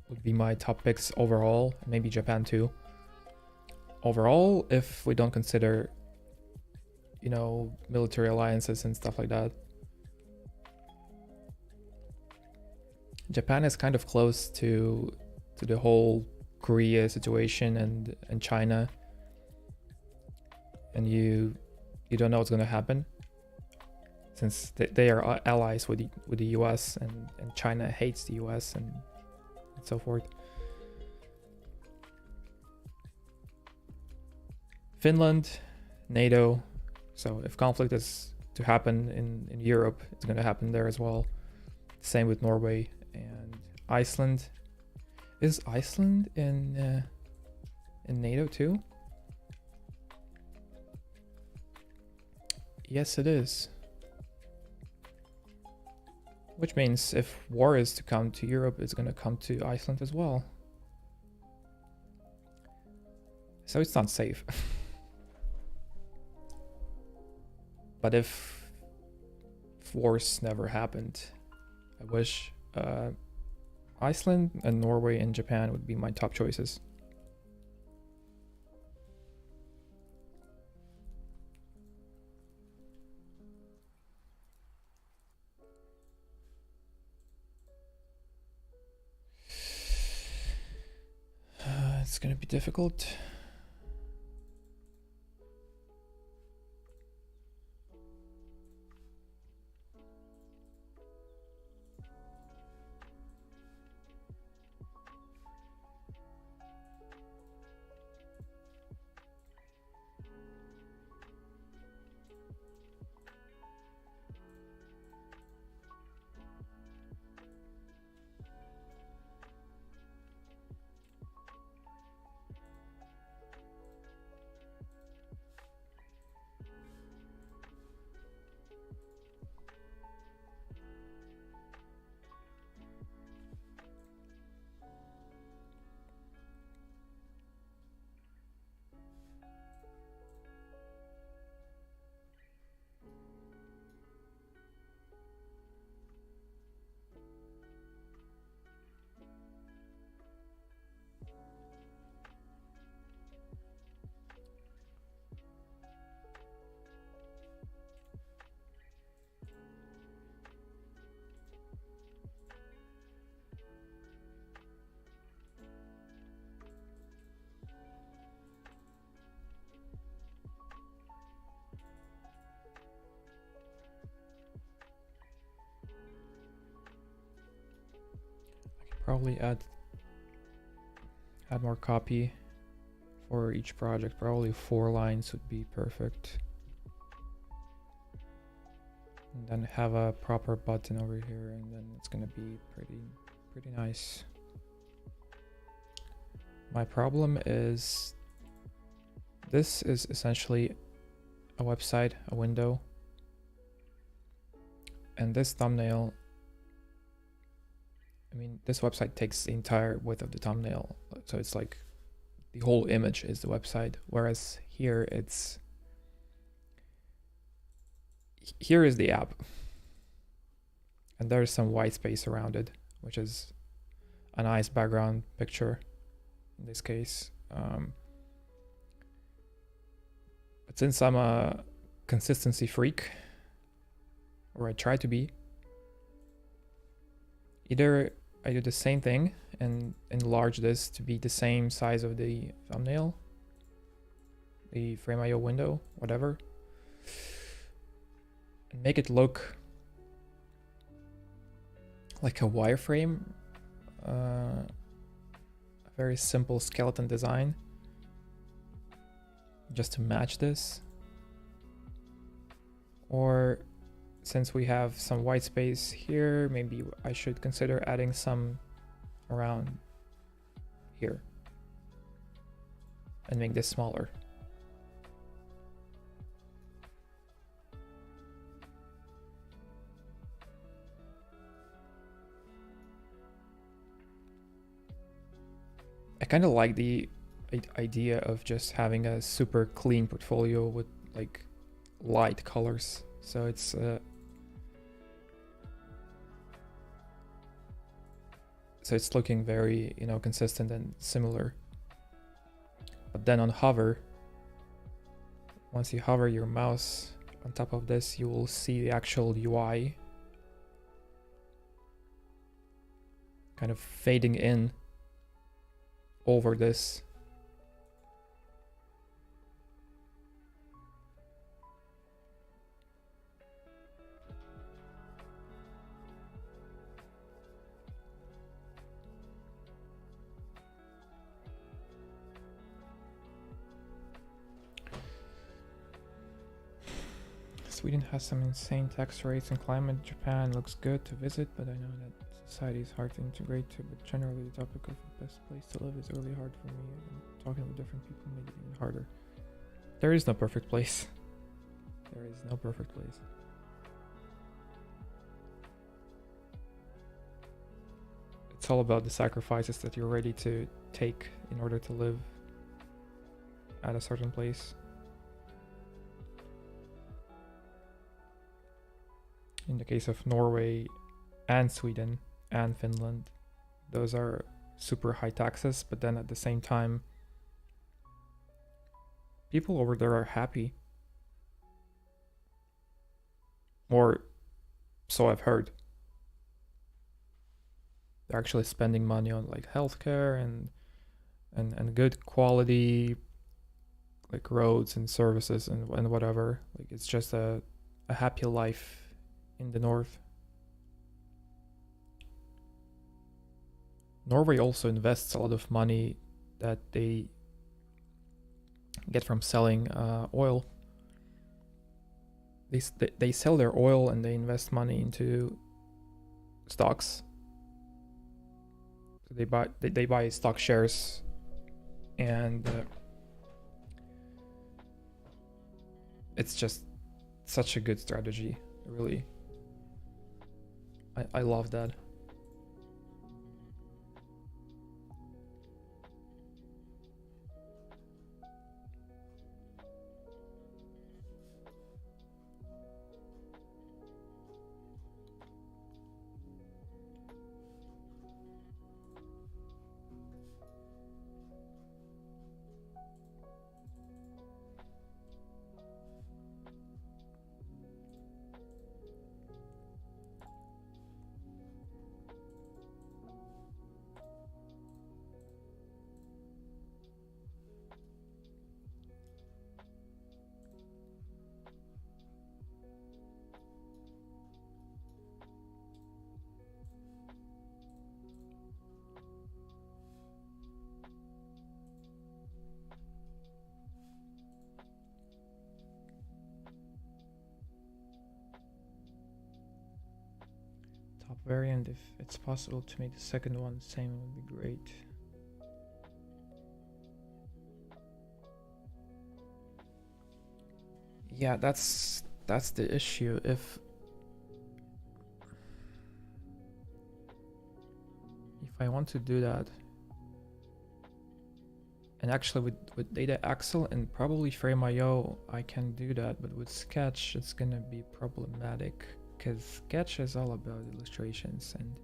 would be my top picks overall, maybe Japan too. Overall, if we don't consider, you know, military alliances and stuff like that. Japan is kind of close to the whole Korea situation and China. And you don't know what's going to happen, since they are allies with the US, and China hates the US and so forth. Finland, NATO. So if conflict is to happen in Europe, it's going to happen there as well. Same with Norway and Iceland. Is Iceland in NATO too? Yes, it is. Which means if war is to come to Europe, it's going to come to Iceland as well. So it's not safe. But if wars never happened, I wish Iceland and Norway and Japan would be my top choices. It's gonna be difficult. Probably add more copy for each project. Probably 4 lines would be perfect. And then have a proper button over here, and then it's gonna be pretty nice. My problem is this is essentially a website, a window, and this thumbnail, I mean, this website takes the entire width of the thumbnail, so it's like the whole image is the website, whereas here is the app, and there's some white space around it, which is a nice background picture in this case. But since I'm a consistency freak, or I try to be, either I do the same thing and enlarge this to be the same size of the thumbnail, the Frame.io window, whatever, and make it look like a wireframe, a very simple skeleton design, just to match this. Or since we have some white space here, maybe I should consider adding some around here and make this smaller. I kind of like the idea of just having a super clean portfolio with like light colors, so it's looking very, you know, consistent and similar. But then on hover, once you hover your mouse on top of this, you will see the actual UI kind of fading in over this. Sweden has some insane tax rates and climate. Japan looks good to visit, but I know that society is hard to integrate to. But generally, the topic of the best place to live is really hard for me. And talking with different people made it even harder. There is no perfect place. There is no perfect place. It's all about the sacrifices that you're ready to take in order to live at a certain place. In the case of Norway and Sweden and Finland, those are super high taxes, but then at the same time, people over there are happy. Or so I've heard. They're actually spending money on like healthcare and good quality like roads and services and whatever. Like it's just a happy life in the north. Norway also invests a lot of money that they get from selling oil. They sell their oil and they invest money into stocks. So they buy stock shares, and it's just such a good strategy, really. I love that. variant, if it's possible to make the second one the same, would be great. Yeah, that's the issue. If I want to do that, and actually with data Excel and probably Frame.io I can do that, but with Sketch it's gonna be problematic because Sketch is all about illustrations. And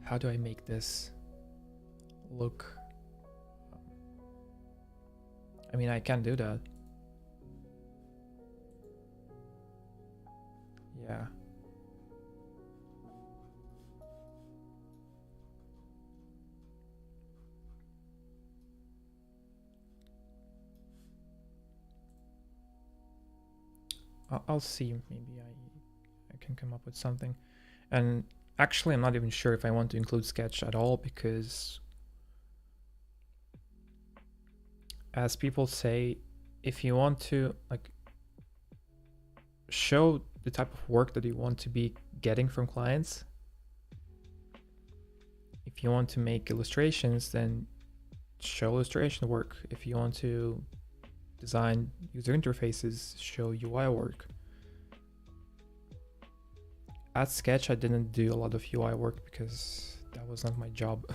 how do I make this look? I mean, I can do that. Yeah. I'll see. Maybe I can come up with something. And actually, I'm not even sure if I want to include Sketch at all, because as people say, if you want to like show the type of work that you want to be getting from clients, if you want to make illustrations, then show illustration work. If you want to design user interfaces, show UI work. At Sketch, I didn't do a lot of UI work because that was not my job.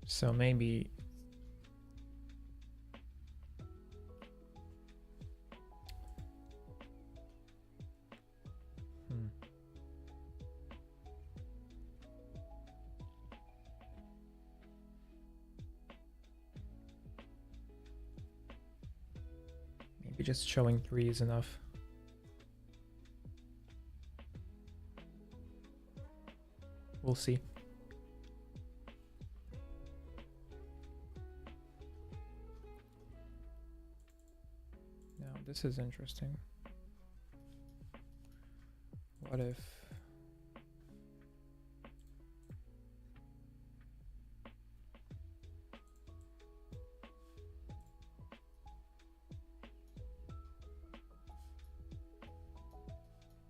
So maybe maybe just showing 3 is enough. We'll see. Now this is interesting. What if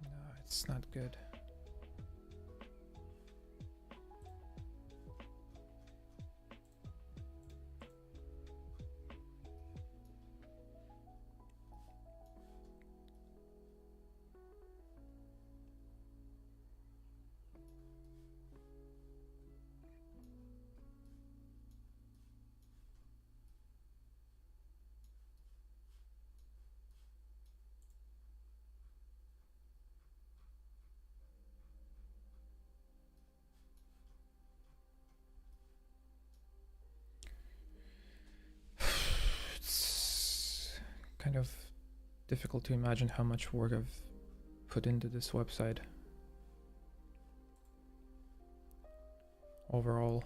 no, it's not good. It's kind of difficult to imagine how much work I've put into this website overall.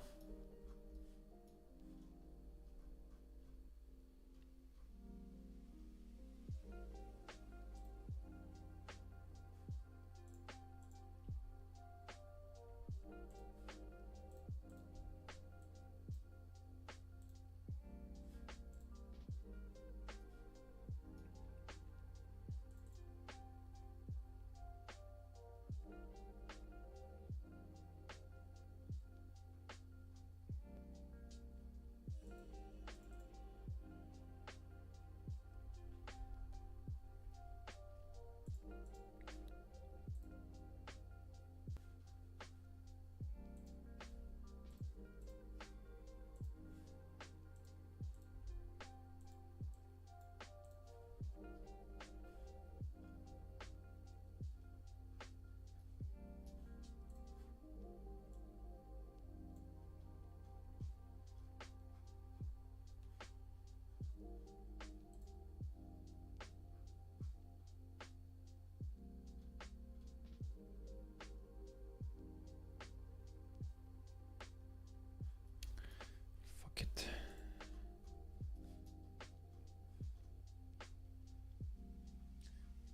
Fuck it.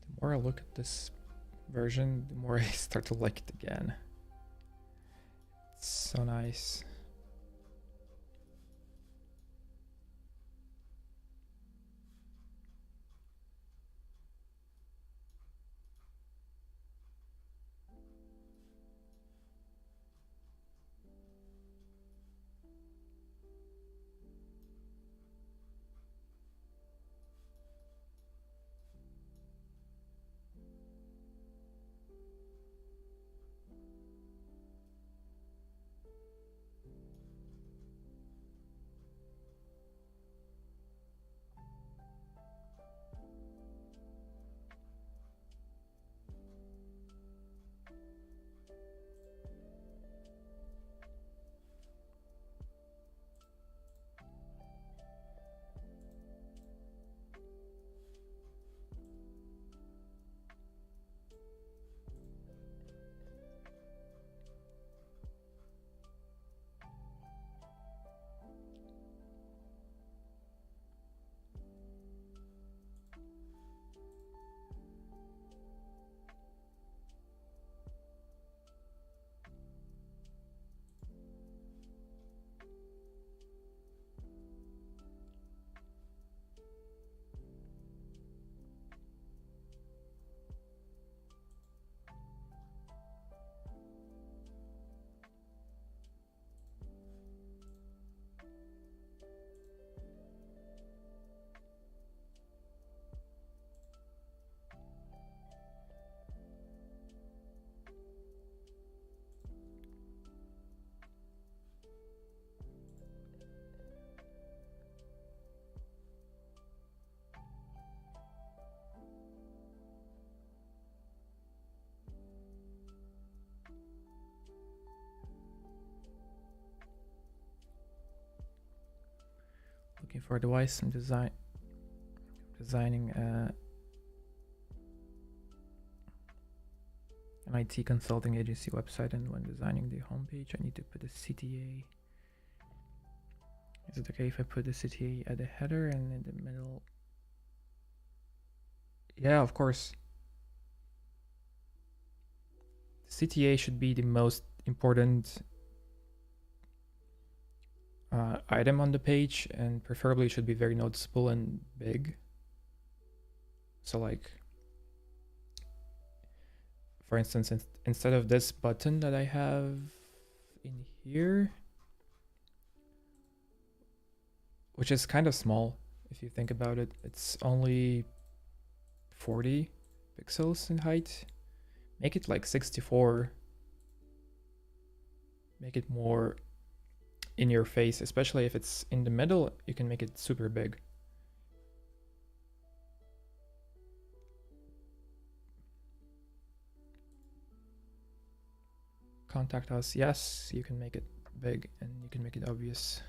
The more I look at this version, the more I start to like it again. It's so nice. looking for advice and designing an IT consulting agency website, and when designing the homepage, I need to put a CTA. Is it okay if I put the CTA at the header and in the middle? Yeah, of course. CTA should be the most important item on the page, and preferably it should be very noticeable and big. So like, for instance, instead of this button that I have in here, which is kind of small if you think about it, it's only 40 pixels in height. Make it like 64. Make it more in your face, especially if it's in the middle, you can make it super big. Contact us, yes, you can make it big and you can make it obvious.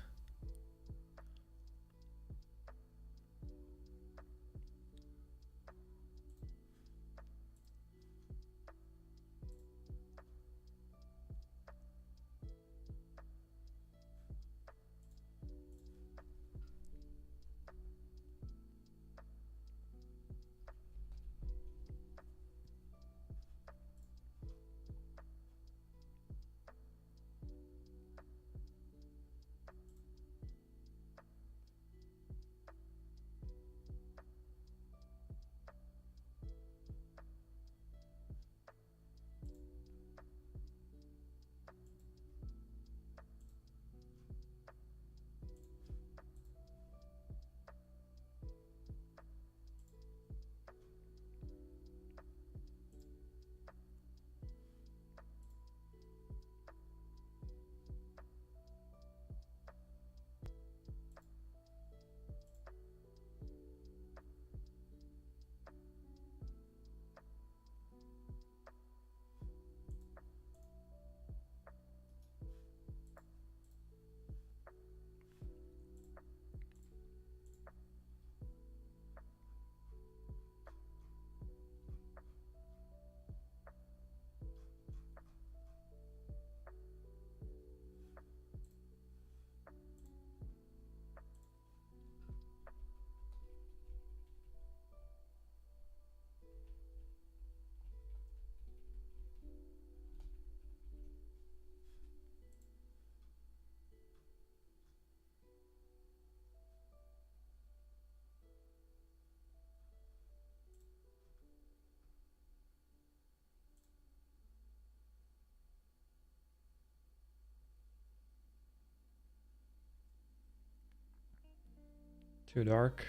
Too dark.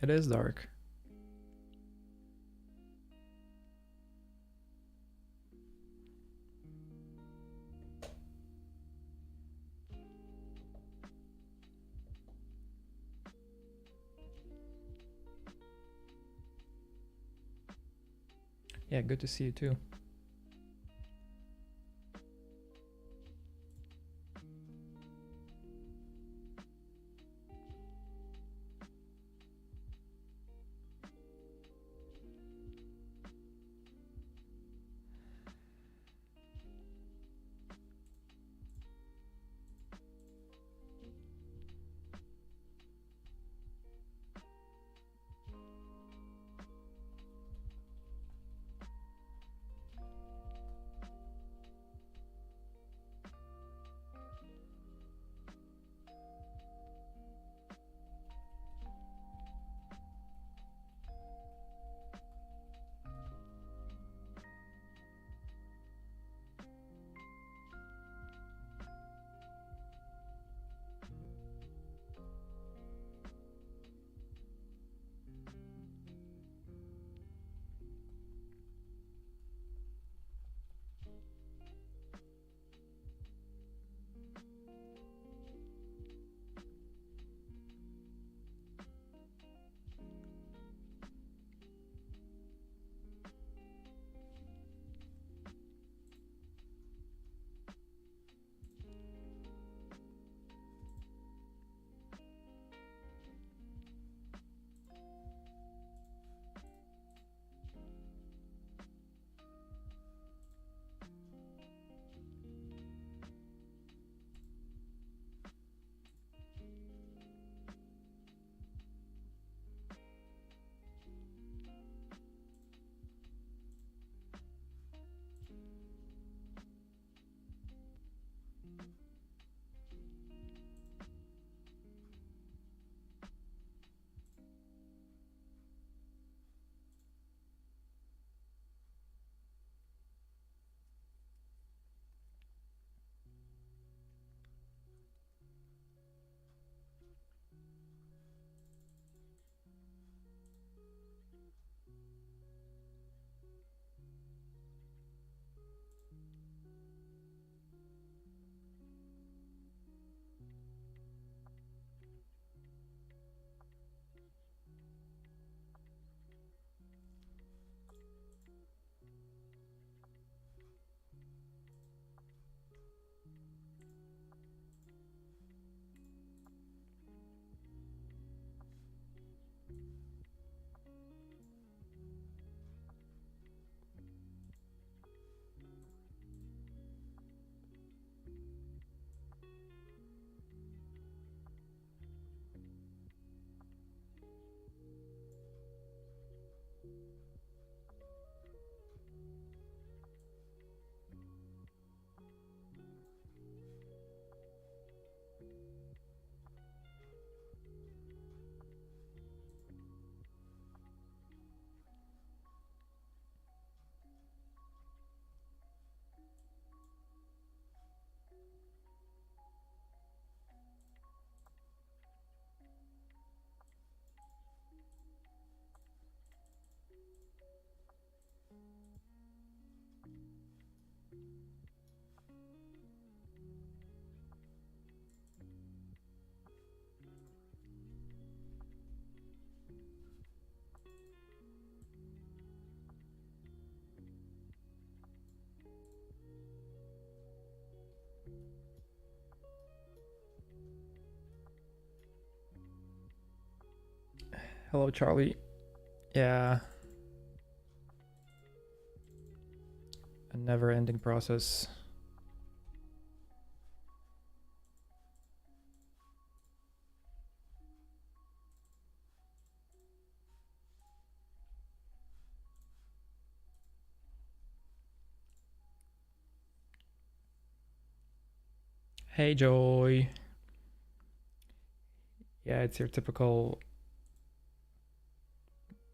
It is dark. Yeah, good to see you too. Hello, Charlie. Yeah, a never-ending process. Hey, Joy. Yeah, it's your typical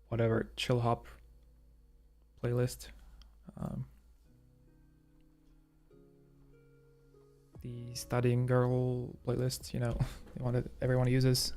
whatever chill hop playlist. Um, the studying girl playlist, you know, the one that everyone uses.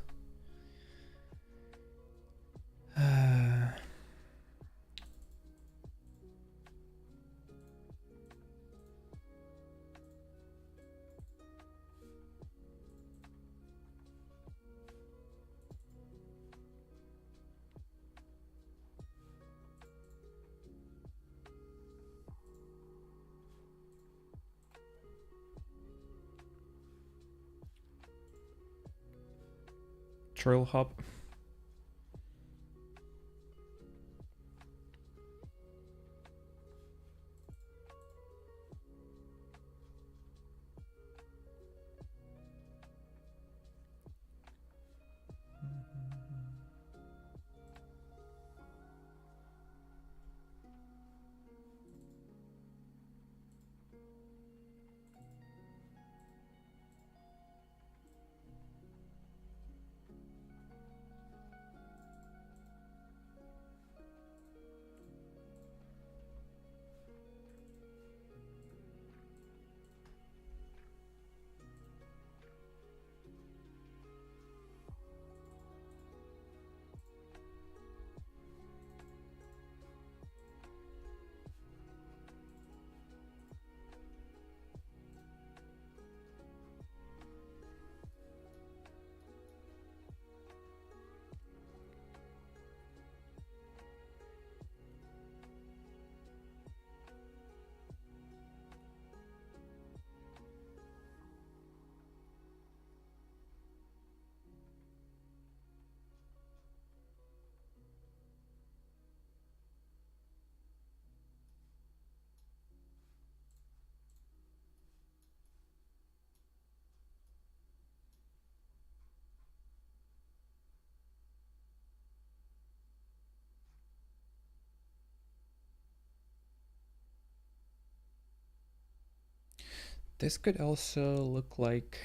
Trill hop. This could also look like,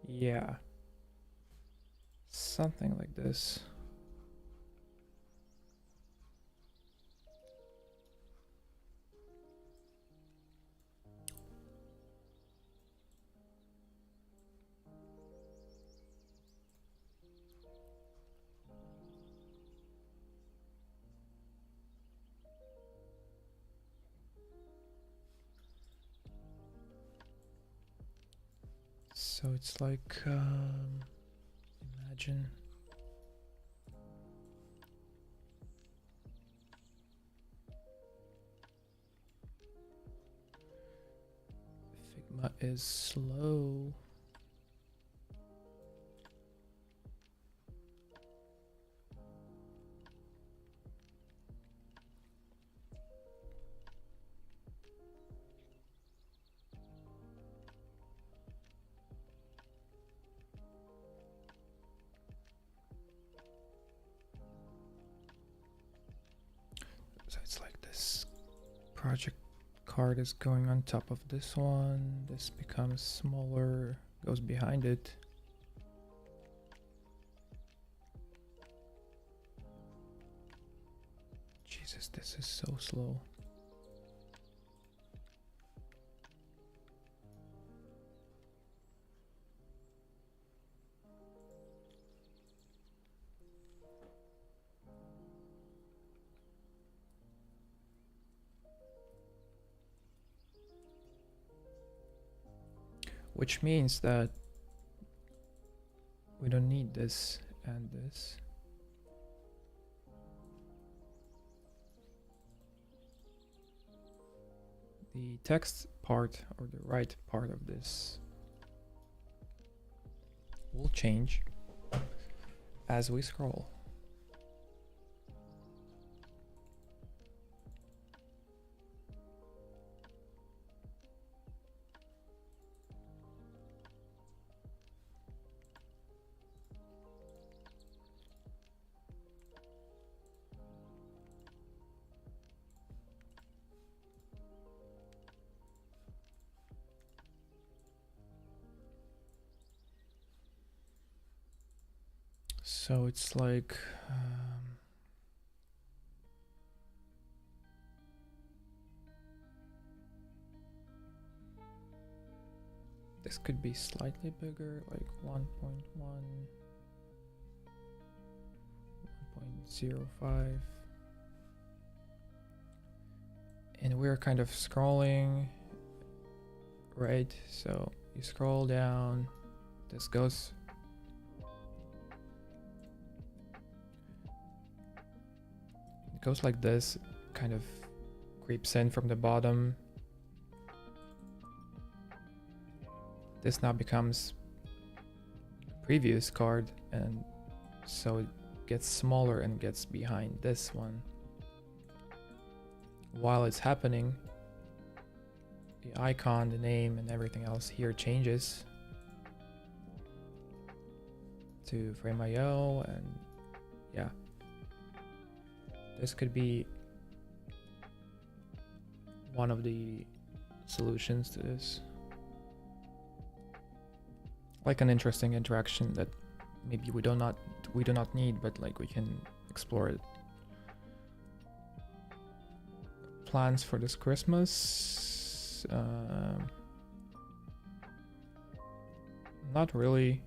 yeah, something like this. So it's like, imagine Figma is slow. So it's like this project card is going on top of this one. This becomes smaller, goes behind it. Jesus, this is so slow. Which means that we don't need this and this. the text part or the right part of this will change as we scroll. So it's like this could be slightly bigger, like 1.1, 1.05. And we're kind of scrolling, right? So you scroll down, this goes. It goes like this, kind of creeps in from the bottom. This now becomes a previous card, and so it gets smaller and gets behind this one. While it's happening, the icon, the name, and everything else here changes to frame.io, and yeah. This could be one of the solutions to this. Like an interesting interaction that maybe we do not need, but like we can explore it. Plans for this Christmas? Not really.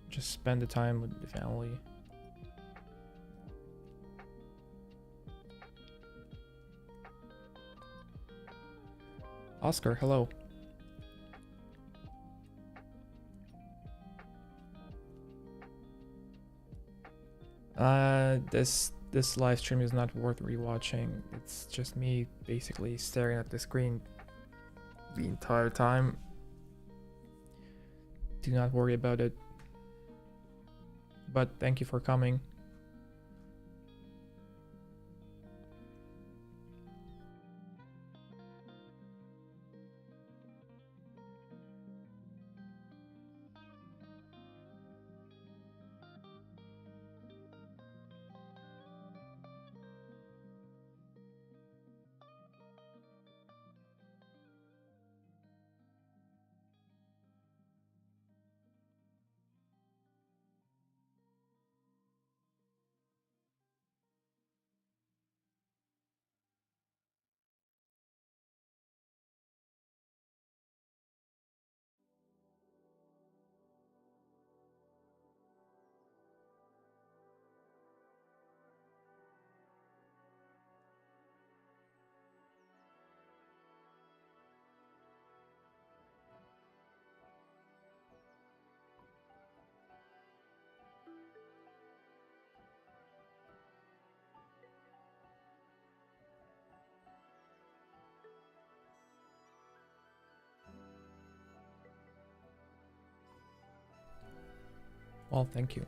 Just spend the time with the family. Oscar, hello. This live stream is not worth rewatching. It's just me basically staring at the screen the entire time. Do not worry about it. But thank you for coming. Well, thank you.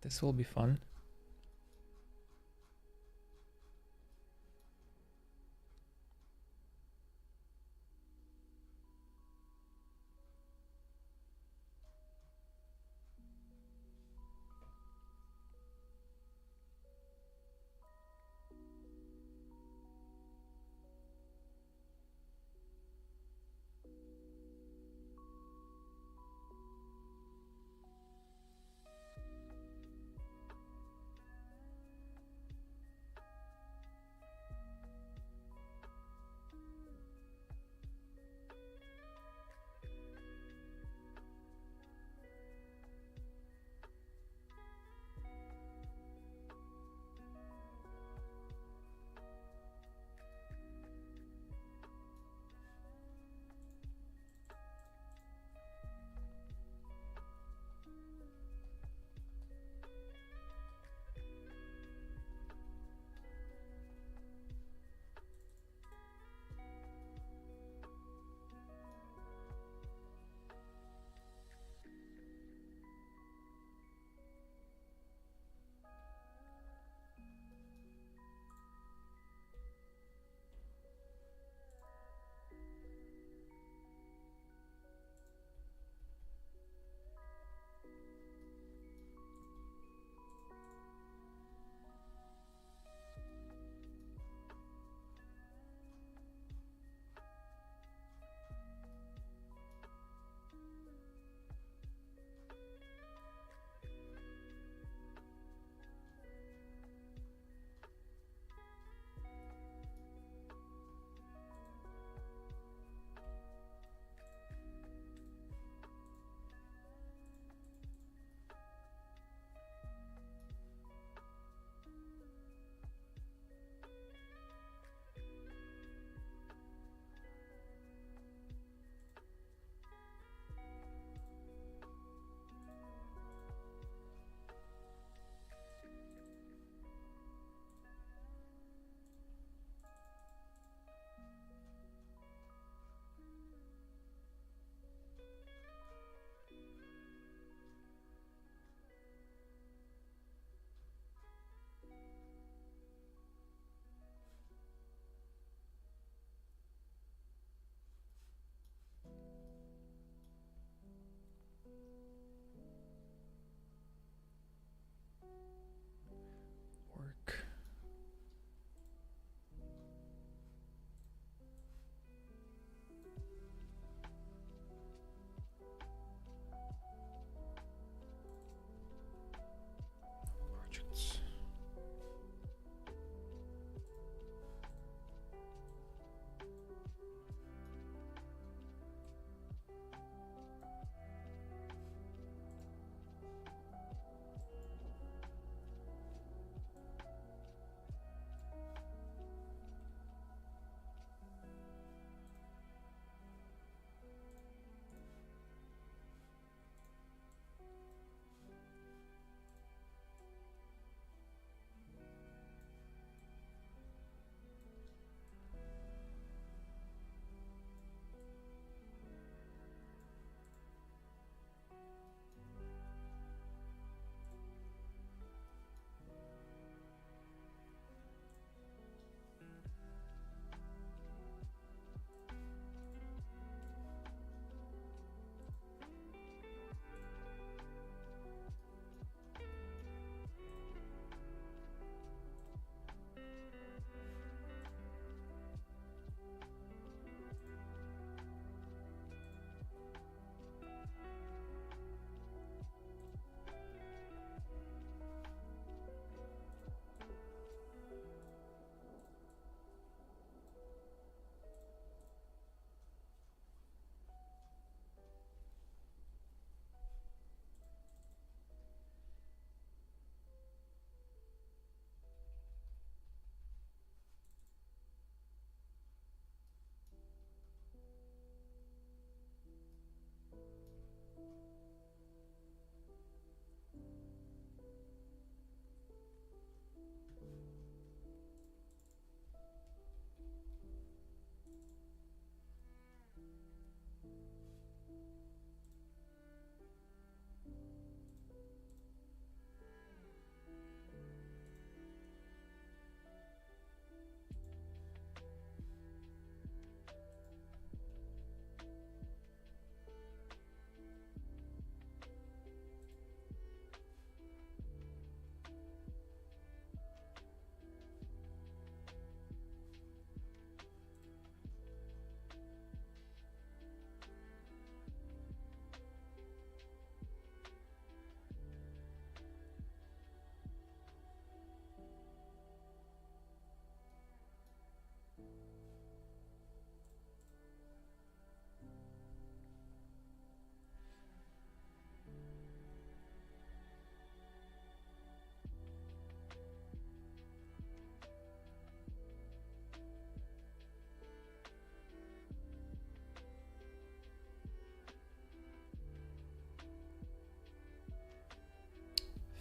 This will be fun.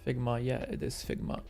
Figma, yeah, it is Figma.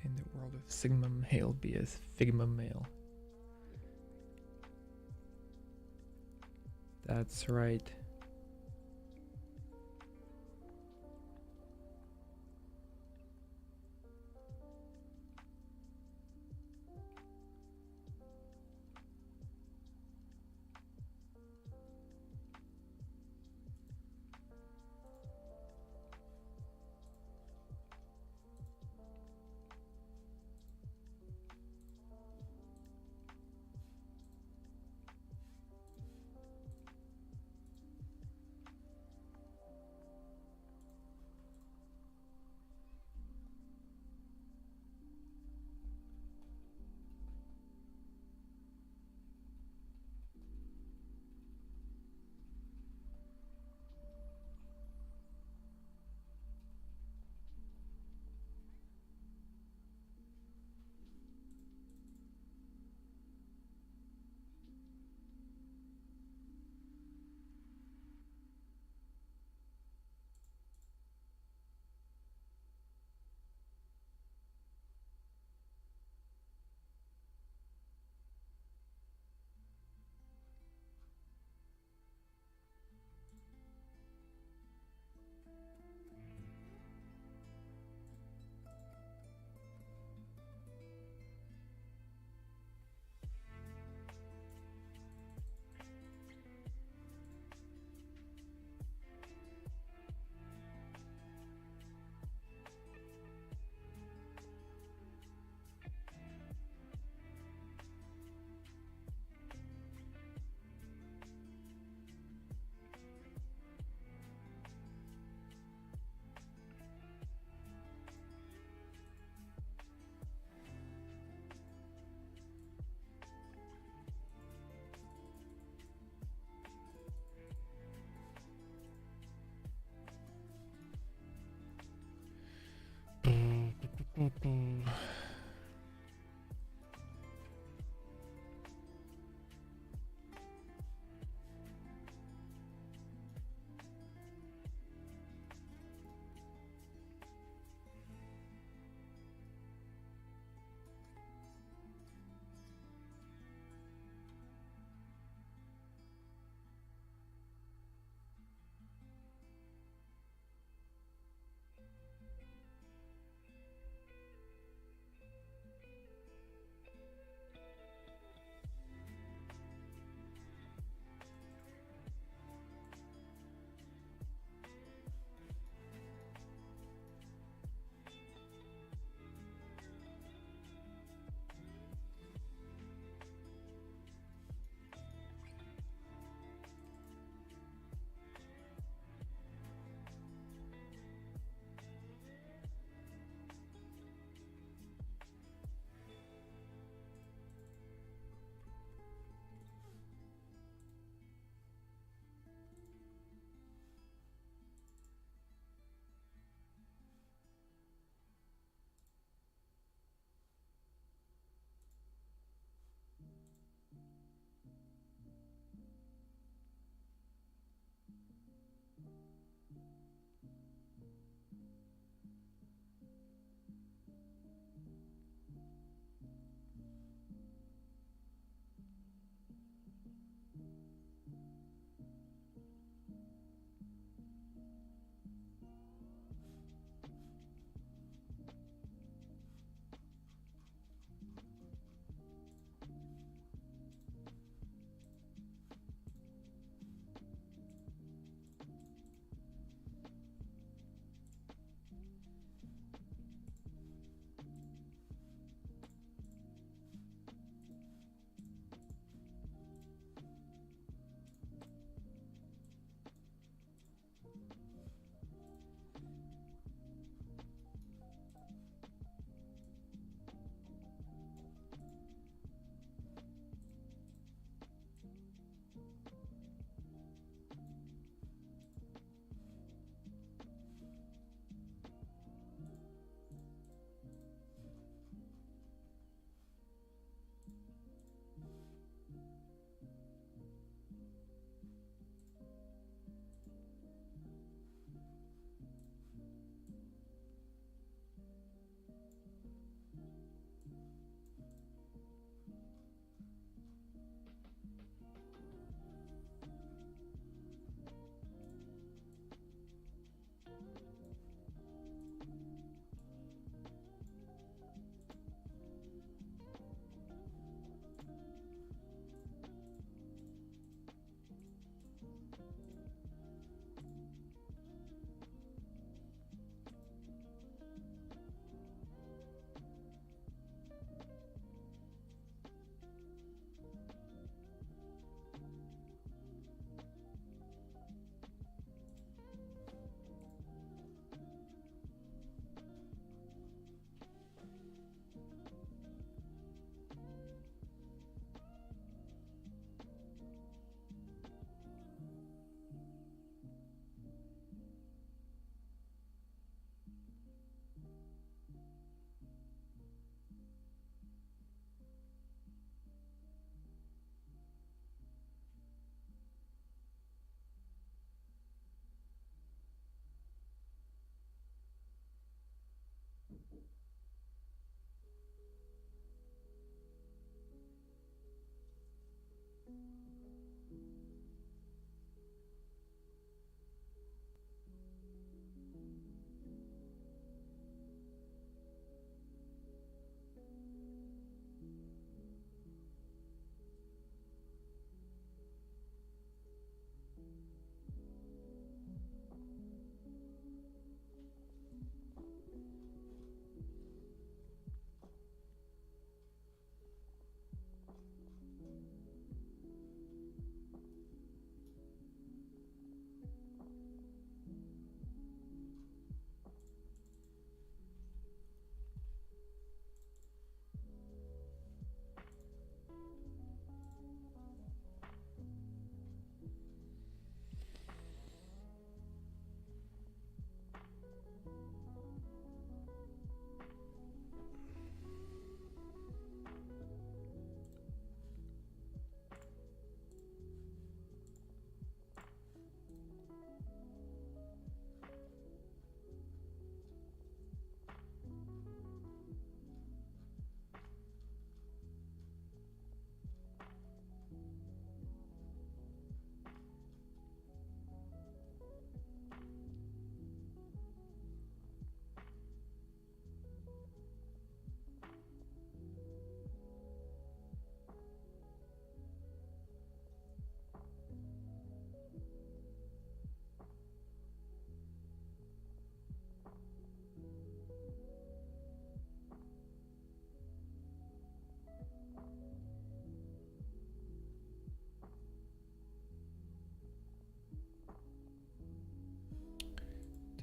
In the world of Sigma male, be a Figma male. That's right.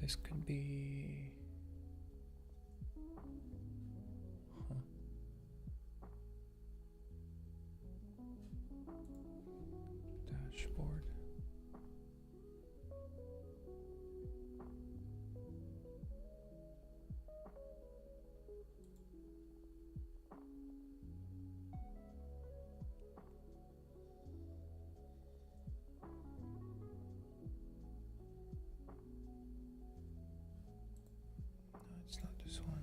This could be... Huh. Dashboard. No, it's not this one.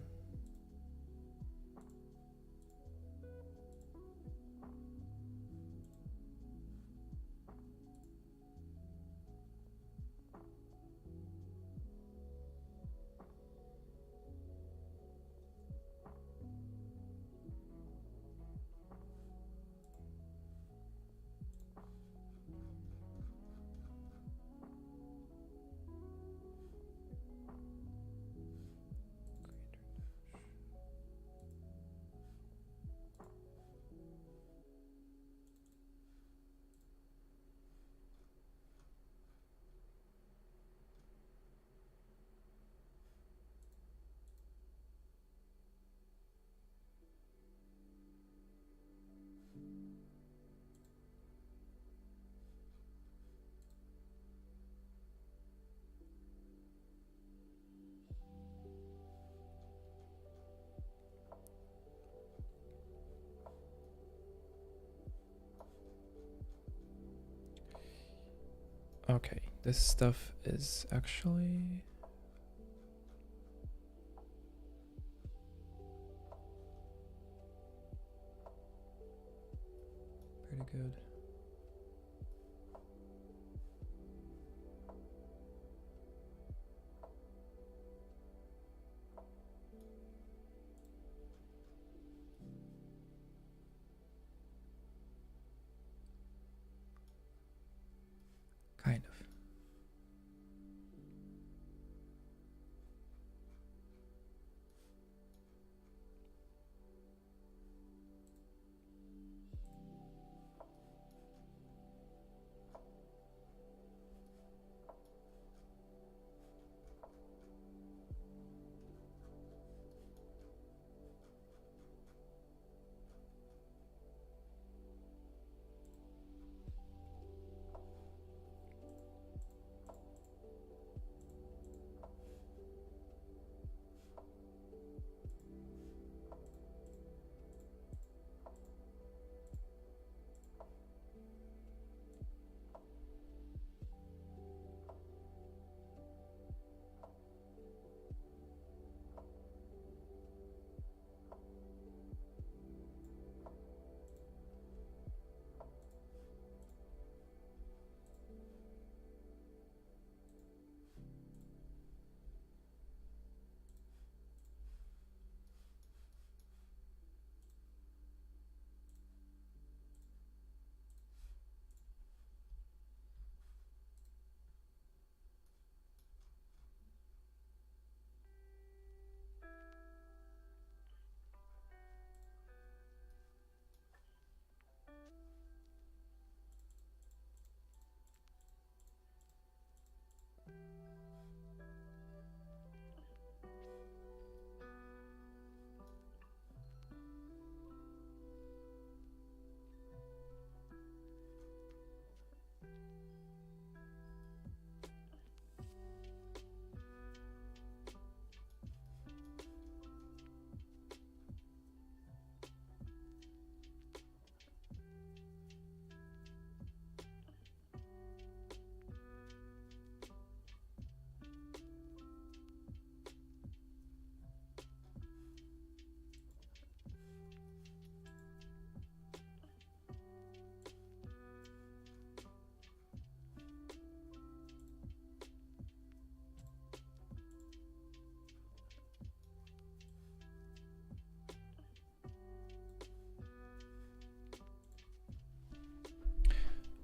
Okay, this stuff is actually pretty good. Kind of.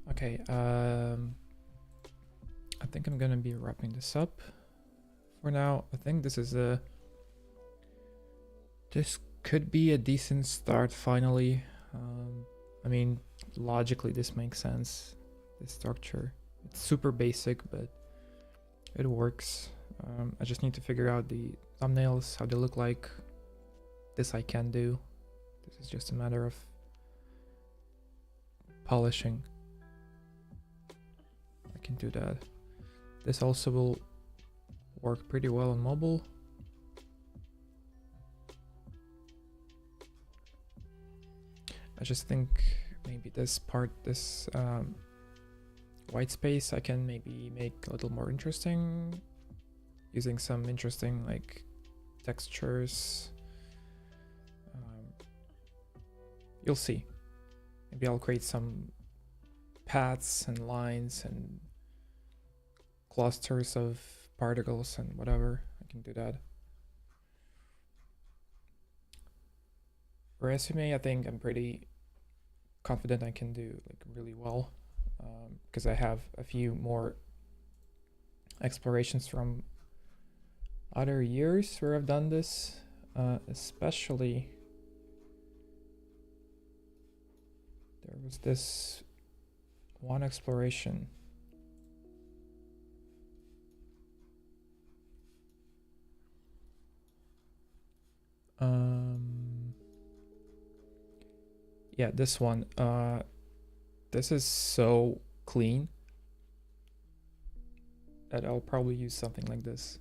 Okay, I think I'm gonna be wrapping this up for now. I think this could be a decent start finally. I mean, logically this makes sense, this structure. It's super basic, but it works. I just need to figure out the thumbnails, how they look like. This I can do. This is just a matter of polishing. I can do that. This also will work pretty well on mobile. I just think maybe this part, this white space, I can maybe make a little more interesting using some interesting like textures. You'll see. Maybe I'll create some paths and lines and clusters of particles and whatever. I can do that. Resume, I think I'm pretty confident I can do like really well, because I have a few more explorations from other years where I've done this, especially there was this one exploration. Yeah, this one. This is so clean that I'll probably use something like this.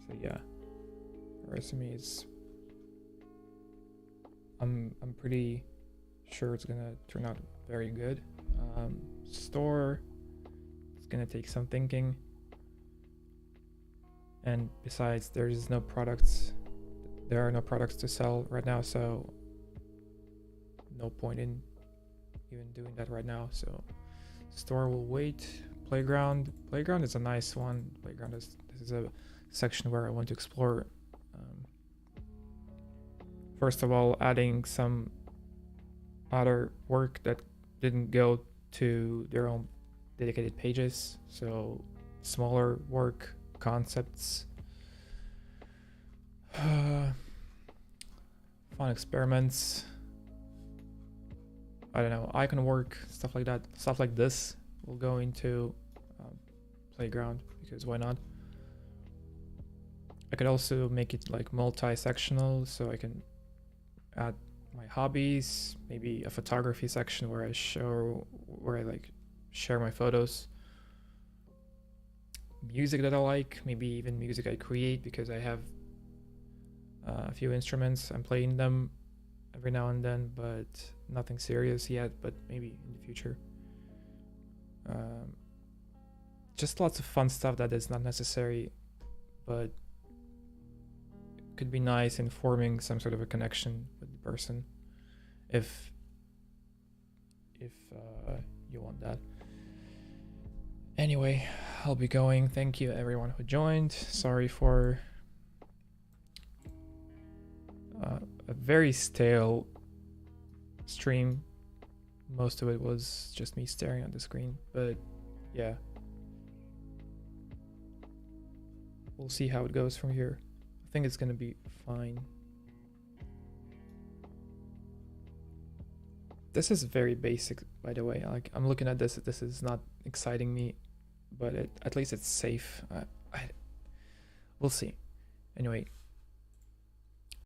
So yeah, resume is. I'm pretty sure it's gonna turn out very good. Store, it's gonna take some thinking. And besides, there are no products to sell right now, so no point in even doing that right now. So store will wait. Playground is a nice one. This is a section where I want to explore. First of all, adding some other work that didn't go to their own dedicated pages, so smaller work, concepts, fun experiments, I don't know, icon work, stuff like that. Stuff like this will go into Playground, because why not? I could also make it like multi-sectional, so I can add my hobbies, maybe a photography section where I share my photos, music that I like, maybe even music I create, because I have a few instruments. I'm playing them every now and then, but nothing serious yet, but maybe in the future. Just lots of fun stuff that is not necessary, but could be nice in forming some sort of a connection with the person, if you want that. Anyway, I'll be going. Thank you everyone who joined. Sorry for a very stale stream. Most of it was just me staring at the screen, but yeah, we'll see how it goes from here. I think it's gonna be fine. This is very basic, by the way. Like, I'm looking at this is not exciting me, but at least it's safe. We'll see. Anyway,